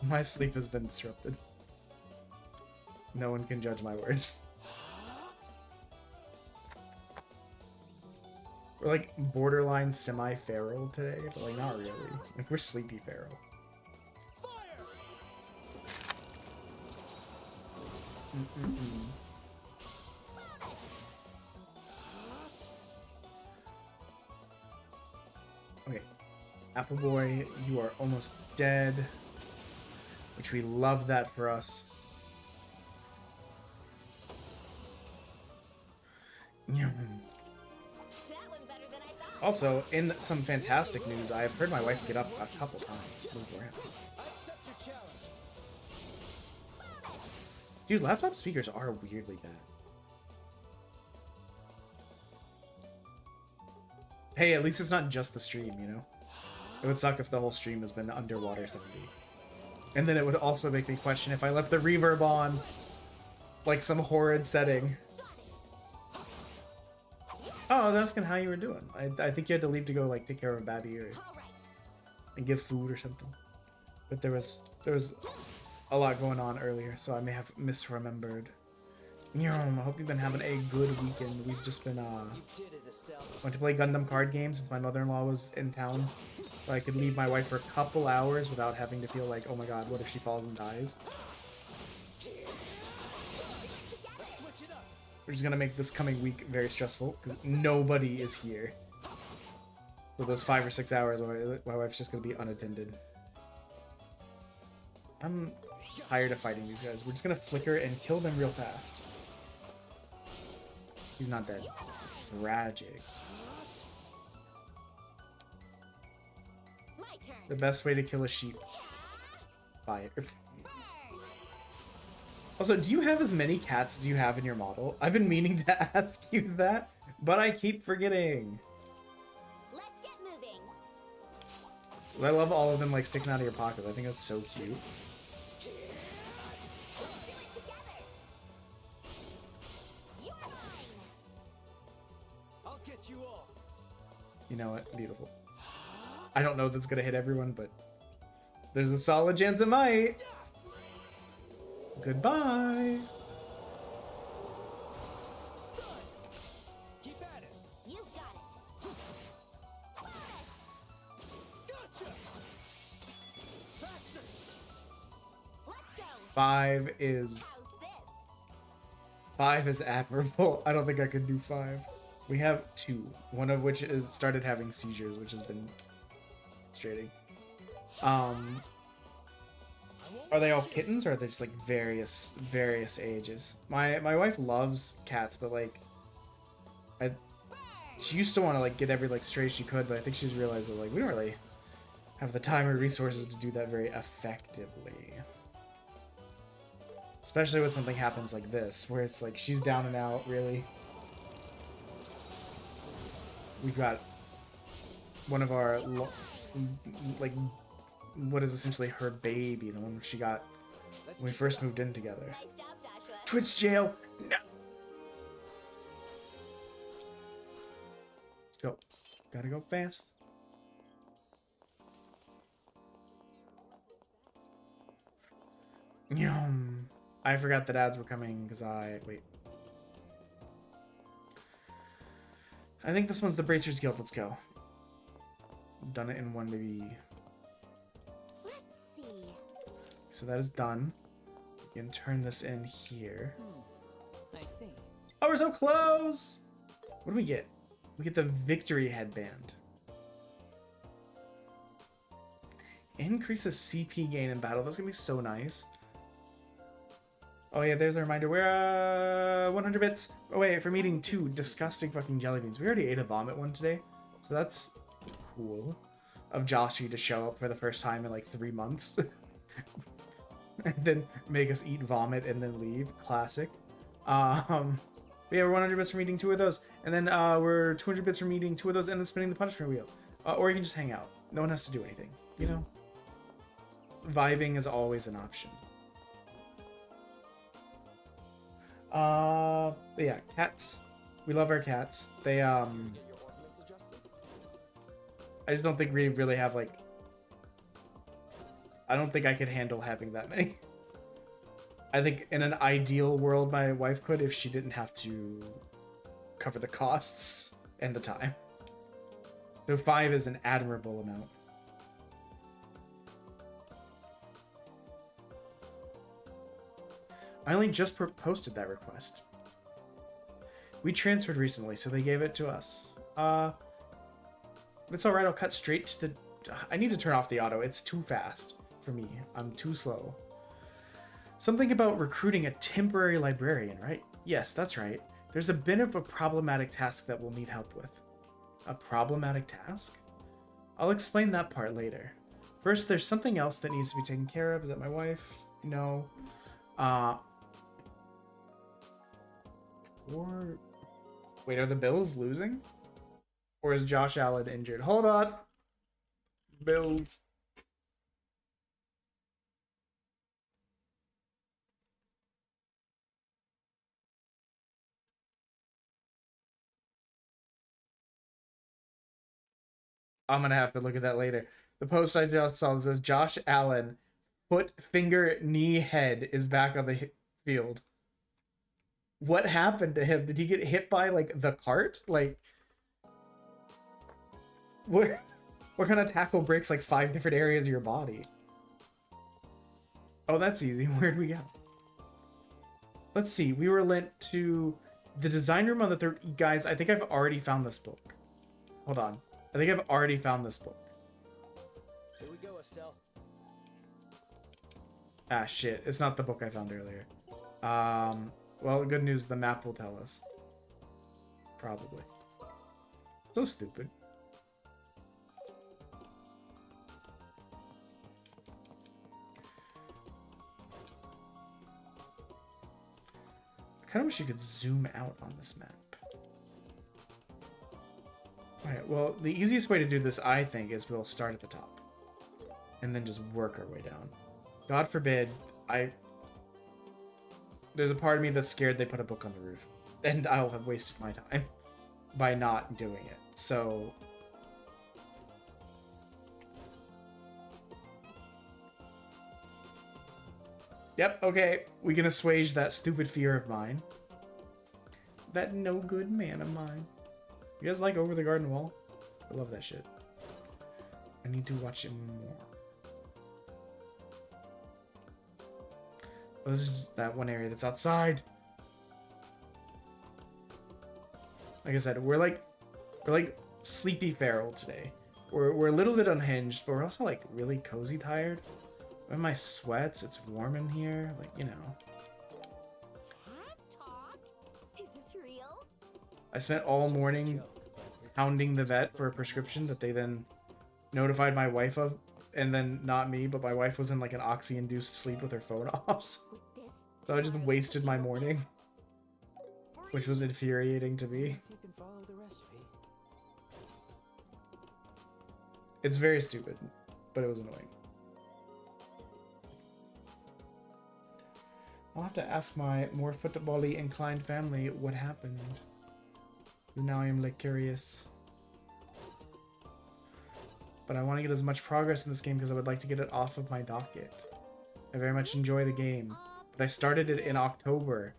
Speaker 1: My sleep has been disrupted. No one can judge my words. We're like borderline semi-feral today, but like not really. Like we're sleepy feral. Okay, Apple Boy, you are almost dead, which we love that for us. Also, in some fantastic news, I have heard my wife get up a couple times. Dude, laptop speakers are weirdly bad. Hey, at least it's not just the stream, you know? It would suck if the whole stream has been underwater 70. And then it would also make me question if I left the reverb on, like some horrid setting. Oh, I was asking how you were doing. I think you had to leave to go like take care of a baby or and give food or something. But there was a lot going on earlier, so I may have misremembered. I hope you've been having a good weekend. We've just been went to play Gundam card games since my mother-in-law was in town, so I could leave my wife for a couple hours without having to feel like, oh my god, what if she falls and dies? Which is gonna make this coming week very stressful because nobody is here. So those 5 or 6 hours, my wife's just gonna be unattended. I'm tired of fighting these guys. We're just gonna flicker and kill them real fast. He's not dead. Tragic. The best way to kill a sheep. Fire. Also, do you have as many cats as you have in your model? I've been meaning to ask you that, but I keep forgetting.
Speaker 6: Let's get moving.
Speaker 1: I love all of them like sticking out of your pocket. I think that's so cute.
Speaker 5: I'll get you all.
Speaker 1: You know what? Beautiful. I don't know if that's gonna hit everyone, but there's a solid chance it might. Goodbye.
Speaker 5: Keep at it.
Speaker 6: You got it.
Speaker 5: Gotcha. Faster.
Speaker 6: Let's go.
Speaker 1: 5 is admirable. I don't think I could do 5. We have 2, one of which is started having seizures, which has been frustrating. Are they all kittens or are they just like various ages? My wife loves cats, but like she used to want to like get every like stray she could, but I think she's realized that like we don't really have the time or resources to do that very effectively. Especially when something happens like this, where it's like she's down and out, really. We've got one of our like what is essentially her baby, the one she got when we first moved in together.
Speaker 6: Nice job, Joshua.
Speaker 1: Twitch jail. No. Let's go. Gotta go fast. Yum. I forgot that ads were coming because wait. I think this one's the Bracers Guild. Let's go. Done it in one, maybe.
Speaker 6: Let's see.
Speaker 1: So that is done. We can turn this in here.
Speaker 9: I see.
Speaker 1: Oh, we're so close! What do we get? We get the victory headband. Increases CP gain in battle. That's gonna be so nice. Oh yeah, there's a reminder. We're 100 bits away from eating 2 disgusting fucking jelly beans. We already ate a vomit one today, so that's cool. of Joshy to show up for the first time in like 3 months. And then make us eat vomit and then leave. Classic. But yeah, we're 100 bits from eating 2 of those. And then we're 200 bits from eating 2 of those and then spinning the punishment wheel. Or you can just hang out. No one has to do anything, you know? Vibing is always an option. But yeah, cats. We love our cats. They, I just don't think we really have, like... I don't think I could handle having that many. I think in an ideal world, my wife could if she didn't have to cover the costs and the time. So 5 is an admirable amount. I only just posted that request. We transferred recently, so they gave it to us. It's alright, I'll cut straight to the... I need to turn off the auto. It's too fast for me. I'm too slow. Something about recruiting a temporary librarian, right? Yes, that's right. There's a bit of a problematic task that we'll need help with. A problematic task? I'll explain that part later. First, there's something else that needs to be taken care of. Is that my wife? No. Or... Wait, are the Bills losing? Or is Josh Allen injured? Hold on! Bills. I'm gonna have to look at that later. The post I just saw says Josh Allen, foot, finger, knee, head is back on the field. What happened to him? Did he get hit by like the cart? Like, what kind of tackle breaks like 5 different areas of your body? Oh, that's easy. Where'd we go? Let's see. We were lent to the design room on the 3rd. Guys, I think I've already found this book. Hold on. I think I've already found this book.
Speaker 5: Here we go, Estelle.
Speaker 1: Ah, shit. It's not the book I found earlier. Well, good news. The map will tell us. Probably. So stupid. I kind of wish you could zoom out on this map. Alright, well, the easiest way to do this, I think, is we'll start at the top. And then just work our way down. God forbid, there's a part of me that's scared they put a book on the roof. And I'll have wasted my time by not doing it. So... Yep, okay. We can assuage that stupid fear of mine. That no good man of mine. You guys like Over the Garden Wall? I love that shit. I need to watch it more. Oh, this is just that one area that's outside. Like I said, we're like Sleepy Feral today. We're a little bit unhinged, but we're also like really cozy tired. In my sweats, it's warm in here, like, you know.
Speaker 6: Cat talk? Is this real?
Speaker 1: I spent all morning hounding the vet for a prescription that they then notified my wife of, and then not me, but my wife was in like an oxy-induced sleep with her phone off. So I just wasted my morning, which was infuriating to me.
Speaker 5: You can follow the recipe.
Speaker 1: It's very stupid, but it was annoying. I'll have to ask my more football-y inclined family what happened. Now I am like curious. But I want to get as much progress in this game because I would like to get it off of my docket. I very much enjoy the game. But I started it in October.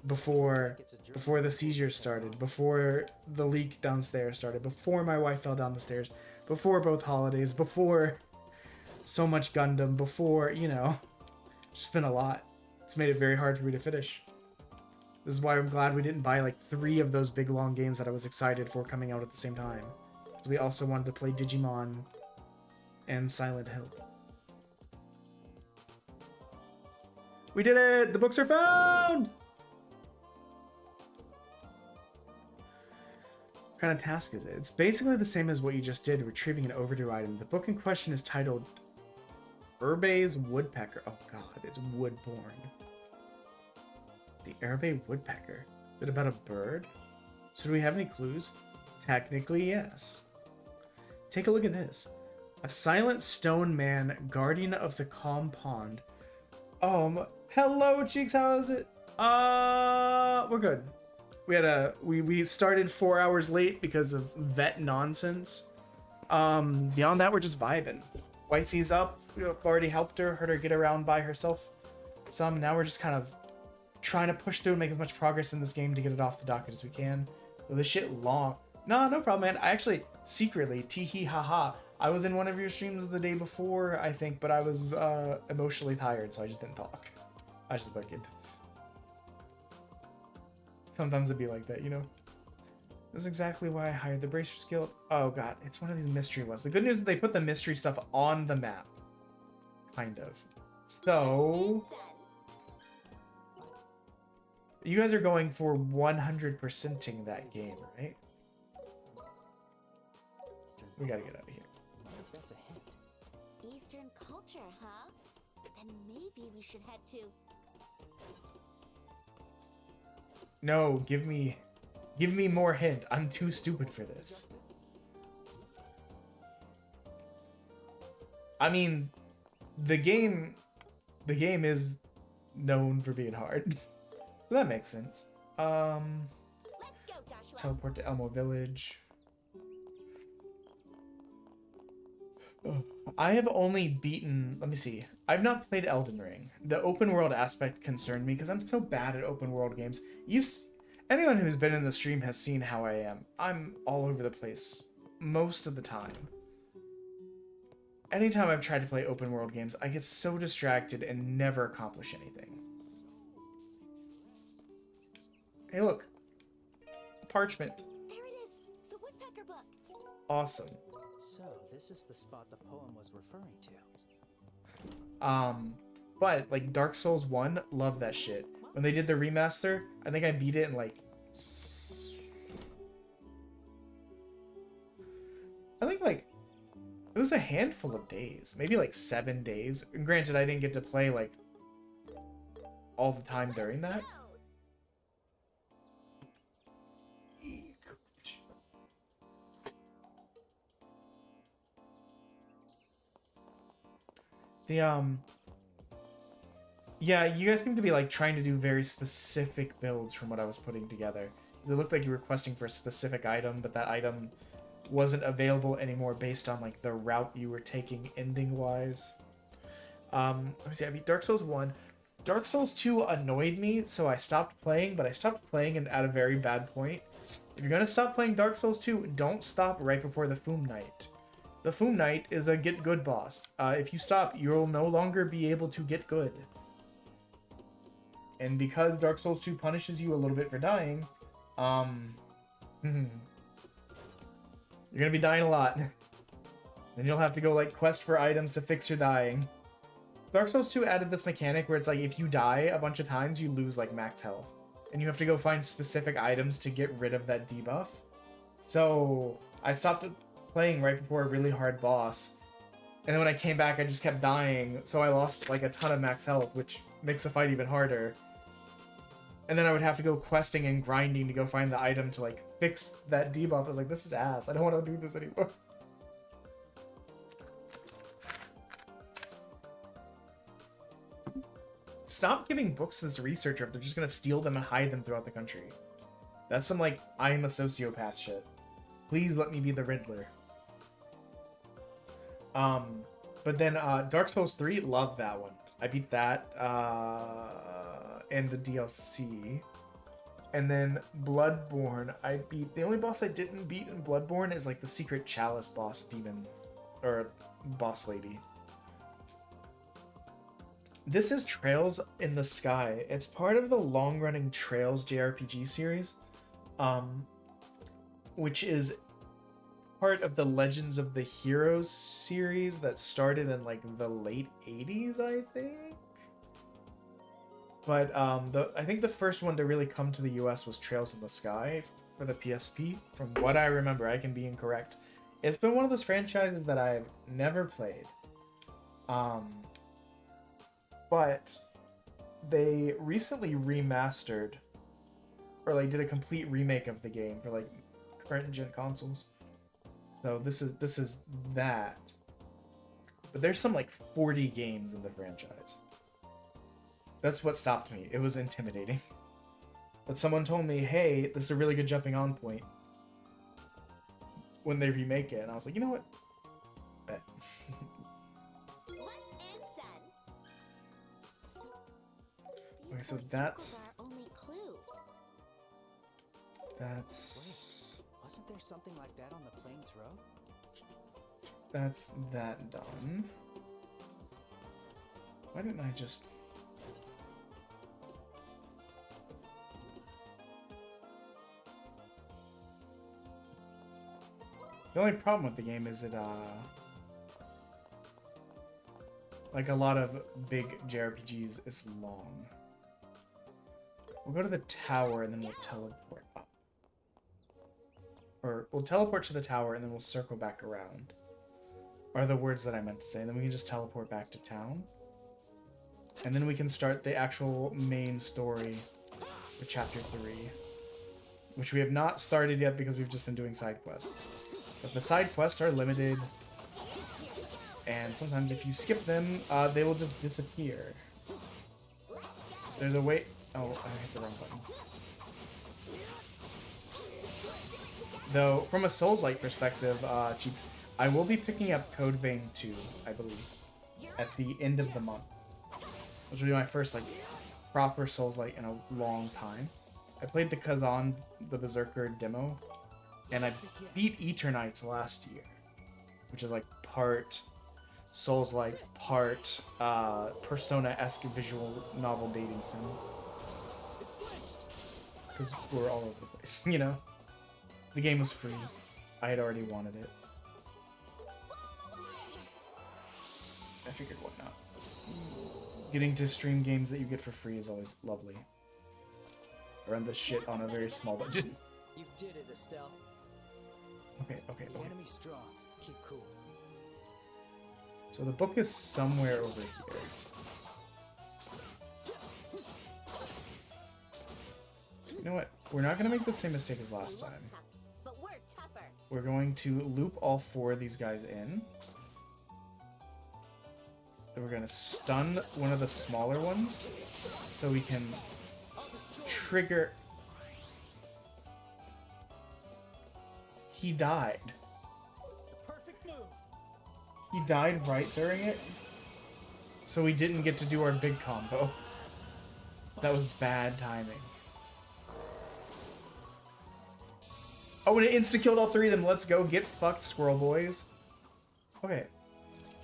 Speaker 1: Before the seizure started. Before the leak downstairs started. Before my wife fell down the stairs. Before both holidays. Before so much Gundam. Before, you know. It's just been a lot. It's made it very hard for me to finish. This is why I'm glad we didn't buy like 3 of those big long games that I was excited for coming out at the same time. Because we also wanted to play Digimon and Silent Hill. We did it! The books are found! What kind of task is it? It's basically the same as what you just did, retrieving an overdue item. The book in question is titled Urbe's Woodpecker. Oh god, it's Woodborn. The Urbe Woodpecker. Is it about a bird? So do we have any clues? Technically, yes. Take a look at this. A silent stone man, guardian of the calm pond. Hello, Cheeks, how is it? We're good. We started 4 hours late because of vet nonsense. Beyond that, we're just vibing. Wifey's up. We've already helped her, heard her get around by herself some. Now we're just kind of trying to push through and make as much progress in this game to get it off the docket as we can. So this shit long. No problem, man. I actually, secretly, tee-hee ha-ha, I was in one of your streams the day before, I think, but I was emotionally tired, so I just didn't talk. I just bugged. Sometimes it'd be like that, you know? That's exactly why I hired the Bracers Guild. Oh god, it's one of these mystery ones. The good news is they put the mystery stuff on the map. Kind of. So... you guys are going for 100%ing that game, right? We gotta get out of here.
Speaker 6: That's a hint. Eastern culture, huh? Then maybe we should head to...
Speaker 1: No, give me more hint. I'm too stupid for this. I mean, the game is known for being hard. So that makes sense.
Speaker 6: Let's go, Joshua.
Speaker 1: Teleport to Elmo Village. I have only beaten, let me see. I've not played Elden Ring. The open world aspect concerned me because I'm so bad at open world games. Anyone who's been in the stream has seen how I am. I'm all over the place most of the time. Anytime I've tried to play open world games, I get so distracted and never accomplish anything. Hey, look. Parchment.
Speaker 6: There it is. The woodpecker book.
Speaker 1: Awesome.
Speaker 5: So, this is the spot the poem was referring to.
Speaker 1: But, like, Dark Souls 1, love that shit. When they did the remaster, I think I beat it in, like... it was a handful of days. Maybe, like, 7 days. And granted, I didn't get to play, like, all the time during that. Yeah, you guys seem to be like trying to do very specific builds from what I was putting together. It looked like you were requesting for a specific item, but that item wasn't available anymore based on like the route you were taking ending wise. Let me see, I beat Dark Souls 1. Dark Souls 2 annoyed me, so I stopped playing, but I stopped playing at a very bad point. If you're gonna stop playing Dark Souls 2, don't stop right before the Foom Knight. The Foom Knight is a get good boss. If you stop, you'll no longer be able to get good. And because Dark Souls 2 punishes you a little bit for dying, you're gonna be dying a lot. Then you'll have to go like quest for items to fix your dying. Dark Souls 2 added this mechanic where it's like if you die a bunch of times, you lose like max health. And you have to go find specific items to get rid of that debuff. So I stopped playing right before a really hard boss. And then when I came back, I just kept dying. So I lost like a ton of max health, which makes the fight even harder. And then I would have to go questing and grinding to go find the item to like fix that debuff. I was like, this is ass. I don't want to do this anymore. Stop giving books to this researcher if they're just gonna steal them and hide them throughout the country. That's some like, I'm a sociopath shit. Please let me be the Riddler. But then Dark Souls 3, love that one. I beat that and the DLC. And then Bloodborne, I beat... The only boss I didn't beat in Bloodborne is like the secret chalice boss demon. Or boss lady. This is Trails in the Sky. It's part of the long-running Trails JRPG series. Which is part of the Legends of the Heroes series that started in like the late 80s, I think. But I think the first one to really come to the US was Trails in the Sky for the PSP, from what I remember. I can be incorrect. It's been one of those franchises that I've never played. But they recently remastered, or like did a complete remake of the game for like current gen consoles. So this is that. But there's some like 40 games in the franchise. That's what stopped me. It was intimidating. But someone told me, hey, this is a really good jumping on point when they remake it. And I was like, you know what? Bet. Okay, so that's... That's...
Speaker 5: Wasn't there something like that on the Plains Road?
Speaker 1: That's that done. Why didn't I just... The only problem with the game is it, like a lot of big JRPGs, it's long. We'll go to the tower and then we'll teleport up. Or we'll teleport to the tower and then we'll circle back around. Are the words that I meant to say. And then we can just teleport back to town. And then we can start the actual main story for chapter 3. Which we have not started yet because we've just been doing side quests. But the side quests are limited. And sometimes if you skip them, they will just disappear. There's a way... Oh, I hit the wrong button. Though, from a Souls-like perspective, Cheeks, I will be picking up Code Vein 2, I believe, at the end of the month. Which will be my first, like, proper Souls-like in a long time. I played the Kazan, the Berserker demo, and I beat Eternights last year. Which is, like, part Souls-like, part Persona-esque visual novel dating sim. Because we're all over the place, you know? The game was free. I had already wanted it. I figured why not. Getting to stream games that you get for free is always lovely. I run this shit on a very small budget.
Speaker 5: You did it, Estelle.
Speaker 1: Okay.
Speaker 5: The enemy's strong. Keep cool.
Speaker 1: So the book is somewhere over here. You know what? We're not going to make the same mistake as last time. We're going to loop all 4 of these guys in. Then we're going to stun one of the smaller ones so we can trigger... He died. He died right during it, so we didn't get to do our big combo. That was bad timing. Oh, and it insta-killed all 3 of them. Let's go. Get fucked, squirrel boys. Okay.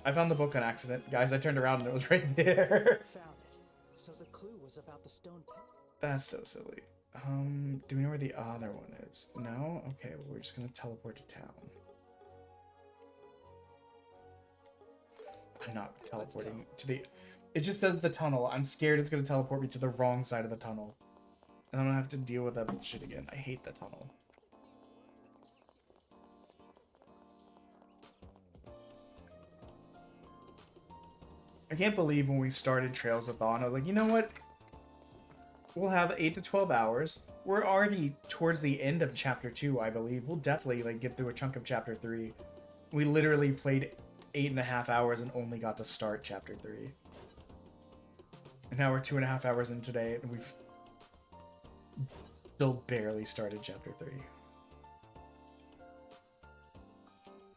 Speaker 1: I found the book on accident. Guys, I turned around and it was right there.
Speaker 5: Found it. So the clue was about the stone pit.
Speaker 1: That's so silly. Do we know where the other one is? No? Okay, well, we're just gonna teleport to town. I'm not teleporting to the... It just says the tunnel. I'm scared it's gonna teleport me to the wrong side of the tunnel. And I'm gonna have to deal with that bullshit again. I hate the tunnel. I can't believe when we started Trails of Dawn, I was like, you know what? We'll have 8 to 12 hours. We're already towards the end of Chapter 2, I believe. We'll definitely like get through a chunk of Chapter 3. We literally played 8.5 hours and only got to start Chapter 3. And now we're 2.5 hours in today, and we've still barely started Chapter 3.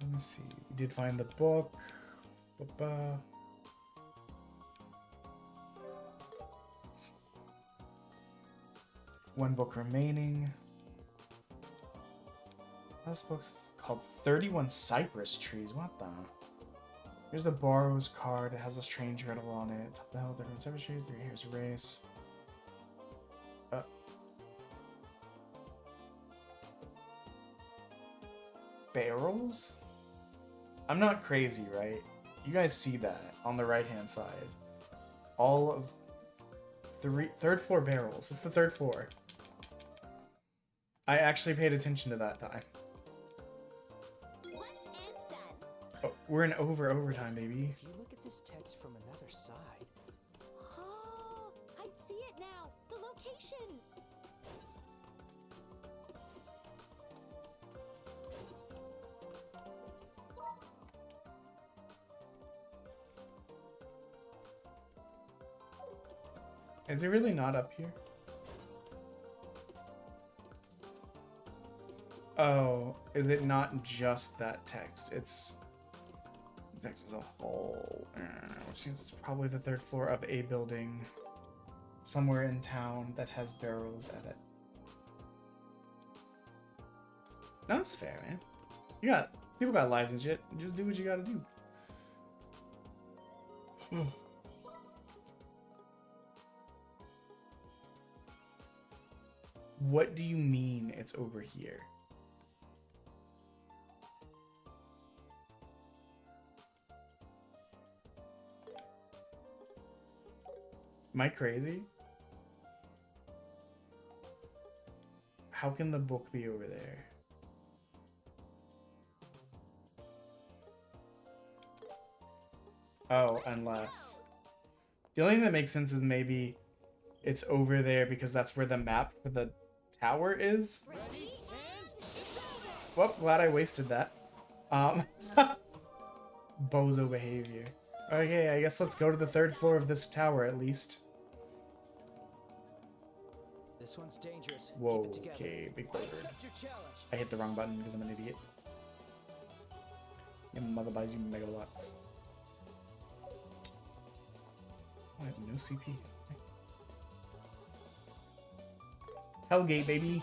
Speaker 1: Let me see. We did find the book. Ba-ba. One book remaining. This book's called 31 Cypress Trees. What the? Here's the Borrows card. It has a strange riddle on it. Top of the hill, 31 Cypress Trees. Here's a race. Barrels? I'm not crazy, right? You guys see that on the right-hand side. All of... third floor barrels. It's the 3rd floor. I actually paid attention to that time. Oh, we're in overtime, baby.
Speaker 5: If you look at this text from another side.
Speaker 6: Oh, I see it now. The location.
Speaker 1: Is it really not up here? Oh, is it not just that text? It's text as a whole, which means it's probably the 3rd floor of a building somewhere in town that has barrels at it. No, that's fair, man. People got lives and shit. Just do what you gotta do. What do you mean it's over here? Am I crazy? How can the book be over there? Oh, unless... The only thing that makes sense is maybe it's over there because that's where the map for the tower is. Well, glad I wasted that. Bozo behavior. Okay, I guess let's go to the 3rd floor of this tower at least.
Speaker 5: This one's dangerous.
Speaker 1: Whoa,
Speaker 5: Keep it together.
Speaker 1: okay, big bird.
Speaker 5: Accept your challenge.
Speaker 1: I hit the wrong button because I'm an idiot. Your mother buys you megalots. Oh, I have no CP. Hellgate, baby.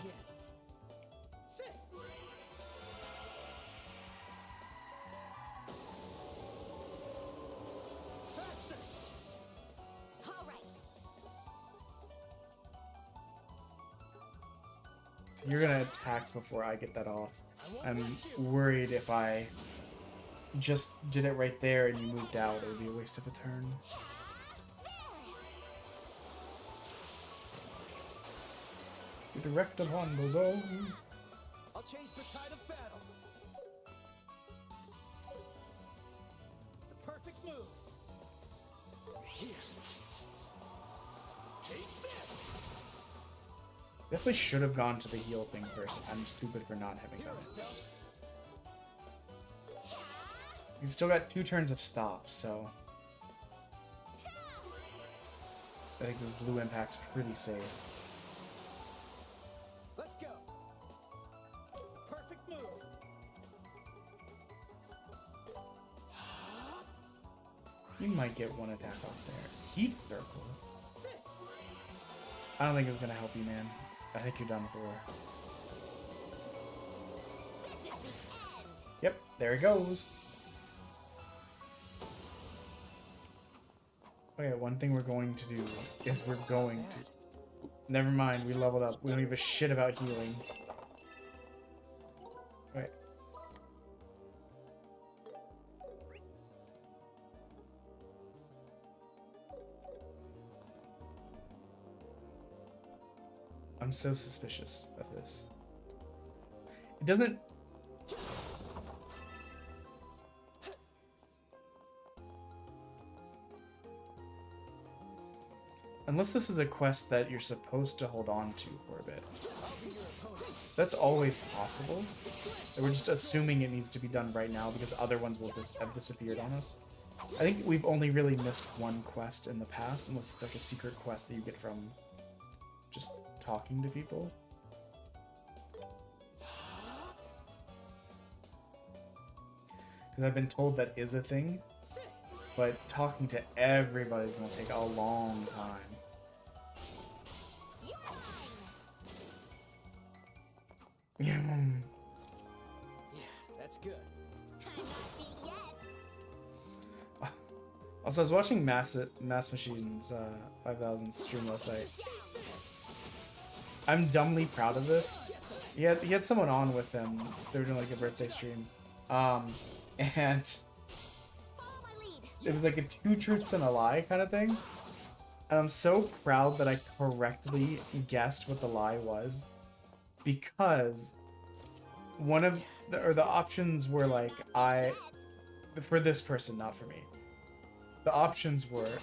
Speaker 1: You're gonna attack before I get that off. I'm worried if I just did it right there and you moved out, it would be a waste of a turn. Direct upon Bozo.
Speaker 5: I'll change the tide of battle. The perfect move. Here. Take this.
Speaker 1: Definitely should have gone to the heal thing first. I'm stupid for not having done it. He's still got 2 turns of stops, so I think this blue impact's pretty safe.
Speaker 5: Let's go. Perfect move.
Speaker 1: You might get 1 attack off there. Heat circle. I don't think it's gonna help you, man. I think you're done for. Yep, there it goes. Okay, one thing we're going to do is we're going to... Never mind, we leveled up. We don't give a shit about healing. Okay. I'm so suspicious of this. It doesn't... Unless this is a quest that you're supposed to hold on to for a bit. That's always possible. We're just assuming it needs to be done right now because other ones will just have disappeared on us. I think we've only really missed 1 quest in the past, unless it's like a secret quest that you get from just talking to people. Because I've been told that is a thing, but talking to everybody's gonna take a long time.
Speaker 5: Yeah, that's good.
Speaker 1: Also, I was watching Mass Machine's 5000 stream last night. I'm dumbly proud of this. He had someone on with him. They were doing like a birthday stream, and it was like a 2 truths and a lie kind of thing. And I'm so proud that I correctly guessed what the lie was. because one of the options were like for this person, not for me. The options were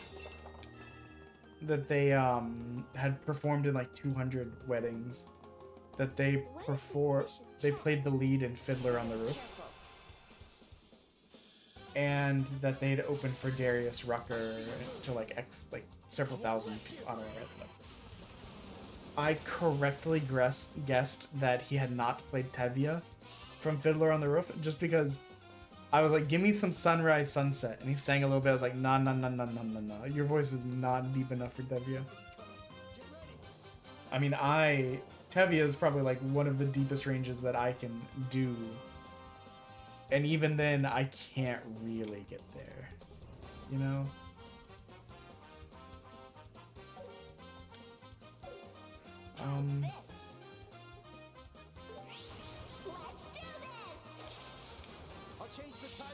Speaker 1: that they had performed in like 200 weddings, that they played the lead in Fiddler on the Roof, and that they'd opened for Darius Rucker to like several thousand people. I don't know. I correctly guessed that he had not played Tevye from Fiddler on the Roof, just because I was like, give me some Sunrise Sunset, and he sang a little bit. I was like, nah, your voice is not deep enough for Tevye. I mean, Tevye is probably like one of the deepest ranges that I can do, and even then, I can't really get there, you know?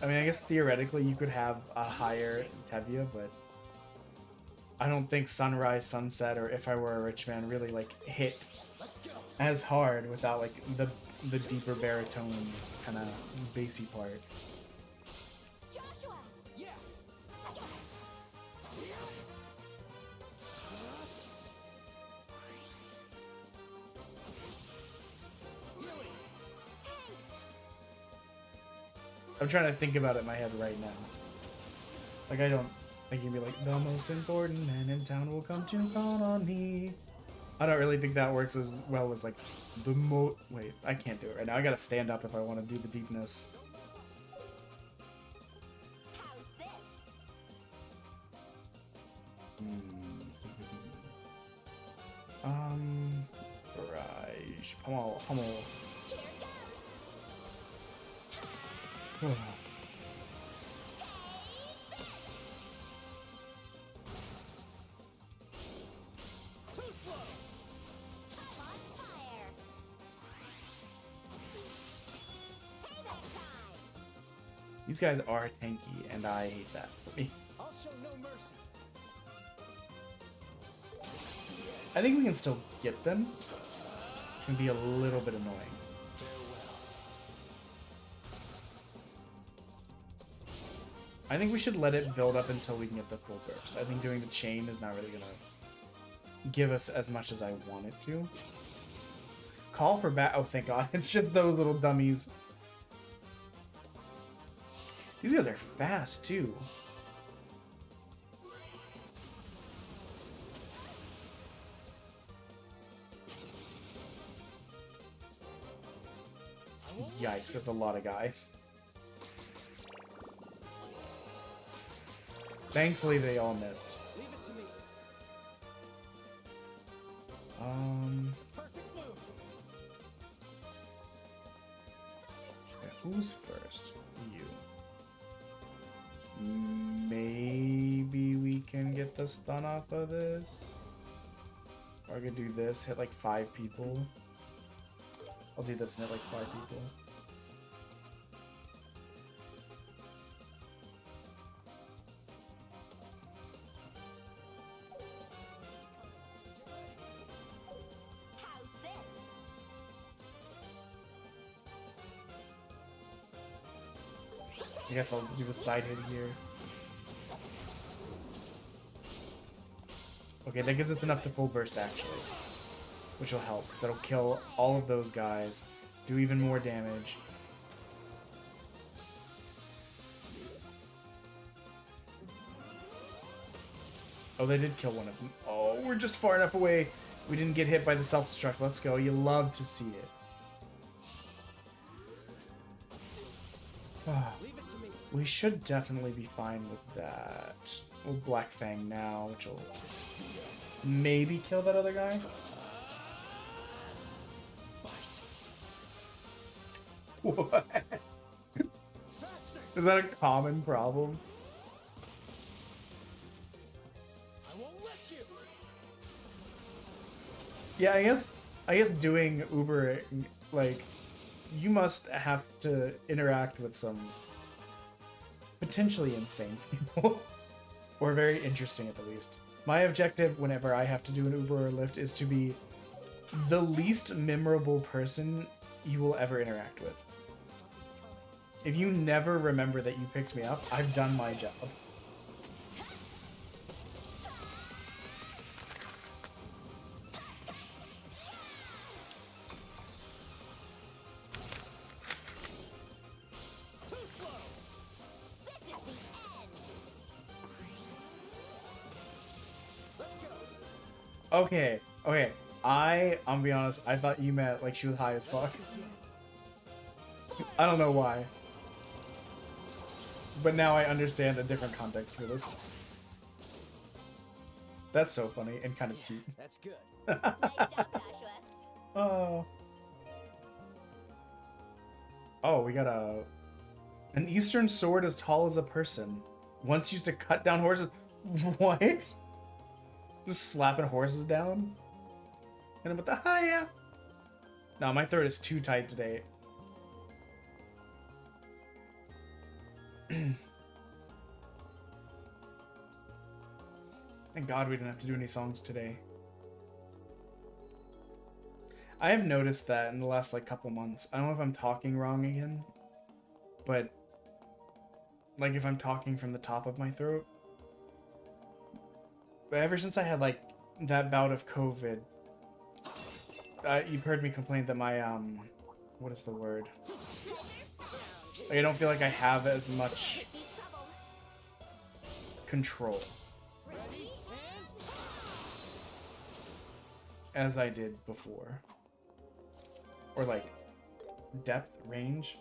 Speaker 1: I mean, I guess theoretically you could have a higher Tevye, but I don't think Sunrise Sunset or If I Were a Rich Man really like hit as hard without like the deeper baritone kind of bassy part. I'm trying to think about it in my head right now. Like, I don't think you'd be like, the most important man in town will come to count on me. I don't really think that works as well as like wait, I can't do it right now. I gotta stand up if I want to do the deepness. Right. Pummel. These guys are tanky, and I hate that for me.
Speaker 5: I'll show no mercy.
Speaker 1: I think we can still get them. It's gonna be a little bit annoying. I think we should let it build up until we can get the full burst. I think doing the chain is not really gonna give us as much as I want it to. Call for bat. Oh, thank God. It's just those little dummies. These guys are fast, too. Yikes, that's a lot of guys. Thankfully, they all missed.
Speaker 5: Leave it to me. Perfect move.
Speaker 1: Okay, who's first? You. Maybe we can get the stun off of this. Or I could do this, hit like 5 people. I'll do this and hit like 5 people. I guess I'll do the side hit here. Okay, that gives us enough to full burst actually, which will help because that'll kill all of those guys, do even more damage. Oh, they did kill one of them. Oh, we're just far enough away. We didn't get hit by the self-destruct. Let's go. You love to see it. We should definitely be fine with that. We'll Black Fang now, which will maybe kill that other guy. What? Is that a common problem?
Speaker 5: I won't let you.
Speaker 1: Yeah, I guess doing Uber, like, you must have to interact with some potentially insane people. Or very interesting at the least. My objective whenever I have to do an Uber or Lyft is to be the least memorable person you will ever interact with. If you never remember that you picked me up, I've done my job. Okay, okay. I'll be honest, I thought you meant like she was high as fuck. I don't know why. But now I understand a different context for this. That's so funny and kind of cute.
Speaker 5: That's good.
Speaker 6: Nice job, Joshua.
Speaker 1: Oh. Oh, we got an Eastern sword as tall as a person. Once used to cut down horses. What? Just slapping horses down? And with the hiya. No, my throat is too tight today. Thank God we didn't have to do any songs today. I have noticed that in the last like couple months. I don't know if I'm talking wrong again, but like if I'm talking from the top of my throat. But ever since I had like that bout of COVID, you've heard me complain that my what is the word? Like, I don't feel like I have as much control as I did before. Or like depth, range.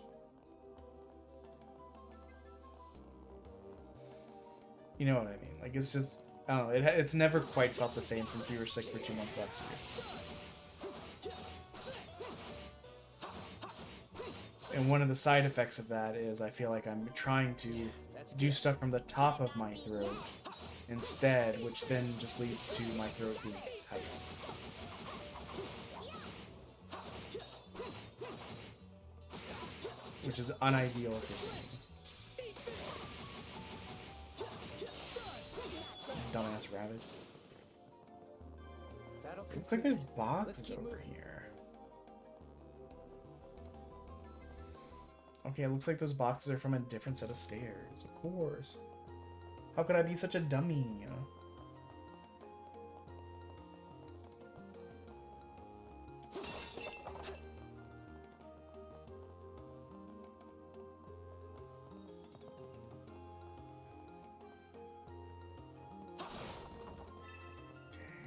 Speaker 1: You know what I mean? Like it's just, I don't know, it's never quite felt the same since we were sick for 2 months last year. And one of the side effects of that is I feel like I'm trying to do stuff from the top of my throat instead, which then just leads to my throat being tight. Which is unideal for singing. Dumbass rabbits. Looks like there's boxes over here. Okay, it looks like those boxes are from a different set of stairs. Of course. How could I be such a dummy?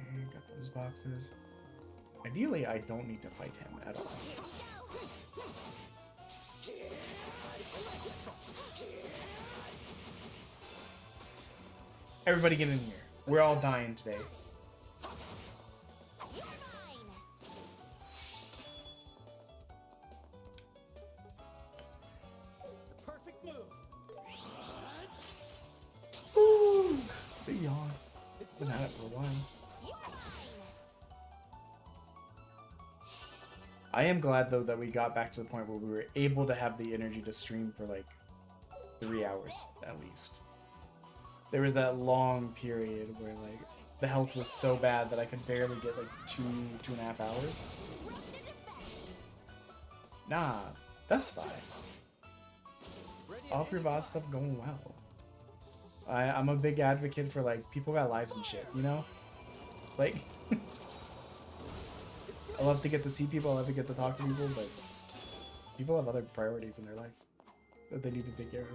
Speaker 1: Okay, got those boxes. Ideally, I don't need to fight him at all. Everybody get in here. We're all dying today.
Speaker 5: Perfect move.
Speaker 1: Ooh, big yawn. Been at it for a while. I am glad though that we got back to the point where we were able to have the energy to stream for like 3 hours at least. There was that long period where like the health was so bad that I could barely get like 2.5 hours. Nah, that's fine. All your VOD stuff going well. I'm a big advocate for like people got lives and shit, you know? Like I love to get to see people, I love to get to talk to people, but people have other priorities in their life that they need to take care of.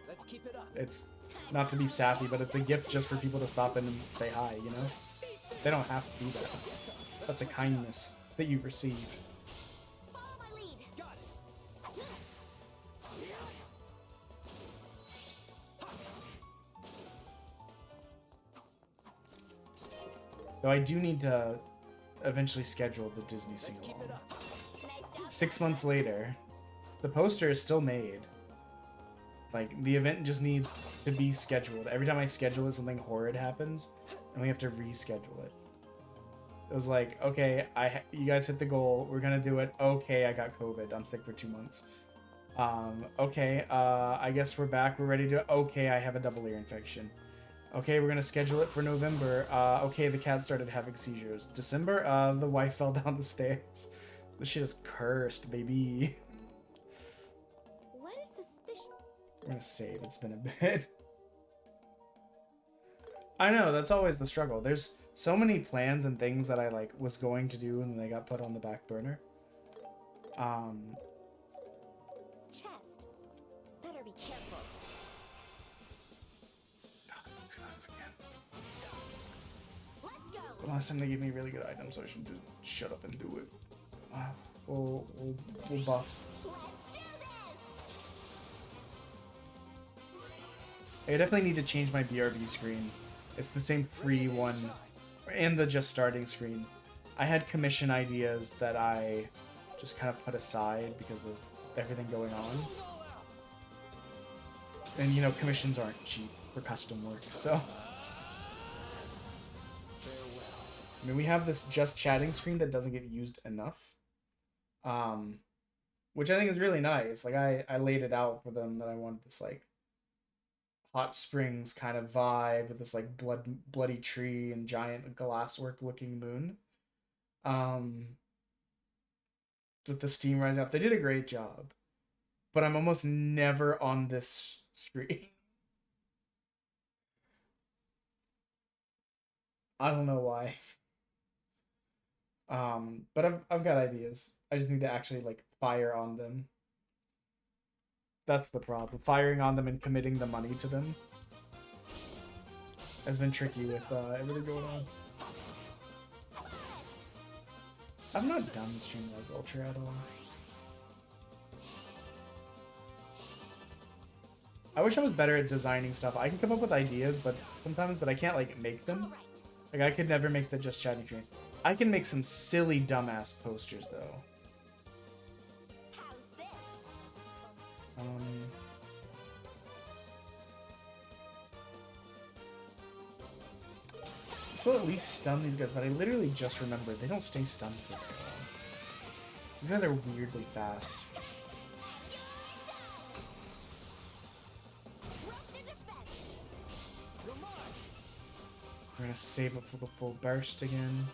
Speaker 5: Let's keep it up.
Speaker 1: It's not to be sappy, but it's a gift just for people to stop in and say hi, you know? They don't have to do that. That's a kindness that you receive. Though I do need to eventually schedule the Disney sing-along. 6 months later, the poster is still made. Like, the event just needs to be scheduled. Every time I schedule it, something horrid happens, and we have to reschedule it. It was like, okay, you guys hit the goal, we're gonna do it. Okay, I got COVID, I'm sick for 2 months. Okay, I guess we're back, we're ready to, okay, I have a double ear infection. Okay, we're gonna schedule it for November. Okay, the cat started having seizures. December, the wife fell down the stairs. This shit is cursed, baby.
Speaker 6: What is suspicious?
Speaker 1: We're gonna save. It's been a bit. I know, that's always the struggle. There's so many plans and things that I like was going to do and they got put on the back burner.
Speaker 6: Chest. Better be careful.
Speaker 1: Let's again.
Speaker 6: Let's go.
Speaker 1: The last time they gave me really good items, so I should just shut up and do it. We'll buff. I definitely need to change my BRB screen. It's the same free one and the just starting screen. I had commission ideas that I just kind of put aside because of everything going on. And you know, commissions aren't cheap for custom work, so. I mean, we have this just chatting screen that doesn't get used enough. Which I think is really nice. Like I laid it out for them that I wanted this like hot springs kind of vibe with this like bloody tree and giant glasswork looking moon. With the steam rising up. They did a great job. But I'm almost never on this screen. I don't know why. But I've got ideas. I just need to actually like fire on them. That's the problem. Firing on them and committing the money to them has been tricky with everything going on. I've not done Streamlabs Ultra at all. I wish I was better at designing stuff. I can come up with ideas, but I can't like make them. Like I could never make the just chatting screen. I can make some silly dumbass posters though. This will at least stun these guys, but I literally just remembered they don't stay stunned for very long. These guys are weirdly fast. We're gonna save up for the full burst again.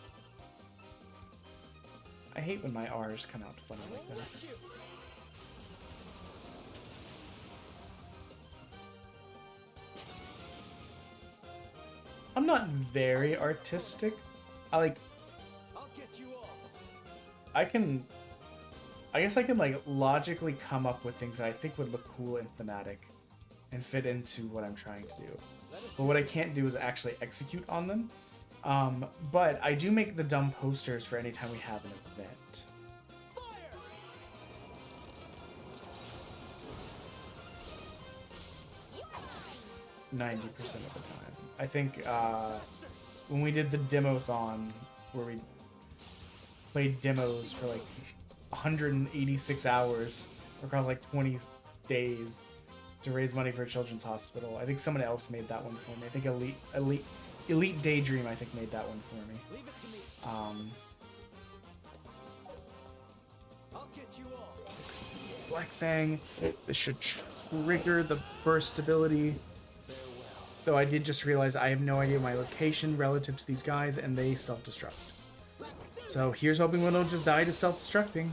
Speaker 1: I hate when my R's come out funny like that. I'm not very artistic. I guess I can like logically come up with things that I think would look cool and thematic and fit into what I'm trying to do. But what I can't do is actually execute on them. But I do make the dumb posters for any time we have an event. 90% of the time. I think when we did the Demothon, where we played demos for like 186 hours across like 20 days to raise money for a children's hospital. I think someone else made that one for me. I think Elite Daydream, I think, made that one for me. Black Fang. This should trigger the burst ability. Though I did just realize I have no idea my location relative to these guys, and they self-destruct. So here's hoping we don't just die to self-destructing.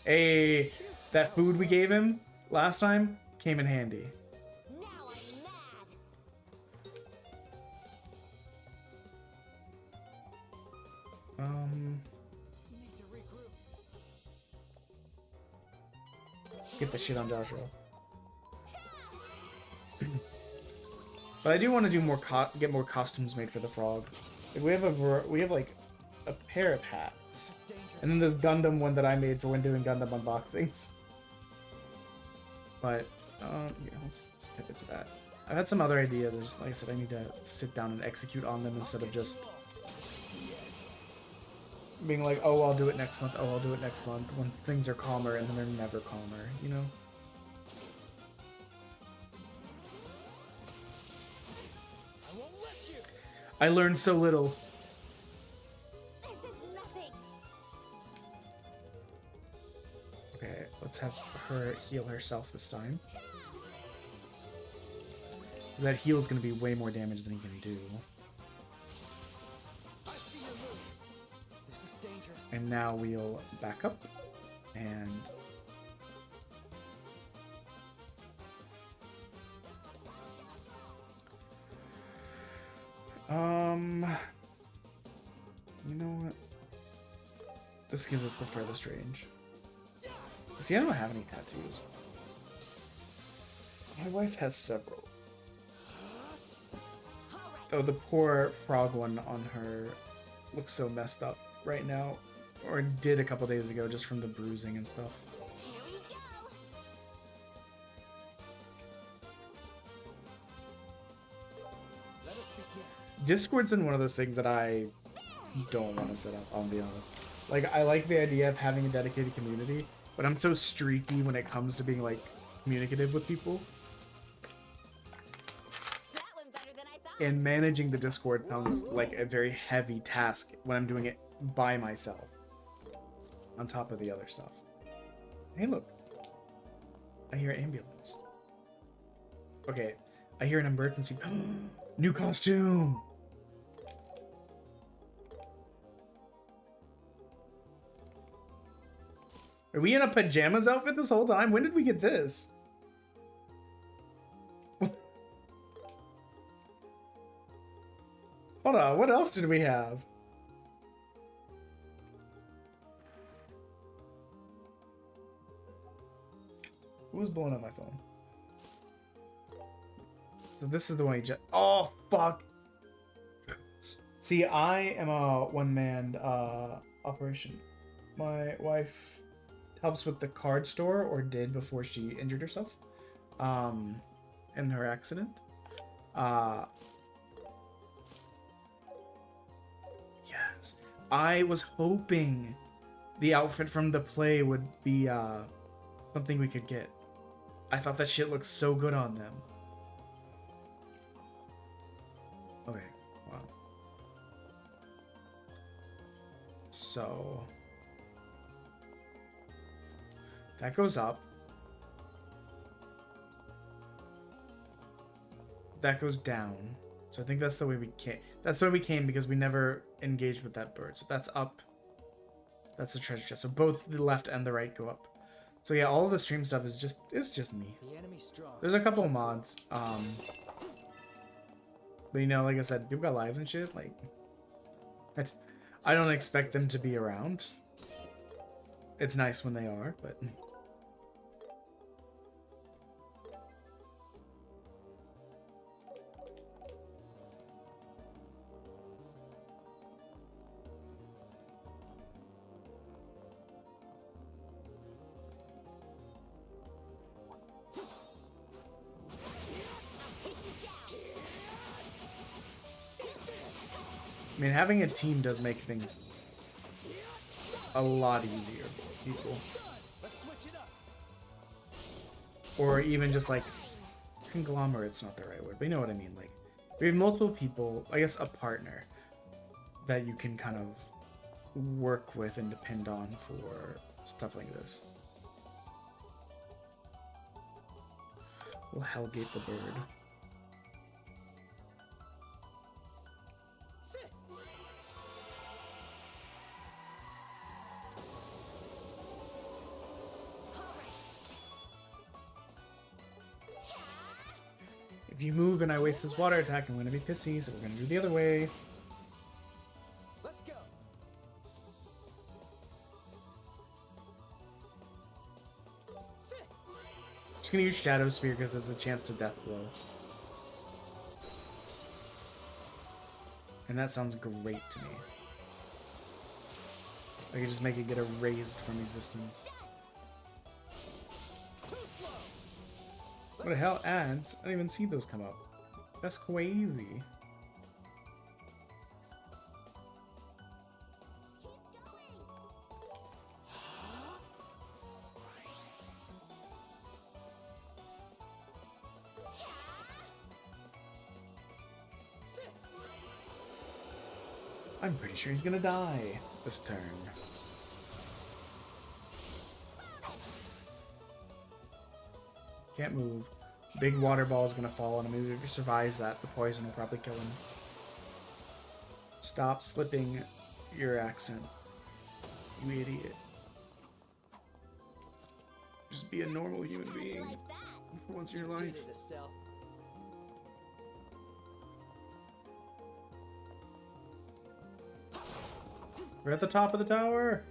Speaker 1: Hey, that food we gave him last time came in handy. Get the shit on Joshua. But I do want to do more get more costumes made for the frog. Like we have like a pair of hats, and then this Gundam one that I made for when doing Gundam unboxings. But yeah, let's pivot to that. I've had some other ideas. I just, like I said, I need to sit down and execute on them instead of just being like, oh, I'll do it next month. Oh, I'll do it next month. When things are calmer, and then they're never calmer, you know. I learned so little. Okay, let's Let's have her heal herself this time. Because that heal's going to be way more damage than he can do.
Speaker 5: This is dangerous.
Speaker 1: And now we'll back up and you know what? This gives us the furthest range. See, I don't have any tattoos. My wife has several. Oh, the poor frog one on her looks so messed up right now. Or did a couple days ago just from the bruising and stuff. Discord's been one of those things that I don't want to set up, I'll be honest. Like, I like the idea of having a dedicated community, but I'm so streaky when it comes to being, like, communicative with people. And managing the Discord sounds like a very heavy task when I'm doing it by myself. On top of the other stuff. Hey, look. I hear an ambulance. Okay, I hear an emergency. New costume! Are we in a pajamas outfit this whole time? When did we get this? Hold on, what else did we have? Who's blowing up my phone? So this is the one he just... Oh, fuck! See, I am a one-man operation. My wife helps with the card store, or did before she injured herself in her accident. Yes. I was hoping the outfit from the play would be something we could get. I thought that shit looked so good on them. Okay, wow. So that goes up. That goes down. So I think that's the way we came. That's the way we came because we never engaged with that bird. So that's up. That's the treasure chest. So both the left and the right go up. So yeah, all of the stream stuff is just me.
Speaker 5: The enemy's strong.
Speaker 1: There's a couple of mods. But you know, like I said, people got lives and shit. Like, I don't expect them to be around. It's nice when they are, but. I mean, having a team does make things a lot easier for people. Or even just like, conglomerate's not the right word, but you know what I mean. Like, we have multiple people, I guess a partner, that you can kind of work with and depend on for stuff like this. We'll Hellgate the bird. If you move and I waste this water attack, I'm going to be pissy, so we're going to do the other way.
Speaker 5: Let's go.
Speaker 1: Just going to use Shadow Spear because it's a chance to death blow. And that sounds great to me. I could just make it get erased from existence. What the hell, ads? I didn't even see those come up. That's crazy. I'm pretty sure he's gonna die this turn. Can't move. Big water ball is gonna fall on him. If he survives that, the poison will probably kill him. Stop slipping your accent, you idiot. Just be a normal human being for once in your life.
Speaker 5: Did it, Estelle.
Speaker 1: We're at the top of the tower.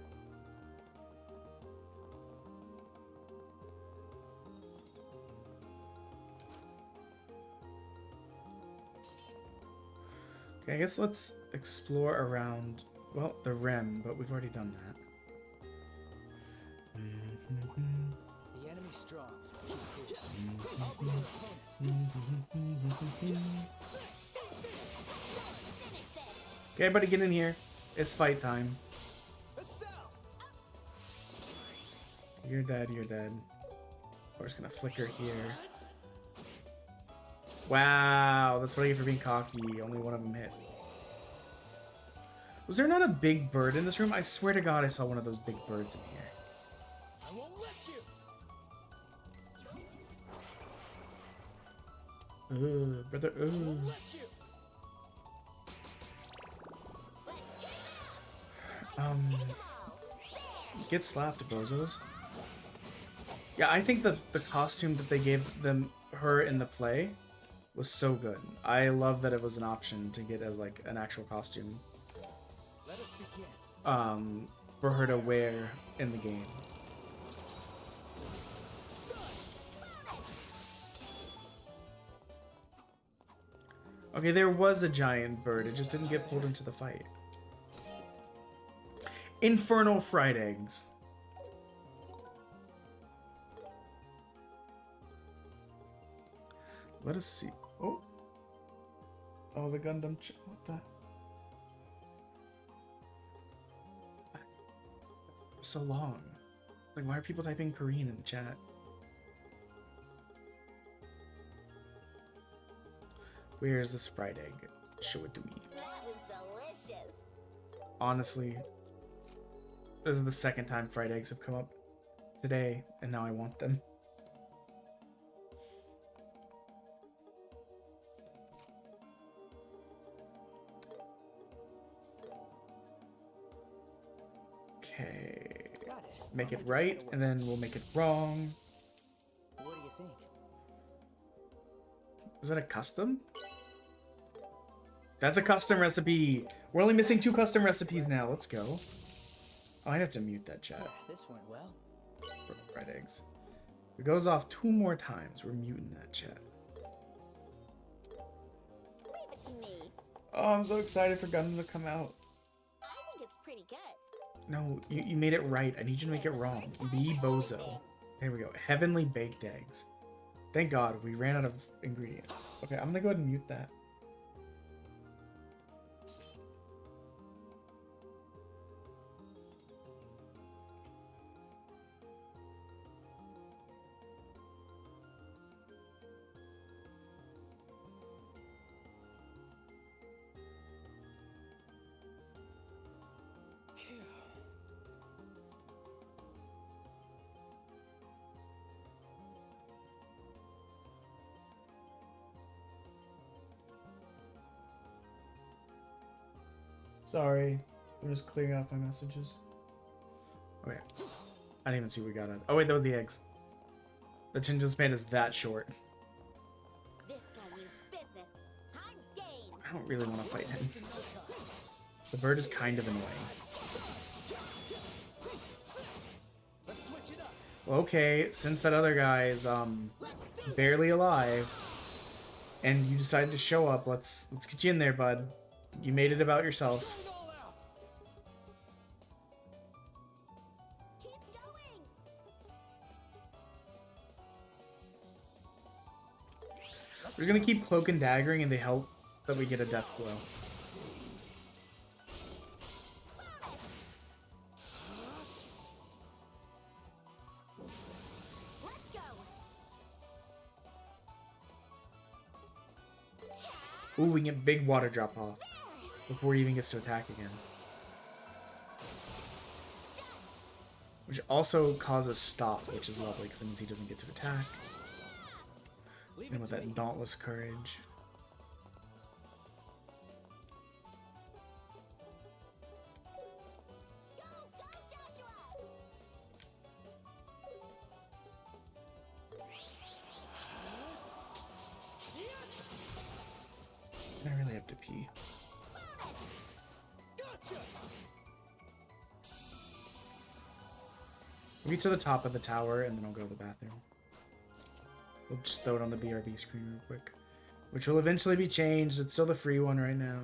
Speaker 1: Okay, I guess let's explore around, well, the rim, but we've already done that.
Speaker 5: The enemy's strong. Keep pushing.
Speaker 1: Okay, everybody get in here. It's fight time. You're dead, you're dead. We're just gonna flicker here. Wow, that's what I get for being cocky. Only one of them hit. Was there not a big bird in this room? I swear to God I saw one of those big birds in here.
Speaker 5: I won't let you.
Speaker 1: Brother, Get slapped, bozos. Yeah, I think the costume that they gave her in the play was so good. I love that it was an option to get as like an actual costume.
Speaker 5: Let us begin.
Speaker 1: For her to wear in the game. Okay, there was a giant bird. It just didn't get pulled into the fight. Infernal fried eggs. Let us see. Oh. Oh, the Gundam. What the? So long. Like, why are people typing Korean in the chat? Where is this fried egg? Show it to me.
Speaker 6: That was delicious.
Speaker 1: Honestly, this is the second time fried eggs have come up today, and now I want them. Okay. Make it right, and then we'll make it wrong.
Speaker 5: What do you think?
Speaker 1: Is that a custom? That's a custom recipe. We're only missing 2 custom recipes now. Let's go. Oh, I'd have to mute that chat.
Speaker 5: This went well.
Speaker 1: Fried eggs. If it goes off 2 more times, we're muting that chat.
Speaker 6: Leave it to me.
Speaker 1: Oh, I'm so excited for Gundam to come out.
Speaker 6: I think it's pretty good.
Speaker 1: No, you made it right. I need you to make it wrong. Be bozo. There we go. Heavenly baked eggs. Thank God we ran out of ingredients. Okay, I'm gonna go ahead and mute that. Sorry, I'm just clearing off my messages. Okay, I didn't even see what we got on. Oh wait, that was the eggs. The attention span is that short.
Speaker 6: This guy means business. I'm game.
Speaker 1: I don't really want to fight him. The bird is kind of annoying. Well, okay, since that other guy is barely alive, and you decided to show up, let's get you in there, bud. You made it about yourself. We're gonna keep cloak and daggering, and they help that we get a death blow. Ooh, we can get big water drop off before he even gets to attack again. Which also causes stop, which is lovely because it means he doesn't get to attack. And with that dauntless courage. I really have to pee. We'll get to the top of the tower and then I'll go to the bathroom. We'll just throw it on the BRB screen real quick. Which will eventually be changed. It's still the free one right now.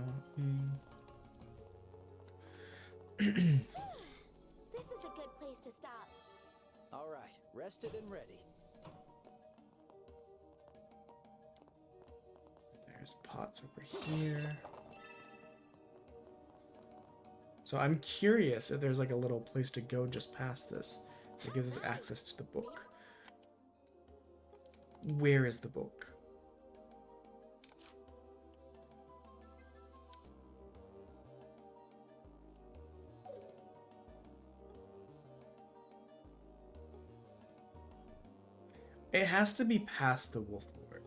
Speaker 6: This is a good place to stop.
Speaker 5: All right, rested and ready.
Speaker 1: There's pots over here. So I'm curious if there's like a little place to go just past this that gives us access to the book. Where is the book? It has to be past the Wolf Lord.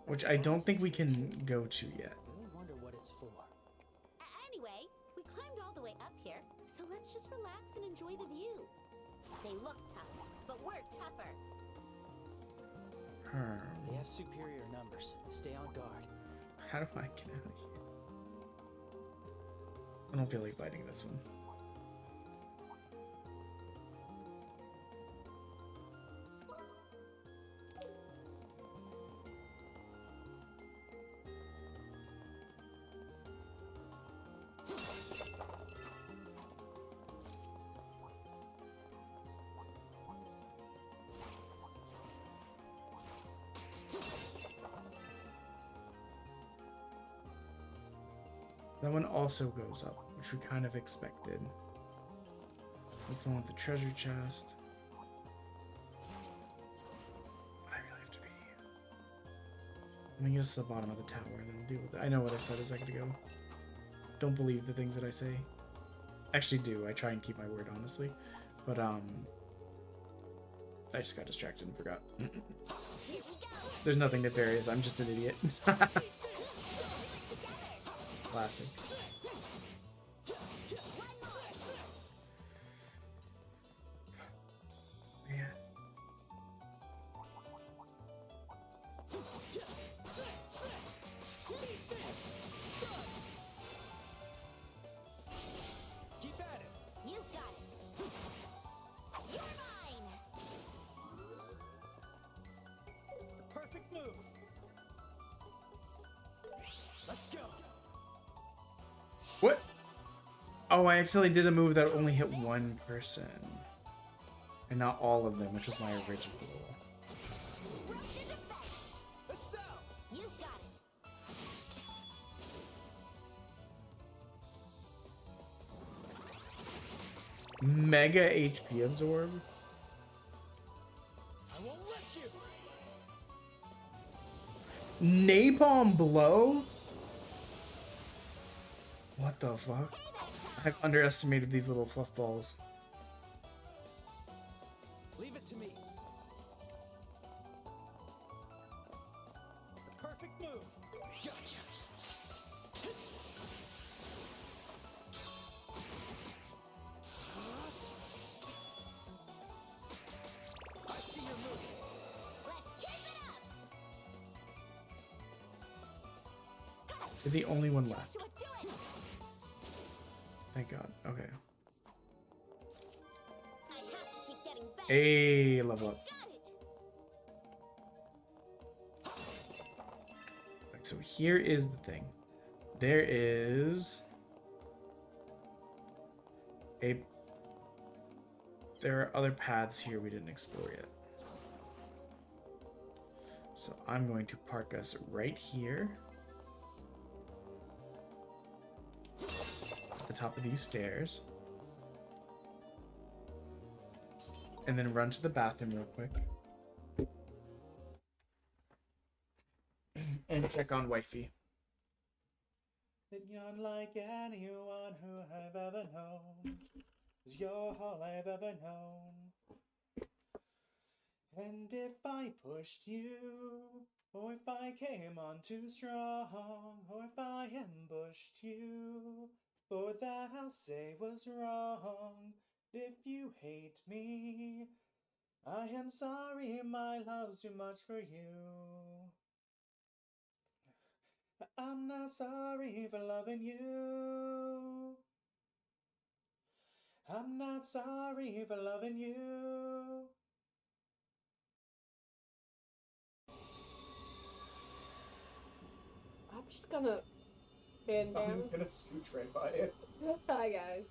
Speaker 1: Which I don't think we can go to yet.
Speaker 5: I wonder what it's for.
Speaker 6: Anyway, we climbed all the way up here, so let's just relax and enjoy the view. They look tough, but we're tougher.
Speaker 5: They have superior numbers. Stay on guard.
Speaker 1: How do I get out of here? I don't feel like fighting this one. That one also goes up, which we kind of expected. That's the one with the treasure chest. I really have to be. I'm gonna get us to the bottom of the tower and then deal with it. I know what I said a second ago. Don't believe the things that I say. Actually do. I try and keep my word, honestly. But, I just got distracted and forgot. There's nothing nefarious. I'm just an idiot. Classic. Man.
Speaker 5: Keep at it.
Speaker 6: You got it. You're mine.
Speaker 5: The perfect move. Let's go.
Speaker 1: What? Oh, I accidentally did a move that only hit one person. And not all of them, which was my original goal.
Speaker 6: You got it.
Speaker 1: Mega HP absorb?
Speaker 5: I won't let you.
Speaker 1: Napalm blow? What the fuck? I've underestimated these little fluff balls.
Speaker 5: Leave it to me. The perfect move. Gotcha. I see your move.
Speaker 6: Let's keep it up.
Speaker 1: You're the only one left.
Speaker 6: Joshua, do it.
Speaker 1: Thank God. Okay.
Speaker 6: I have to keep getting better.
Speaker 1: Hey, level up.
Speaker 6: Got it.
Speaker 1: Right, so here is the thing. There is a... There are other paths here we didn't explore yet. So I'm going to park us right here. At the top of these stairs. And then run to the bathroom real quick. And check on wifey. That you're unlike anyone who I've ever known. 'Cause you're all I've ever known. And if I pushed you, or if I came on too strong, or if I ambushed you, for that I'll say was wrong. If you hate me, I am sorry, my love's too much for you. I'm not sorry for loving you. I'm not sorry for loving you.
Speaker 12: I'm just gonna bend down.
Speaker 1: I'm gonna scooch right by it.
Speaker 12: Hi guys.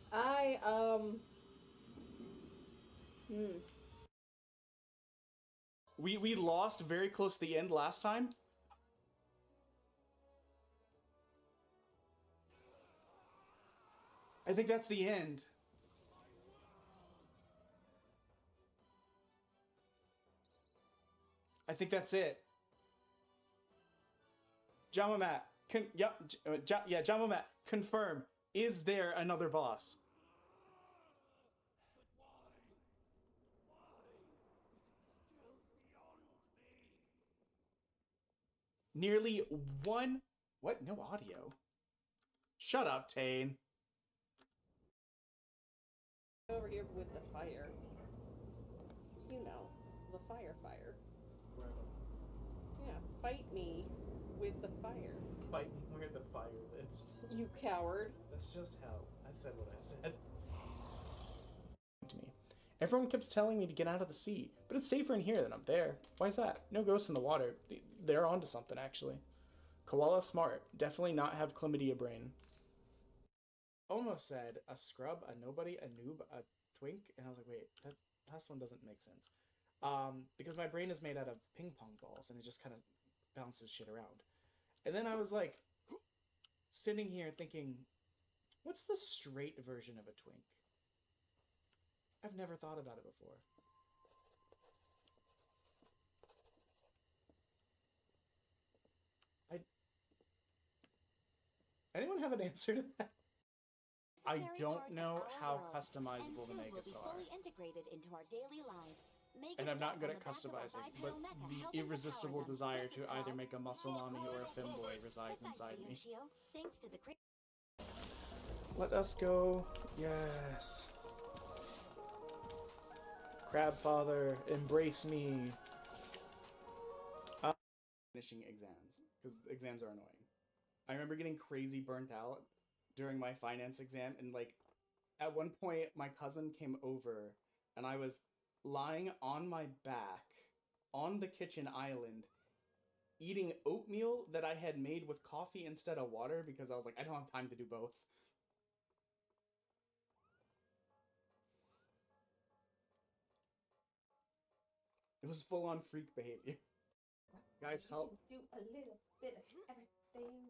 Speaker 1: We lost very close to the end last time. I think that's the end. I think that's it. Jamamat, Jamamat, confirm. Is there another boss? Nearly one... What? No audio. Shut up, Tane.
Speaker 12: Over here with the fire. You know, the fire. Yeah, fight me with the fire.
Speaker 1: Fight me where the fire lives.
Speaker 12: You coward.
Speaker 1: That's just how I said what I said. To me. Everyone keeps telling me to get out of the sea, but it's safer in here than up there. Why is that? No ghosts in the water. They're onto something, actually. Koala smart. Definitely not have chlamydia brain. Almost said a scrub, a nobody, a noob, a twink, and I was like, wait, that last one doesn't make sense. Because my brain is made out of ping pong balls, and it just kind of bounces shit around. And then I was like, sitting here thinking, what's the straight version of a twink? I've never thought about it before. Anyone have an answer to that? I don't know how customizable the Megas are.
Speaker 4: Integrated into our daily lives.
Speaker 1: And I'm not good at customizing, but the irresistible desire to either make a muscle mommy or a femboy resides inside me. Let us go. Yes. Crab Father, embrace me. Finishing exams, because exams are annoying. I remember getting crazy burnt out during my finance exam, and like at one point my cousin came over and I was lying on my back on the kitchen island eating oatmeal that I had made with coffee instead of water because I was like, I don't have time to do both. It was full on freak behavior. Guys, help.
Speaker 12: Do a little bit of everything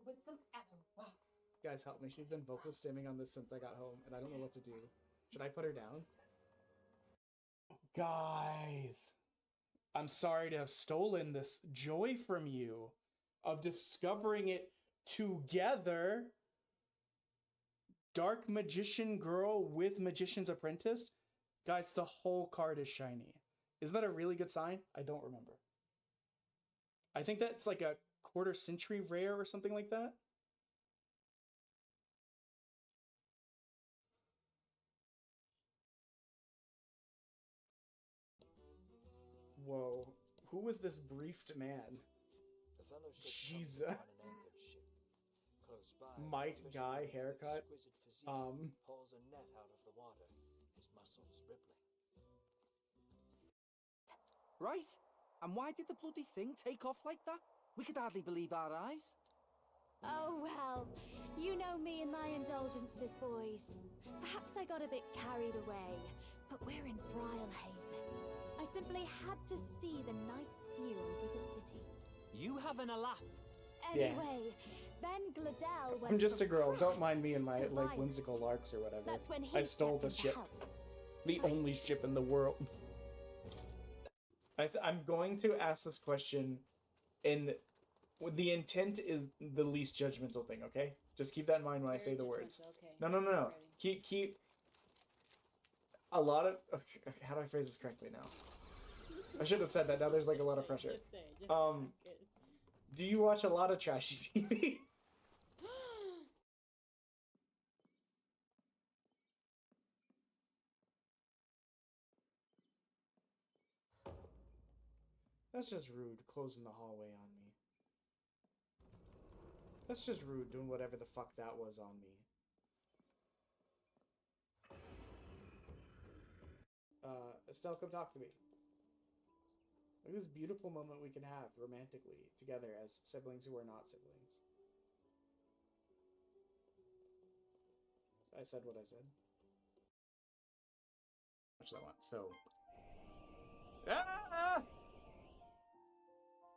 Speaker 12: with some apple.
Speaker 1: Guys, help me. She's been vocal stimming on this since I got home, and I don't know what to do. Should I put her down? Guys, I'm sorry to have stolen this joy from you of discovering it together. Dark Magician Girl with Magician's Apprentice. Guys, the whole card is shiny. Is that a really good sign? I don't remember. I think that's like a quarter century rare or something like that. Whoa, who was this briefed man? Jesus. Might guy haircut.
Speaker 14: Pulls a net out of the water, his muscles rippling.
Speaker 5: Right? And why did the bloody thing take off like that? We could hardly believe our eyes.
Speaker 4: Oh well, you know me and my indulgences, boys. Perhaps I got a bit carried away, but we're in Brialhaven. I simply had to see the night view over the city.
Speaker 5: You having a laugh?
Speaker 4: Anyway, Ben Gladell went
Speaker 1: I'm just a
Speaker 4: from
Speaker 1: girl. Don't
Speaker 4: press
Speaker 1: mind me and my
Speaker 4: to
Speaker 1: like
Speaker 4: violence.
Speaker 1: whimsical larks or whatever.
Speaker 4: That's when he
Speaker 1: I stole the
Speaker 4: stepped in to
Speaker 1: ship,
Speaker 4: help.
Speaker 1: the only ship in the world. I'm going to ask this question, and the intent is the least judgmental thing. Okay, just keep that in mind when I say the words. No. Keep. A lot of. Okay, how do I phrase this correctly now? I should have said that. Now there's like a lot of pressure.
Speaker 3: Just say, just say.
Speaker 1: Do you watch a lot of trashy TV?
Speaker 2: That's just rude, closing the hallway on me. That's just rude, doing whatever the fuck that was on me. Estelle, come talk to me. Look at this beautiful moment we can have romantically together as siblings who are not siblings. I said what I said. Much that one. So.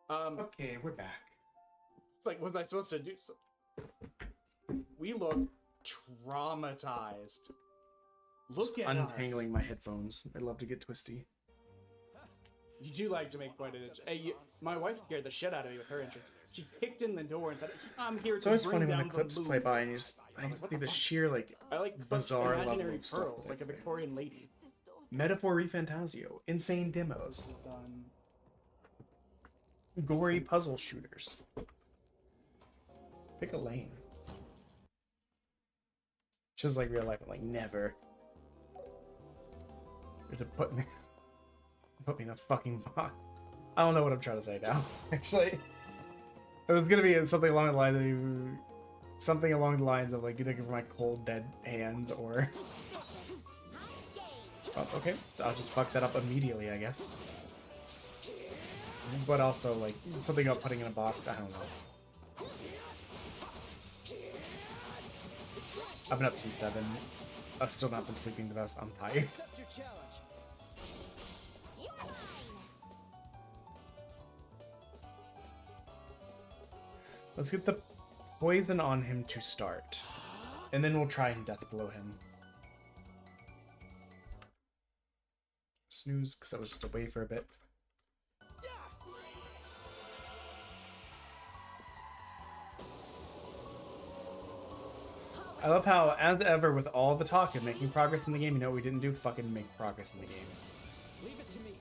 Speaker 1: Okay, we're back.
Speaker 2: It's like, what was I supposed to do? We look traumatized. Look at
Speaker 1: Untangling
Speaker 2: us.
Speaker 1: my headphones. I love to get twisty.
Speaker 2: You do like to make quite an entrance. Hey, my wife scared the shit out of me with her entrance. She kicked in the door and said, "I'm here
Speaker 1: It's
Speaker 2: to
Speaker 1: always
Speaker 2: bring
Speaker 1: funny when
Speaker 2: down
Speaker 1: the clips play
Speaker 2: loot."
Speaker 1: by and you just
Speaker 2: I was like, what
Speaker 1: see the
Speaker 2: fuck?
Speaker 1: sheer like
Speaker 2: I like
Speaker 1: bizarre level
Speaker 2: imaginary
Speaker 1: of stuff.
Speaker 2: pearls, like a Victorian lady.
Speaker 1: Metaphor Fantasio, insane demos,
Speaker 2: This is done.
Speaker 1: gory puzzle shooters. Pick a lane. Just like real life, like never. You're to put me in a fucking box. I don't know what I'm trying to say now. Actually, it was gonna be something along the lines of like, you're looking for my cold dead hands, or oh, okay, I'll just fuck that up immediately, I guess. But also like something about putting in a box. I don't know. I've been up since 7. I've still not been sleeping the best. I'm tired. Let's get the poison on him to start. And then we'll try and death blow him. Snooze, because I was just away for a bit. I love how, as ever, with all the talk of making progress in the game, you know what we didn't do? Fucking make progress in the game.
Speaker 5: Leave it to me.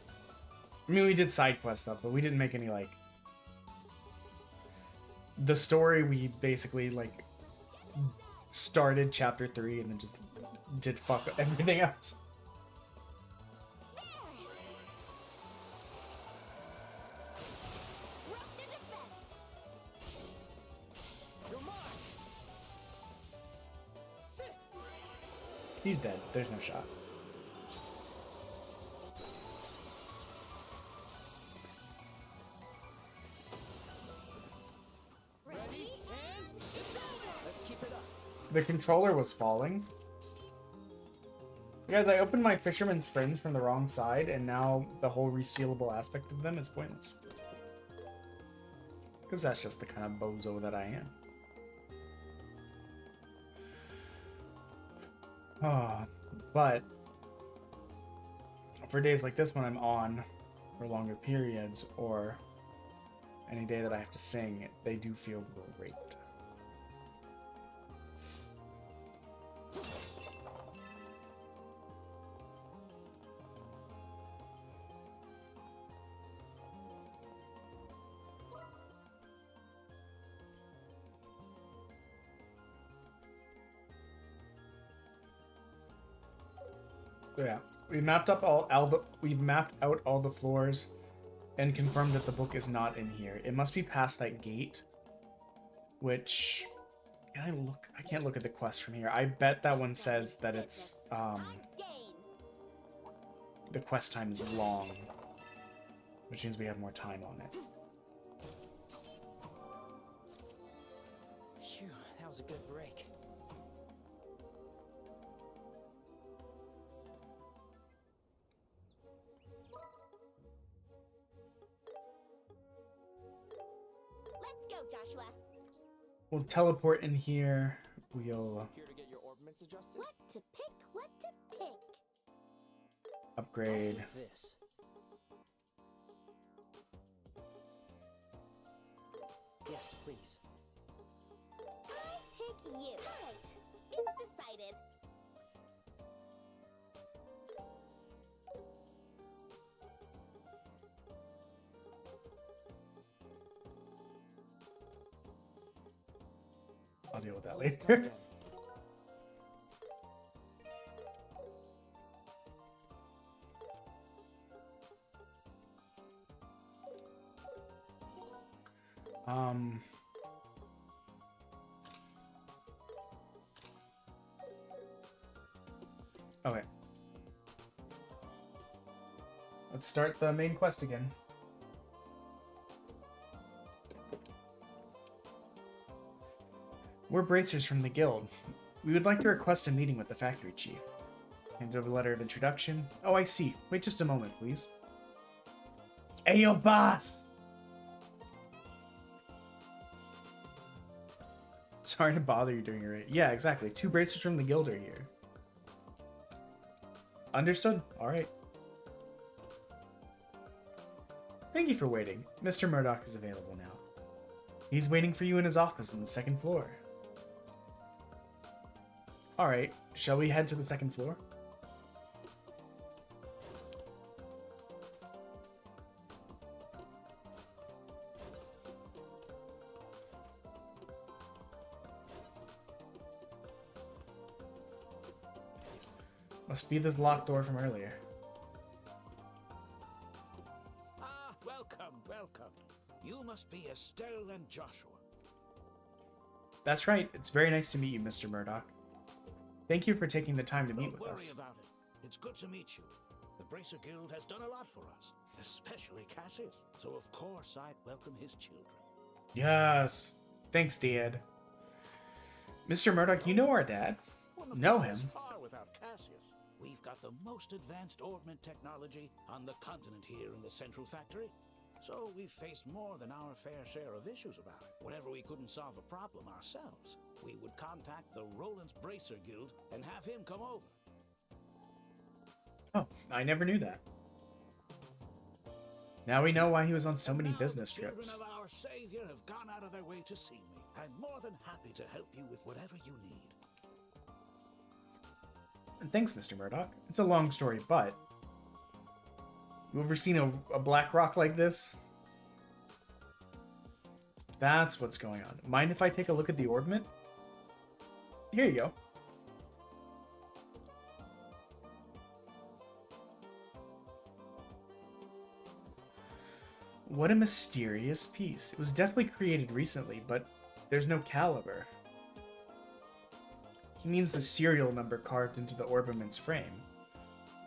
Speaker 1: I mean, we did side quest stuff, but we didn't make any, like... The story, we basically, like, started chapter 3 and then just did fuck everything else. He's dead. There's no shot.
Speaker 5: Ready, and it's over. Let's keep it up.
Speaker 1: The controller was falling. Guys, I opened my Fisherman's Friends from the wrong side, and now the whole resealable aspect of them is pointless. Because that's just the kind of bozo that I am. But for days like this when I'm on for longer periods, or any day that I have to sing, they do feel great. So yeah, we mapped out all the floors and confirmed that the book is not in here. It must be past that gate, which I can't look at the quest from here. I bet that one says that it's the quest time is long, which means we have more time on it.
Speaker 5: Phew, that was a good break.
Speaker 6: Let's go, Joshua.
Speaker 1: We'll teleport in here. We'll
Speaker 14: Here to get your orbments adjusted?
Speaker 6: What to pick? What to pick?
Speaker 1: upgrade.
Speaker 5: This. Yes, please.
Speaker 6: I pick you. Right. It's decided.
Speaker 1: I'll deal with that
Speaker 14: Let's
Speaker 1: later.
Speaker 14: go then.
Speaker 1: Um. Okay. Let's start the main quest again. We're bracers from the guild. We would like to request a meeting with the factory chief. Hand over a letter of introduction. Oh, I see. Wait just a moment, please. Hey, yo, boss! Sorry to bother you during your raid. Yeah, exactly. 2 bracers from the guild are here. Understood. Alright. Thank you for waiting. Mr. Murdoch is available now. He's waiting for you in his office on the 2nd floor. Alright, shall we head to the 2nd floor? Must be this locked door from earlier.
Speaker 15: Ah, welcome, welcome. You must be Estelle and Joshua.
Speaker 1: That's right. It's very nice to meet you, Mr. Murdoch. Thank you for taking the time to meet with
Speaker 15: Don't worry
Speaker 1: us.
Speaker 15: about it. It's good to meet you. The Bracer Guild has done a lot for us, especially Cassius. So of course I'd welcome his children.
Speaker 1: Yes. Thanks, Dad. Mr. Murdoch, you know our dad? Know him?
Speaker 15: Far without Cassius. We've got the most advanced orbment technology on the continent here in the central factory. So we've faced more than our fair share of issues about it. Whenever we couldn't solve a problem ourselves, we would contact the Roland's Bracer Guild and have him come over.
Speaker 1: Oh, I never knew that. Now we know why he was on so many business
Speaker 15: Children
Speaker 1: trips.
Speaker 15: of our Savior have gone out of their way to see me. I'm more than happy to help you with whatever you need.
Speaker 1: And thanks, Mr. Murdoch. It's a long story, but... You ever seen a black rock like this? That's what's going on. Mind if I take a look at the orbment? Here you go. What a mysterious piece. It was definitely created recently, but there's no caliber. He means the serial number carved into the orbament's frame.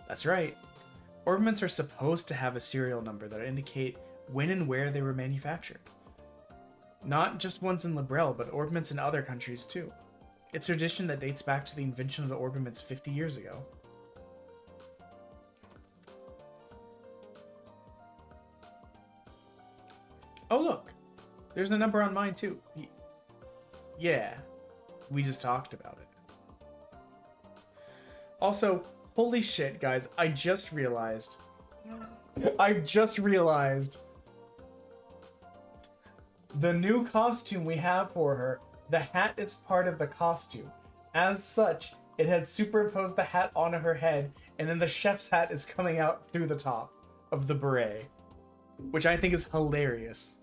Speaker 1: That's right. Orbaments are supposed to have a serial number that indicate when and where they were manufactured. Not just ones in Librel, but orbaments in other countries too. It's a tradition that dates back to the invention of the orbaments 50 years ago. Oh look! There's a number on mine too. Yeah, we just talked about it. Also, holy shit, guys, I just realized the new costume we have for her, the hat is part of the costume. As such, it has superimposed the hat onto her head, and then the chef's hat is coming out through the top of the beret, which I think is hilarious.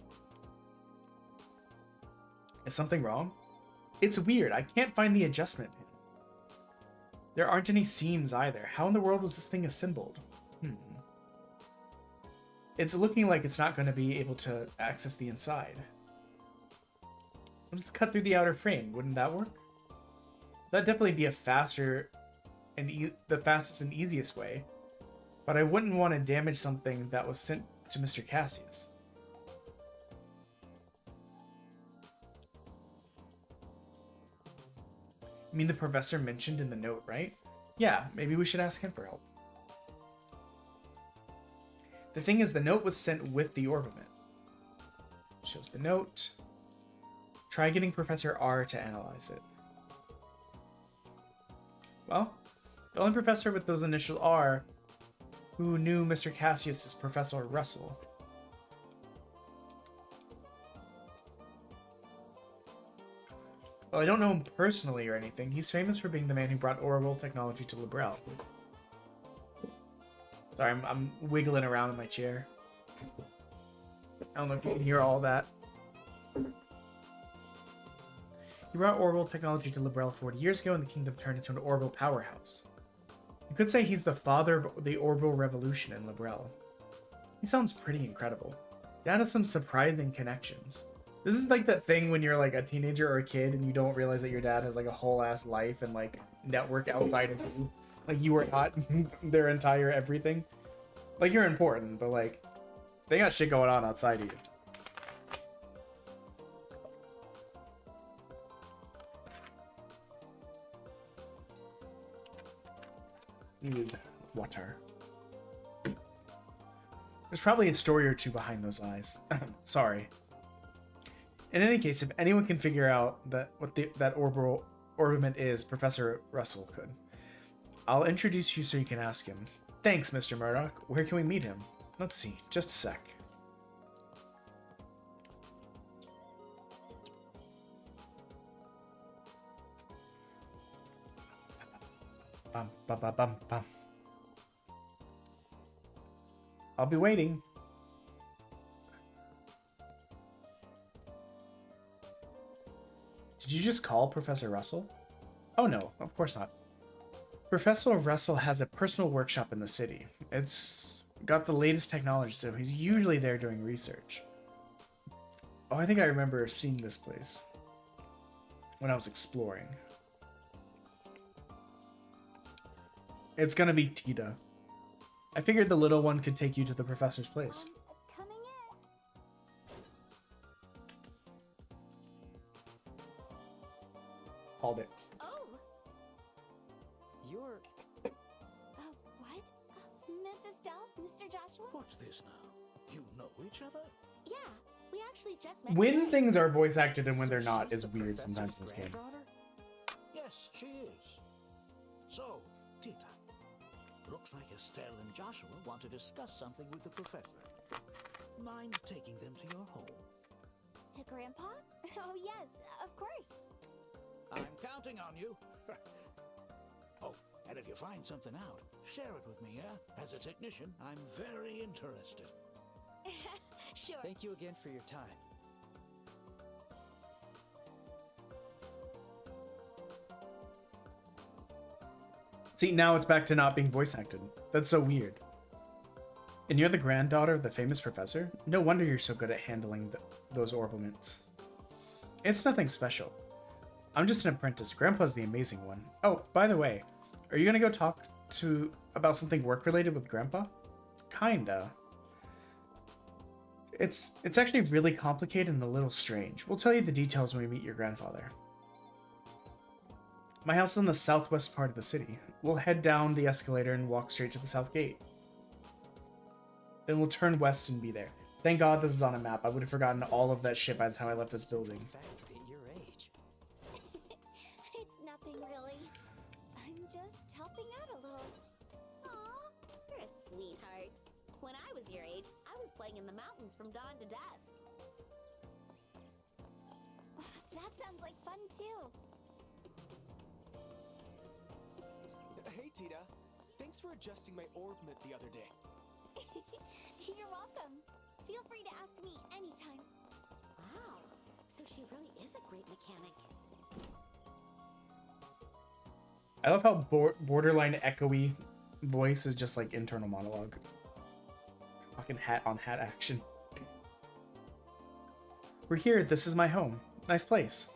Speaker 1: Is something wrong? It's weird. I can't find the adjustment pin. There aren't any seams either. How in the world was this thing assembled? It's looking like it's not going to be able to access the inside. Let's cut through the outer frame. Wouldn't that work? That'd definitely be a faster and the fastest and easiest way. But I wouldn't want to damage something that was sent to Mr. Cassius. I mean, the professor mentioned in the note, right? Yeah, maybe we should ask him for help. The thing is, the note was sent with the orbament. Shows the note. Try getting Professor R to analyze it. Well, the only professor with those initial R who knew Mr. Cassius is Professor Russell. Well, I don't know him personally or anything. He's famous for being the man who brought oral technology to Librel. Sorry, I'm wiggling around in my chair. I don't know if you can hear all that. He brought orbital technology to Librel 40 years ago, and the kingdom turned into an orbital powerhouse. You could say he's the father of the orbital revolution in Librel. He sounds pretty incredible. Dad has some surprising connections. This is like that thing when you're like a teenager or a kid and you don't realize that your dad has like a whole ass life and like network outside of you. Like you are not their entire everything. Like you're important, but like they got shit going on outside of you. Need water. There's probably a story or two behind those eyes. Sorry. In any case, if anyone can figure out that that orbital orbiment is, Professor Russell could. I'll introduce you so you can ask him. Thanks, Mr. Murdoch. Where can we meet him? Let's see. Just a sec. Bum, bum, bum, bum, bum. I'll be waiting. Did you just call Professor Russell? Oh no, of course not. Professor Russell has a personal workshop in the city. It's got the latest technology, so he's usually there doing research. Oh, I think I remember seeing this place when I was exploring. It's gonna be Tita. I figured the little one could take you to the professor's place. Called it.
Speaker 6: Oh!
Speaker 5: You're...
Speaker 4: What? Miss Estelle? Mr. Joshua?
Speaker 15: What's this now? You know each other?
Speaker 6: Yeah, we actually just met.
Speaker 1: When things are voice acted and when they're not is weird sometimes in this game.
Speaker 15: Yes, she is. So, Tita, looks like Estelle and Joshua want to discuss something with the professor. Mind taking them to your home?
Speaker 4: To Grandpa? Oh, yes, of course.
Speaker 15: I'm counting on you. Oh, and if you find something out, share it with me, yeah? As a technician, I'm very interested.
Speaker 6: Sure.
Speaker 5: Thank you again for your time.
Speaker 1: See, now it's back to not being voice acted. That's so weird. And you're the granddaughter of the famous professor? No wonder you're so good at handling those orbiments. It's nothing special. I'm just an apprentice. Grandpa's the amazing one. Oh, by the way, are you gonna go talk about something work-related with Grandpa? Kinda. It's actually really complicated and a little strange. We'll tell you the details when we meet your grandfather. My house is in the southwest part of the city. We'll head down the escalator and walk straight to the south gate. Then we'll turn west and be there. Thank God this is on a map. I would have forgotten all of that shit by the time I left this building.
Speaker 4: It's nothing really. I'm just helping out a little.
Speaker 6: Aw, you're a sweetheart. When I was your age, I was playing in the mountains from dawn to dusk.
Speaker 4: That sounds like fun too.
Speaker 14: Hey, Tita. Thanks for adjusting my orbment the other day.
Speaker 4: You're welcome. Feel free to ask me anytime.
Speaker 6: Wow, so she really is a great mechanic.
Speaker 1: I love how borderline echoey voice is just like internal monologue. Fucking hat on hat action. We're here. This is my home. Nice place.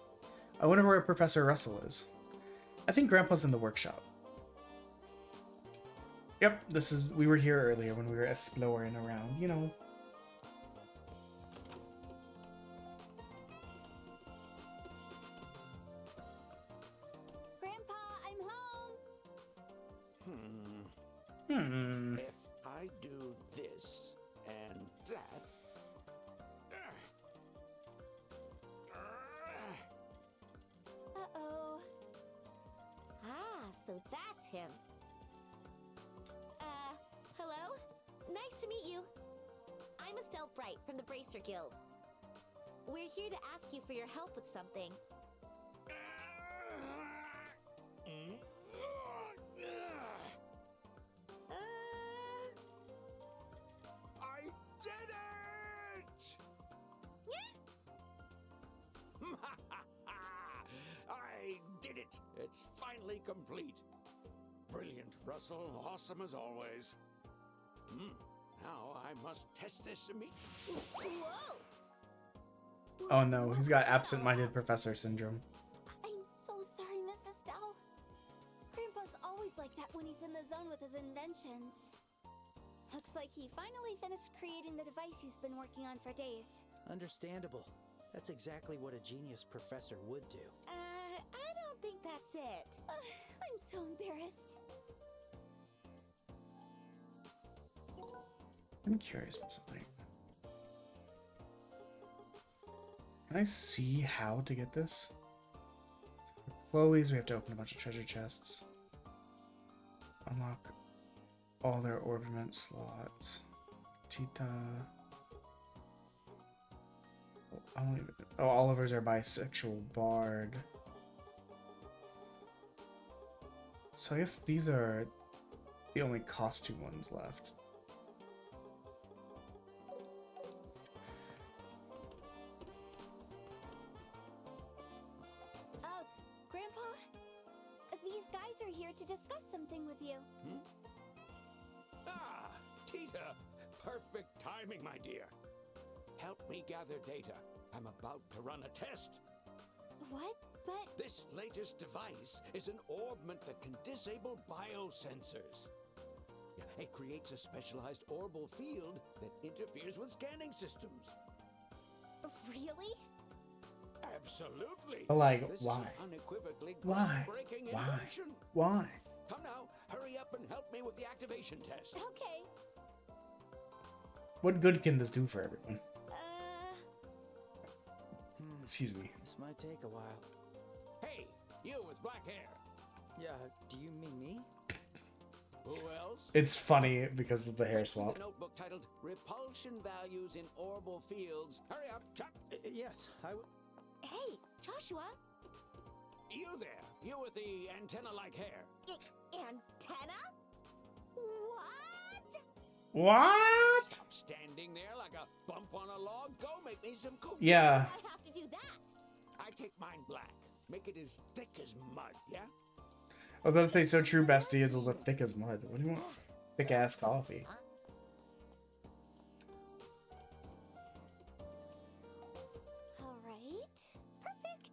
Speaker 1: I wonder where Professor Russell is. I think Grandpa's in the workshop. Yep, we were here earlier when we were exploring around, you know.
Speaker 4: Grandpa, I'm home.
Speaker 15: If I do this and that...
Speaker 4: Uh-oh.
Speaker 6: Ah, so that's him. Hello? Nice to meet you. I'm Estelle Bright from the Bracer Guild. We're here to ask you for your help with something.
Speaker 15: I did it! It's finally complete. Brilliant, Russell. Awesome as always. Now I must test this immediately.
Speaker 6: Whoa!
Speaker 1: Oh no, he's got absent-minded professor syndrome.
Speaker 4: I'm so sorry, Miss Estelle. Grandpa's always like that when he's in the zone with his inventions. Looks like he finally finished creating the device he's been working on for days.
Speaker 5: Understandable. That's exactly what a genius professor would do.
Speaker 6: I don't think that's it.
Speaker 4: I'm so embarrassed.
Speaker 1: I'm curious about something. Can I see how to get this? For Chloe's, we have to open a bunch of treasure chests. Unlock all their orbiment slots. Tita. I don't even. Oh, Oliver's our bisexual bard. So I guess these are the only costume ones left.
Speaker 4: Grandpa? These guys are here to discuss something with you.
Speaker 15: Ah, Tita! Perfect timing, my dear. Help me gather data. I'm about to run a test.
Speaker 4: What? But...
Speaker 15: This latest device is an orbment that can disable biosensors. It creates a specialized orbal field that interferes with scanning systems.
Speaker 4: Really?
Speaker 15: Absolutely.
Speaker 1: But like,
Speaker 15: This
Speaker 1: why?
Speaker 15: Is an unequivocally
Speaker 1: Why?
Speaker 15: groundbreaking
Speaker 1: Why?
Speaker 15: invention.
Speaker 1: Why?
Speaker 15: Come now, hurry up and help me with the activation test.
Speaker 4: Okay.
Speaker 1: What good can this do for everyone? Excuse me.
Speaker 5: This might take a while.
Speaker 15: Hey, you with black hair.
Speaker 5: Yeah, do you mean me?
Speaker 15: Who else?
Speaker 1: It's funny because of the hair swap.
Speaker 15: The notebook titled Repulsion Values in Orbal Fields. Hurry up, Chuck.
Speaker 5: Yes, I would.
Speaker 6: Hey, Joshua.
Speaker 15: You there. You with the antenna-like hair.
Speaker 6: Antenna? What?
Speaker 1: What?
Speaker 15: Stop standing there like a bump on a log. Go make me some cookies.
Speaker 1: Yeah.
Speaker 6: I have to do that.
Speaker 15: I take mine black. Make it as thick as mud, yeah?
Speaker 1: I was about to say, so true, bestie. It's a little thick as mud. What do you want? Thick ass coffee.
Speaker 4: All right. Perfect.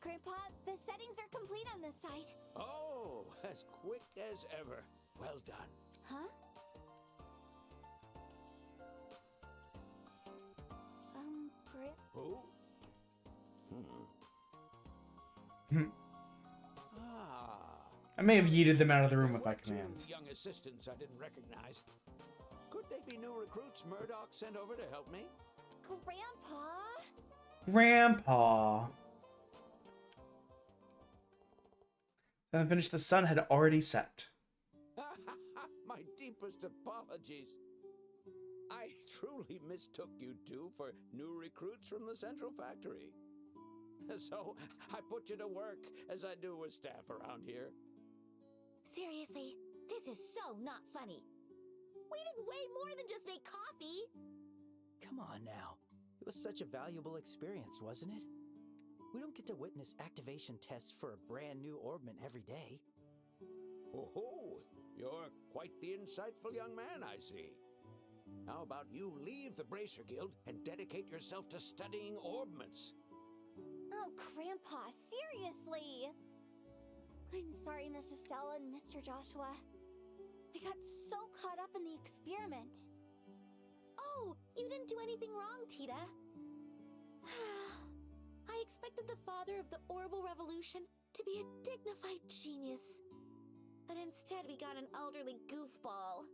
Speaker 4: Grandpa, the settings are complete on this side.
Speaker 15: Oh, as quick as ever. Well done.
Speaker 4: Huh?
Speaker 15: Who?
Speaker 1: I may have yeeted them out of the room with my
Speaker 15: Two
Speaker 1: commands.
Speaker 15: young assistants I didn't recognize. Could they be new recruits Murdoch sent over to help me?
Speaker 4: Grandpa?
Speaker 1: Grandpa. Then finished. The sun had already set.
Speaker 15: My deepest apologies. I truly mistook you two for new recruits from the Central Factory. So I put you to work, as I do with staff around here.
Speaker 6: Seriously, this is so not funny. We did way more than just make coffee.
Speaker 5: Come on now. It was such a valuable experience, wasn't it? We don't get to witness activation tests for a brand new orbment every day.
Speaker 15: Oh, you're quite the insightful young man, I see. How about you leave the Bracer Guild and dedicate yourself to studying orbments?
Speaker 4: Oh, Grandpa, seriously! I'm sorry, Miss Estelle and Mr. Joshua. I got so caught up in the experiment.
Speaker 6: Oh, you didn't do anything wrong, Tita. I expected the father of the Orbal Revolution to be a dignified genius. But instead we got an elderly goofball.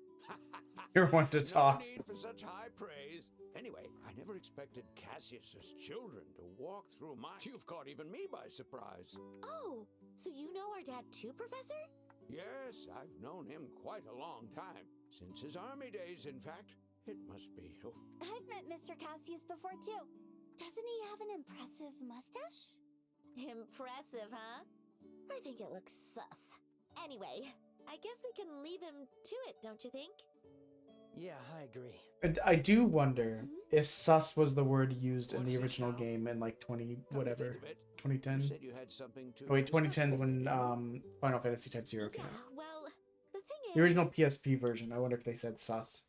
Speaker 1: You're one to talk.
Speaker 15: No need for such high praise. Anyway, I never expected Cassius's children to walk through my... You've caught even me by surprise.
Speaker 6: Oh, so you know our dad too, Professor?
Speaker 15: Yes, I've known him quite a long time. Since his army days, in fact. It must be... Oh.
Speaker 4: I've met Mr. Cassius before, too. Doesn't he have an impressive mustache?
Speaker 6: Impressive, huh? I think it looks sus. Anyway, I guess we can leave him to it, don't you think?
Speaker 5: Yeah, I agree.
Speaker 1: And I do wonder if sus was the word used in the original game in like 20 whatever, 2010.
Speaker 15: You said you had something to
Speaker 1: Oh wait,
Speaker 15: discuss
Speaker 1: 2010 is
Speaker 15: with
Speaker 1: when
Speaker 15: me.
Speaker 1: Final Fantasy Type 0 came out.
Speaker 6: Well, the thing is...
Speaker 1: The original PSP version. I wonder if they said sus.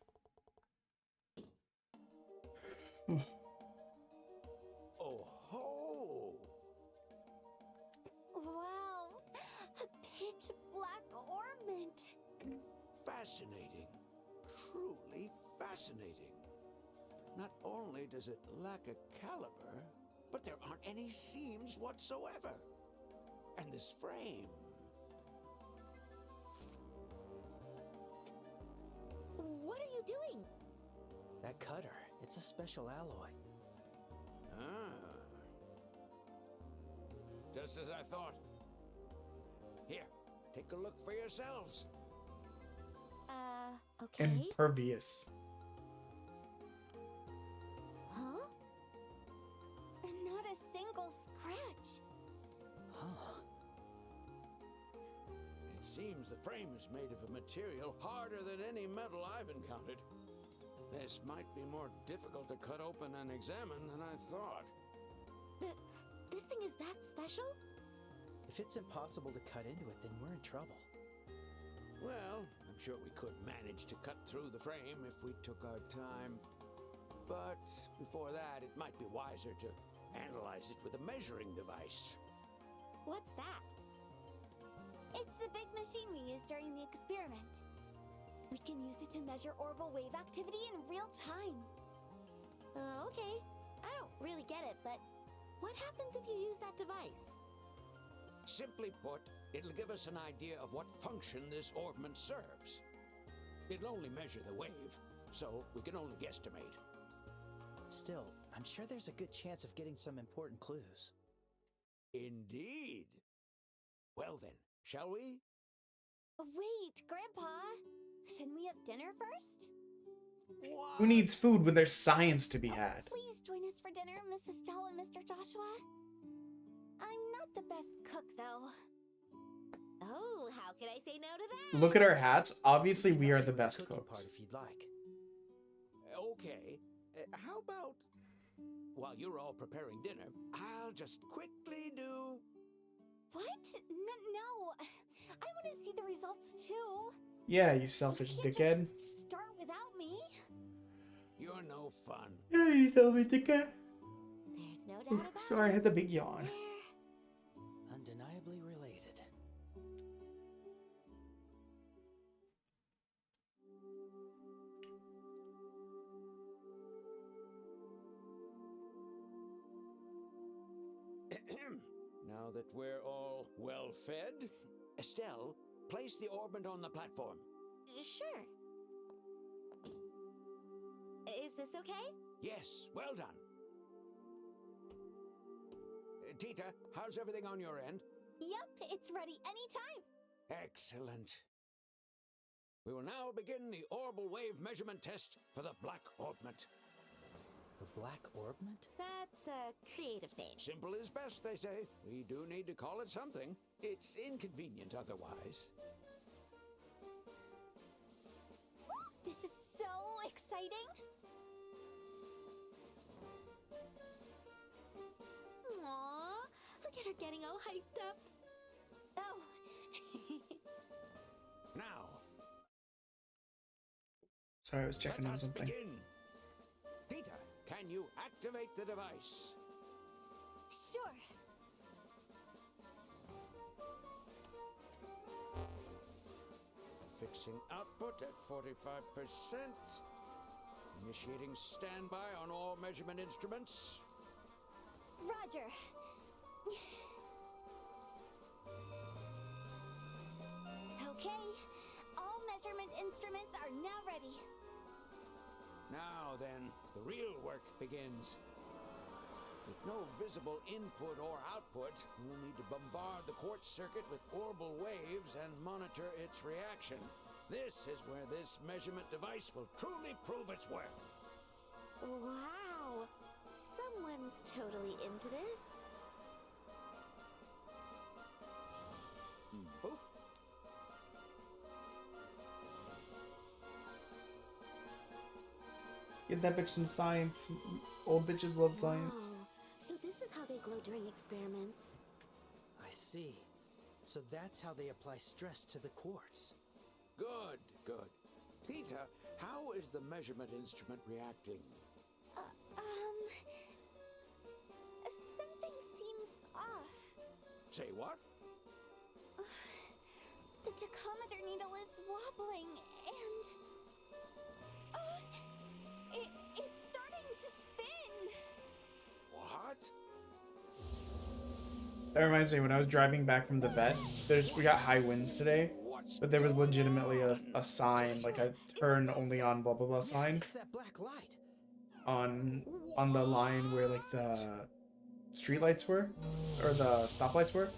Speaker 15: Oh ho!
Speaker 4: Wow, a pitch black ornament.
Speaker 15: Fascinating. Truly fascinating. Not only does it lack a caliber, but there aren't any seams whatsoever. And this frame.
Speaker 6: What are you doing?
Speaker 5: That cutter, it's a special alloy.
Speaker 15: Ah. Just as I thought. Here, take a look for yourselves.
Speaker 6: Okay.
Speaker 1: Impervious.
Speaker 6: Huh?
Speaker 4: Not a single scratch.
Speaker 5: Huh.
Speaker 15: It seems the frame is made of a material harder than any metal I've encountered. This might be more difficult to cut open and examine than I thought.
Speaker 6: This thing is that special?
Speaker 5: If it's impossible to cut into it, then we're in trouble.
Speaker 15: Well, I'm sure we could manage to cut through the frame if we took our time. But before that, it might be wiser to analyze it with a measuring device.
Speaker 6: What's that?
Speaker 4: It's the big machine we used during the experiment. We can use it to measure orbital wave activity in real time.
Speaker 6: Okay. I don't really get it, but what happens if you use that device?
Speaker 15: Simply put, it'll give us an idea of what function this orbment serves. It'll only measure the wave, so we can only guesstimate.
Speaker 5: Still, I'm sure there's a good chance of getting some important clues.
Speaker 15: Indeed. Well then, shall we?
Speaker 4: Wait, Grandpa. Shouldn't we have dinner first?
Speaker 1: Who needs food when there's science to be had?
Speaker 4: Please join us for dinner, Mrs. Stella and Mr. Joshua. I'm not the best cook, though.
Speaker 6: Oh, how could I say no to that?
Speaker 1: Look at our hats. Obviously, we are the best
Speaker 5: Cooking
Speaker 1: cooks.
Speaker 5: part if you'd like.
Speaker 15: Okay. How about, while you're all preparing dinner, I'll just quickly do...
Speaker 4: What? No. I want to see the results, too.
Speaker 1: Yeah, you selfish
Speaker 4: You can't
Speaker 1: dickhead.
Speaker 4: just start without me.
Speaker 15: You're no fun.
Speaker 1: Yeah, you selfish dickhead.
Speaker 6: There's no doubt about it.
Speaker 1: Sorry, I had the big yawn.
Speaker 5: Undeniably related.
Speaker 15: Now that we're all well fed, Estelle, place the orbit on the platform.
Speaker 6: Sure. Is this okay?
Speaker 15: Yes, well done. Tita, how's everything on your end?
Speaker 4: Yep, it's ready anytime.
Speaker 15: Excellent. We will now begin the orbital wave measurement test for the Black Orbment.
Speaker 5: The Black Orbment?
Speaker 6: That's a creative name.
Speaker 15: Simple is best, they say. We do need to call it something. It's inconvenient otherwise.
Speaker 4: This is so exciting.
Speaker 6: Aww, look at her getting all hyped up.
Speaker 4: Oh.
Speaker 15: Now,
Speaker 1: Sorry, I was checking
Speaker 15: let
Speaker 1: on
Speaker 15: us
Speaker 1: something.
Speaker 15: begin. Tita, can you activate the device?
Speaker 4: Sure.
Speaker 15: Fixing output at 45%. Initiating standby on all measurement instruments.
Speaker 4: Roger. Okay, all measurement instruments are now ready.
Speaker 15: Now then, the real work begins. With no visible input or output, we'll need to bombard the quartz circuit with orbital waves and monitor its reaction. This is where this measurement device will truly prove its worth.
Speaker 6: Wow, someone's totally into this.
Speaker 15: Boop.
Speaker 1: Give that bitch some science. Old bitches love science.
Speaker 6: Whoa. So this is how they glow during experiments.
Speaker 5: I see. So that's how they apply stress to the quartz.
Speaker 15: Good, good. Theta, how is the measurement instrument reacting?
Speaker 4: Something seems off.
Speaker 15: Say what?
Speaker 4: The tachometer needle is wobbling and... it's starting to spin!
Speaker 15: What?
Speaker 1: That reminds me, when I was driving back from the vet, we got high winds today, but there was legitimately a sign, like a turn only on blah blah blah sign
Speaker 5: It's that black light.
Speaker 1: on the line where like the street lights were, or the stoplights were,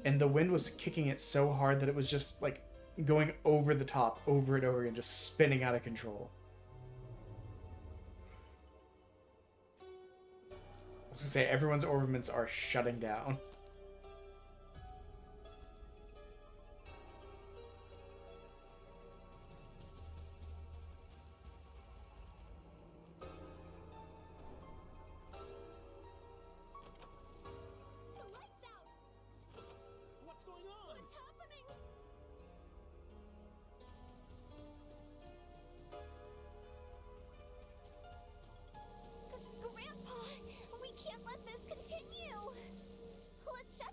Speaker 1: and the wind was kicking it so hard that it was just like going over the top over and over again, just spinning out of control. I was gonna say, everyone's orbitments are shutting down.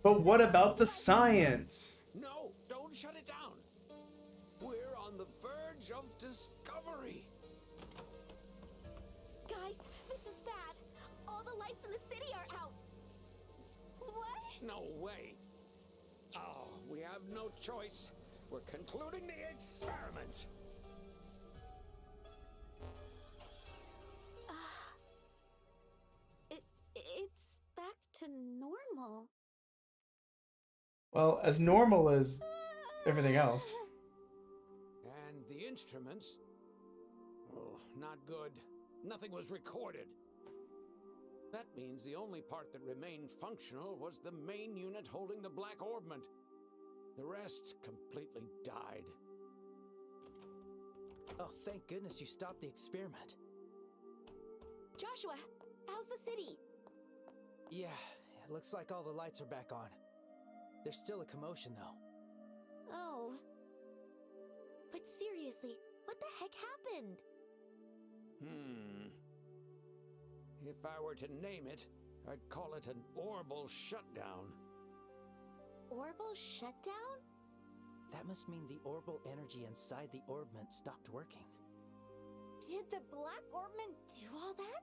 Speaker 1: But what about the science?
Speaker 15: No, don't shut it down. We're on the verge of discovery.
Speaker 6: Guys, this is bad. All the lights in the city are out. What?
Speaker 15: No way. Oh, we have no choice. We're concluding the experiment.
Speaker 6: It's back to normal.
Speaker 1: Well, as normal as everything else.
Speaker 15: And the instruments? Oh, not good. Nothing was recorded. That means the only part that remained functional was the main unit holding the black orbment. The rest completely died.
Speaker 5: Oh, thank goodness you stopped the experiment.
Speaker 6: Joshua, how's the city?
Speaker 5: Yeah, it looks like all the lights are back on. There's still a commotion, though.
Speaker 6: Oh. But seriously, what the heck happened?
Speaker 15: If I were to name it, I'd call it an orbal shutdown.
Speaker 6: Orbal shutdown?
Speaker 5: That must mean the orbal energy inside the orbment stopped working.
Speaker 4: Did the black orbment do all that?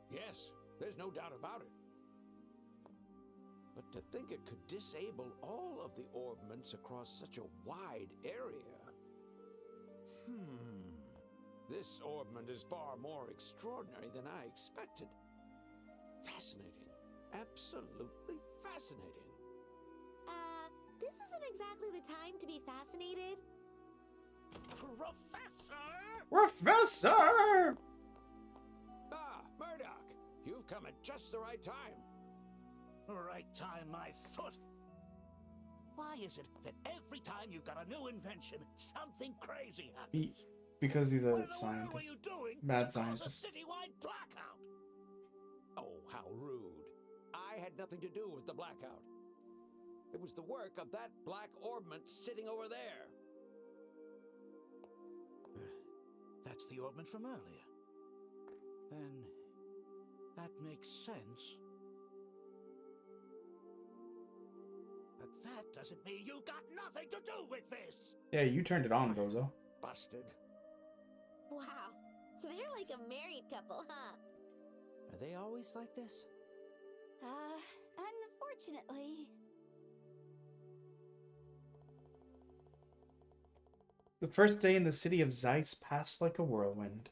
Speaker 15: Yes, there's no doubt about it. But to think it could disable all of the orbments across such a wide area... This orbment is far more extraordinary than I expected. Fascinating. Absolutely fascinating.
Speaker 6: This isn't exactly the time to be fascinated.
Speaker 1: Professor!
Speaker 15: Ah, Murdoch! You've come at just the right time. Right time, my foot. Why is it that every time you've got a new invention, something crazy happens?
Speaker 1: Because he's
Speaker 15: What
Speaker 1: a
Speaker 15: in the world
Speaker 1: scientist.
Speaker 15: were you doing
Speaker 1: Mad
Speaker 15: to cause
Speaker 1: scientist.
Speaker 15: a citywide blackout? Oh, how rude. I had nothing to do with the blackout. It was the work of that black orbment sitting over there. That's the orbment from earlier. Then that makes sense. But that doesn't mean you got nothing to do with this.
Speaker 1: Yeah, you turned it on, Bozo.
Speaker 15: Busted.
Speaker 6: Wow, they're like a married couple, huh?
Speaker 5: Are they always like this?
Speaker 4: Unfortunately.
Speaker 1: The first day in the city of Zeiss passed like a whirlwind.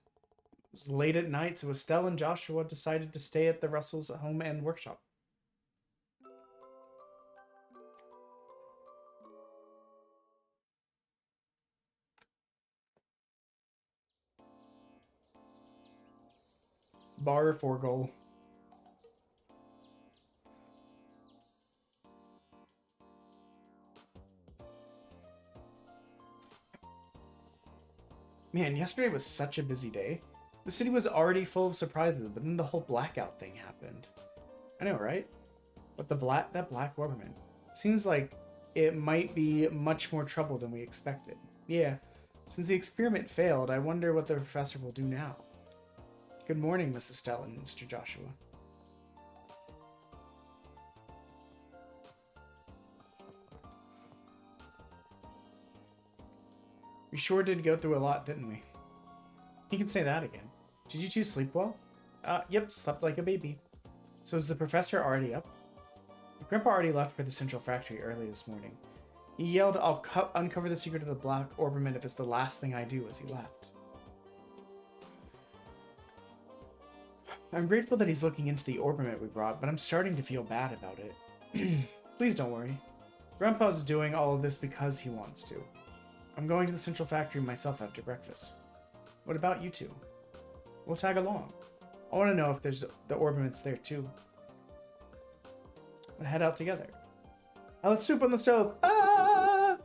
Speaker 1: It was late at night, so Estelle and Joshua decided to stay at the Russells' home and workshop. Bar for goal. Man, yesterday was such a busy day. The city was already full of surprises, but then the whole blackout thing happened. I know, right? But that black Orberman seems like it might be much more trouble than we expected. Yeah, since the experiment failed, I wonder what the professor will do now. Good morning, Mrs. Stella and Mr. Joshua. We sure did go through a lot, didn't we? You can say that again. Did you two sleep well? Yep, slept like a baby. So is the professor already up? Grandpa already left for the central factory early this morning. He yelled, I'll uncover the secret of the black Orberman if it's the last thing I do, as he left. I'm grateful that he's looking into the Orberman we brought, but I'm starting to feel bad about it. Please don't worry. Grandpa's doing all of this because he wants to. I'm going to the central factory myself after breakfast. What about you two? We'll tag along. I want to know if there's the Orbermans there too. We'll head out together. I left soup on the stove. Ah!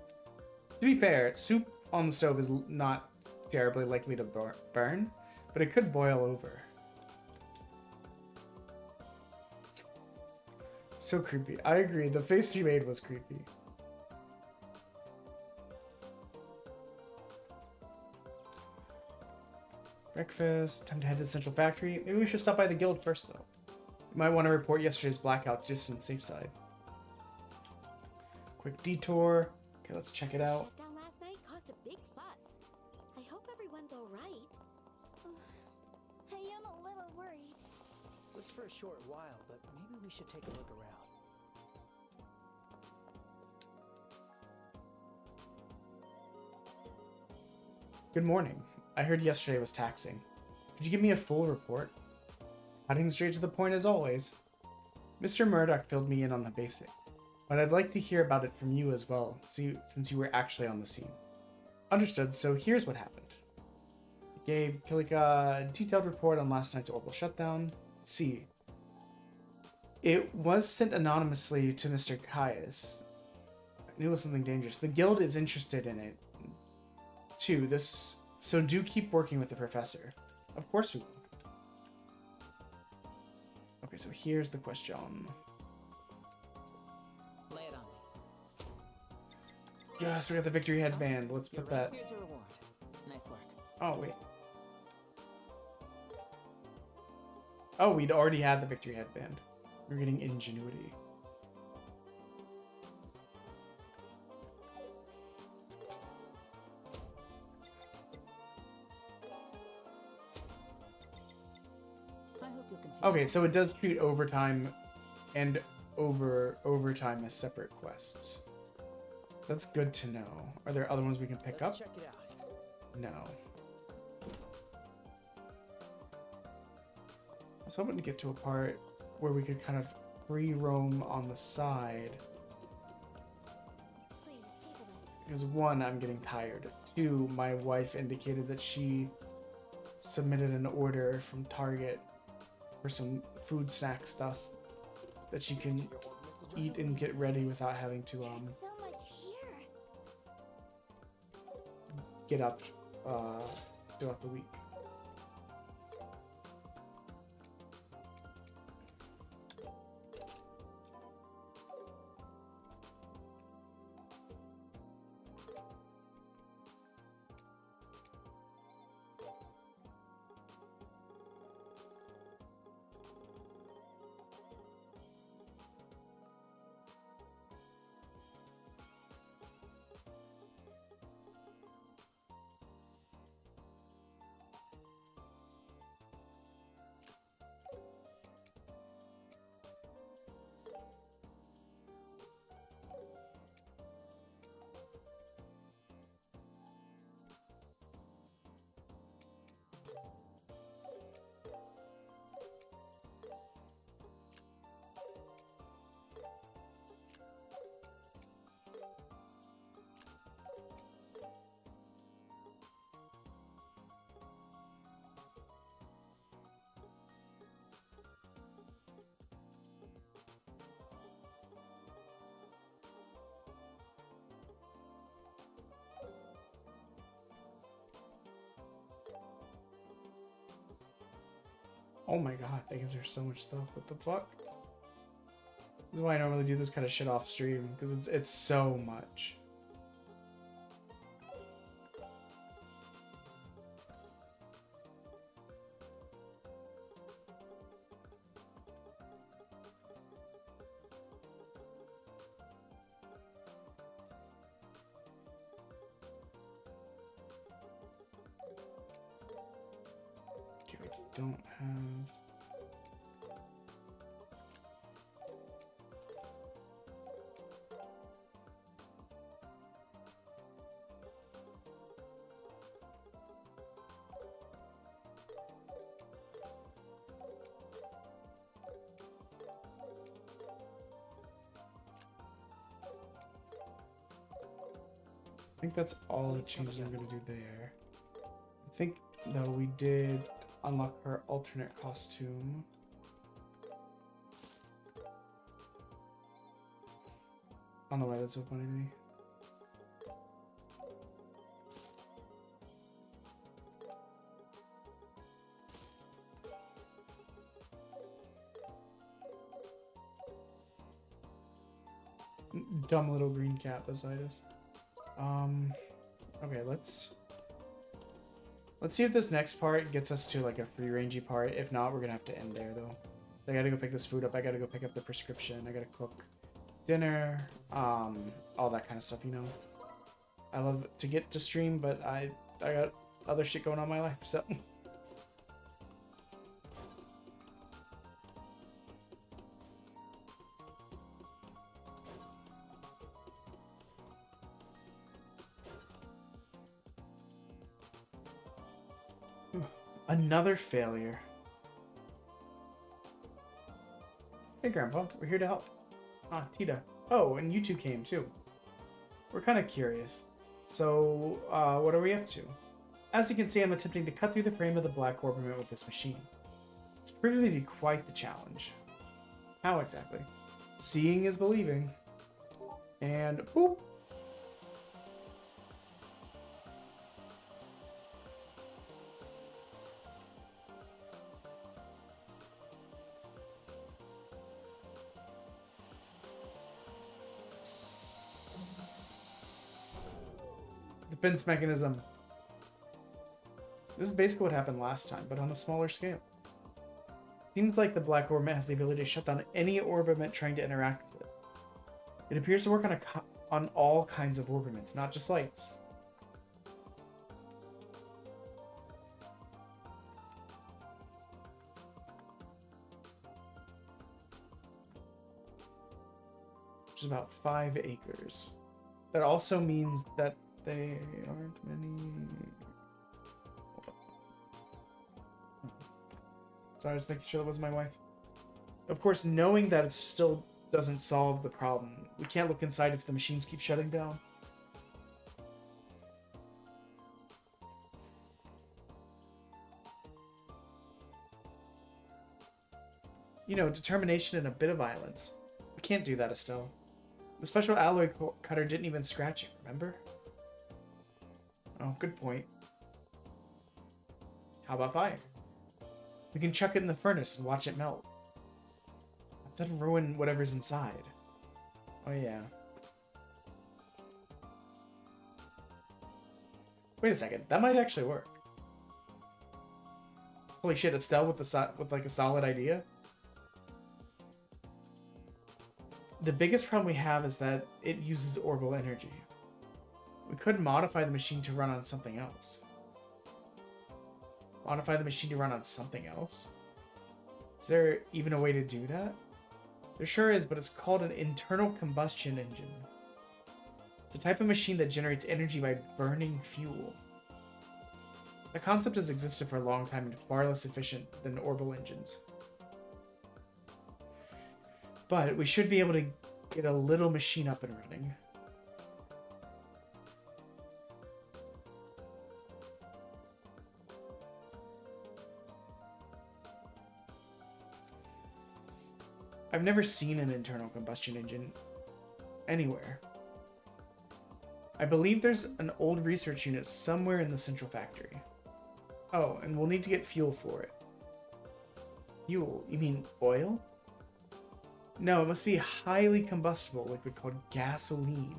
Speaker 1: To be fair, soup on the stove is not terribly likely to burn, but it could boil over. So creepy. I agree. The face she made was creepy. Breakfast. Time to head to the central factory. Maybe we should stop by the guild first, though. You might want to report yesterday's blackout just on the safe side. Quick detour. Okay, let's check it out.
Speaker 6: Shutdown last night caused a big fuss. I hope everyone's all right.
Speaker 4: I am a little worried.
Speaker 5: It was for a short while, but maybe we should take a look around.
Speaker 1: Good morning. I heard yesterday was taxing. Could you give me a full report? Cutting straight to the point as always. Mr. Murdoch filled me in on the basic, but I'd like to hear about it from you as well, since you were actually on the scene. Understood, so here's what happened. I gave Kilika a detailed report on last night's orbital shutdown. Let's see. It was sent anonymously to Mr. Caius. I knew it was something dangerous. The guild is interested in it, too. So do keep working with the professor. Of course we will. Okay, so here's the question.
Speaker 9: Lay it on me.
Speaker 1: Yes, we got the victory headband. Let's put that.
Speaker 9: Here's your reward. Nice work.
Speaker 1: Oh, wait. Oh, we'd already had the victory headband. We're getting ingenuity. Okay, so it does treat overtime and overtime as separate quests. That's good to know. Are there other ones we can pick up?
Speaker 5: Check it out.
Speaker 1: No. I was hoping to get to a part where we could kind of free roam on the side. Because one, I'm getting tired. Two, my wife indicated that she submitted an order from Target for some food snack stuff that she can eat and get ready without having to
Speaker 4: So much here.
Speaker 1: get up throughout the week. Oh my god, I guess there's so much stuff. What the fuck? This is why I normally do this kind of shit off stream, because it's so much. Okay, we don't have... I think that's all the changes I'm gonna do there. I think though we did unlock her alternate costume. I don't know why that's so funny to me. Dumb little green cat beside us. Okay, let's see if this next part gets us to like a free rangey part. If not, we're gonna have to end there though. I gotta go pick this food up. I gotta go pick up the prescription. I gotta cook dinner, all that kind of stuff, you know. I love to get to stream, but I got other shit going on in my life, so. Another failure. Hey Grandpa, we're here to help. Ah, Tita. Oh, and you two came too. We're kind of curious. So, what are we up to? As you can see, I'm attempting to cut through the frame of the Black Orbiment with this machine. It's proving to be quite the challenge. How exactly? Seeing is believing. And boop! Defense mechanism. This is basically what happened last time, but on a smaller scale. Seems like the Black Orbiment has the ability to shut down any Orbiment trying to interact with it. It appears to work on all kinds of Orbiments, not just lights. Which is about 5 acres. That also means that they aren't many. Sorry, I was making sure that was my wife. Of course, knowing that it still doesn't solve the problem. We can't look inside if the machines keep shutting down. You know, determination and a bit of violence. We can't do that, Estelle. The special alloy cutter didn't even scratch it, remember? Oh, good point. How about fire? We can chuck it in the furnace and watch it melt. That'll ruin whatever's inside. Oh yeah. Wait a second, that might actually work. Holy shit, Estelle with like a solid idea. The biggest problem we have is that it uses orbital energy. We could modify the machine to run on something else. Modify the machine to run on something else? Is there even a way to do that? There sure is, but it's called an internal combustion engine. It's a type of machine that generates energy by burning fuel. The concept has existed for a long time and far less efficient than orbital engines. But we should be able to get a little machine up and running. I've never seen an internal combustion engine anywhere. I believe there's an old research unit somewhere in the central factory. Oh, and we'll need to get fuel for it. Fuel? You mean oil? No, it must be highly combustible liquid called gasoline.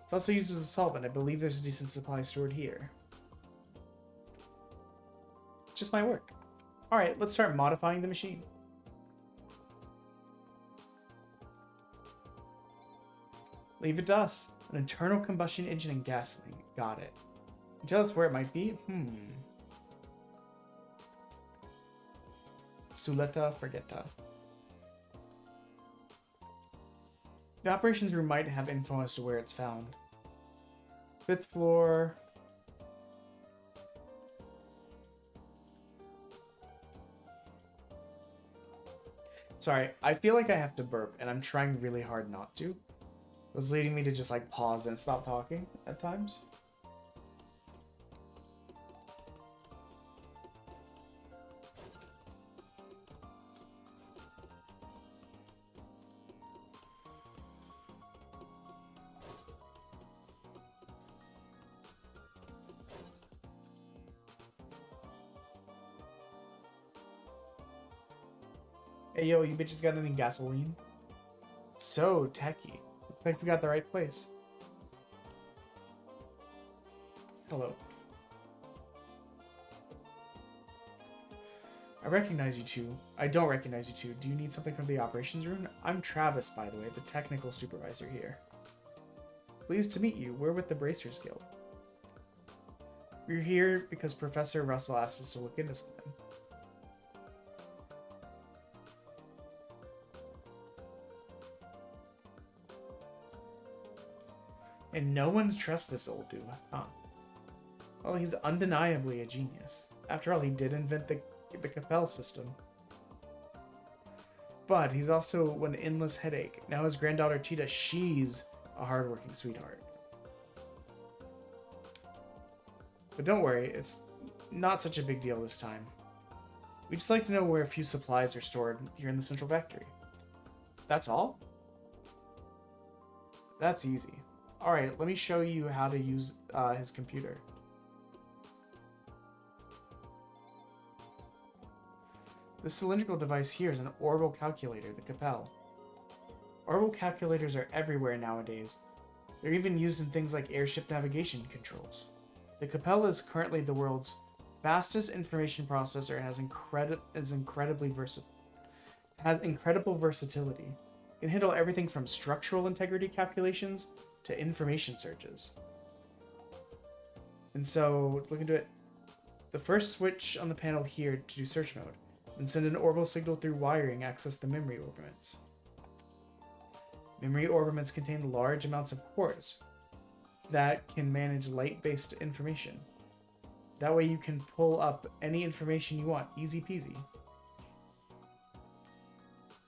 Speaker 1: It's also used as a solvent. I believe there's a decent supply stored here. Just my work. Alright, let's start modifying the machine. Leave it to us. An internal combustion engine and gasoline. Got it. Tell us where it might be? Suleta Forgeta. The operations room might have info as to where it's found. 5th floor. Sorry, I feel like I have to burp, and I'm trying really hard not to. It was leading me to just like pause and stop talking at times. Hey yo, you bitches got any gasoline? So techy. Looks like we got the right place. Hello. I recognize you two. I don't recognize you two. Do you need something from the operations room? I'm Travis, by the way, the technical supervisor here. Pleased to meet you. We're with the Bracers Guild. We're here because Professor Russell asked us to look into something. And no one trusts this old dude, huh? Well, he's undeniably a genius. After all, he did invent the Capel system. But he's also an endless headache. Now his granddaughter Tita, she's a hardworking sweetheart. But don't worry, it's not such a big deal this time. We'd just like to know where a few supplies are stored here in the central factory. That's all? That's easy. Alright, let me show you how to use his computer. This cylindrical device here is an orbital calculator, the Capel. Orbital calculators are everywhere nowadays. They're even used in things like airship navigation controls. The Capel is currently the world's fastest information processor and has incredible versatility. It can handle everything from structural integrity calculations to information searches. And so, look into it. The first switch on the panel here to do search mode, and send an orbital signal through wiring, access the memory orbiments. Memory orbiments contain large amounts of cores that can manage light-based information. That way you can pull up any information you want, easy peasy.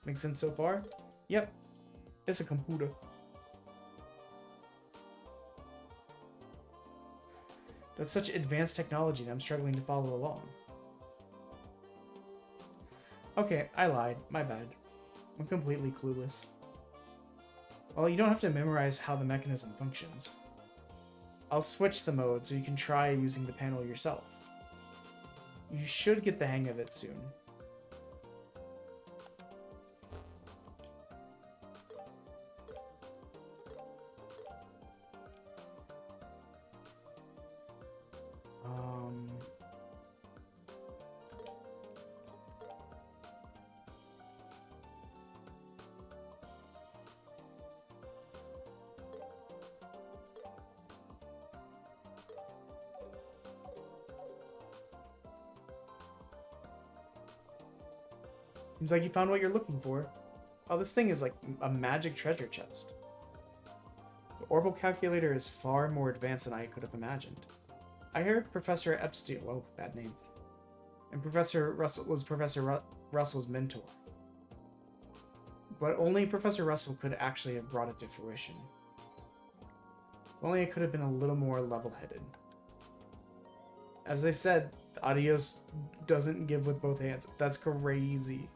Speaker 1: Make sense so far? Yep, it's a computer. That's such advanced technology and I'm struggling to follow along. Okay, I lied. My bad. I'm completely clueless. Well, you don't have to memorize how the mechanism functions. I'll switch the mode so you can try using the panel yourself. You should get the hang of it soon. Seems like you found what you're looking for. Oh, this thing is like a magic treasure chest. The orbital calculator is far more advanced than I could have imagined. I heard Professor Epstein, whoa, bad name, and Professor Russell was Professor Russell's mentor. But only Professor Russell could actually have brought it to fruition. Only it could have been a little more level-headed. As I said, the Adios doesn't give with both hands. That's crazy.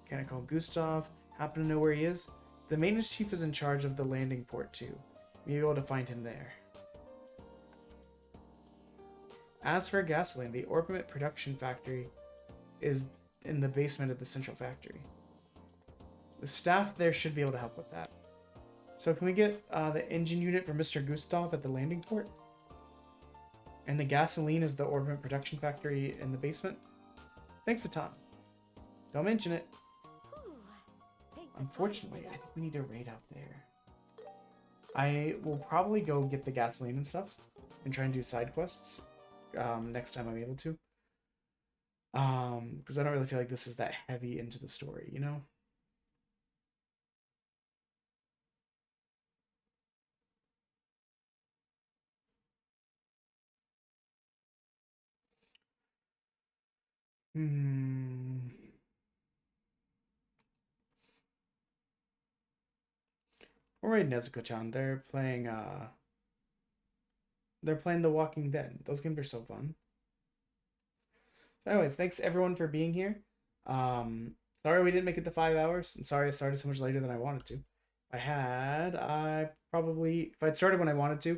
Speaker 1: Can I call Gustav? Happen to know where he is? The maintenance chief is in charge of the landing port too. Maybe able to find him there. As for gasoline, the Orbiment production factory is in the basement of the central factory. The staff there should be able to help with that. So can we get the engine unit for Mr. Gustav at the landing port? And the gasoline is the Orbment production factory in the basement? Thanks a ton. Don't mention it. Unfortunately, I think we need a raid out there. I will probably go get the gasoline and stuff and try and do side quests next time I'm able to. Because I don't really feel like this is that heavy into the story, you know? We're raiding Nezuko-chan. They're playing The Walking Dead. Those games are so fun. So anyways, thanks everyone for being here. Sorry we didn't make it to 5 hours. And sorry I started so much later than I wanted to. If I'd started when I wanted to,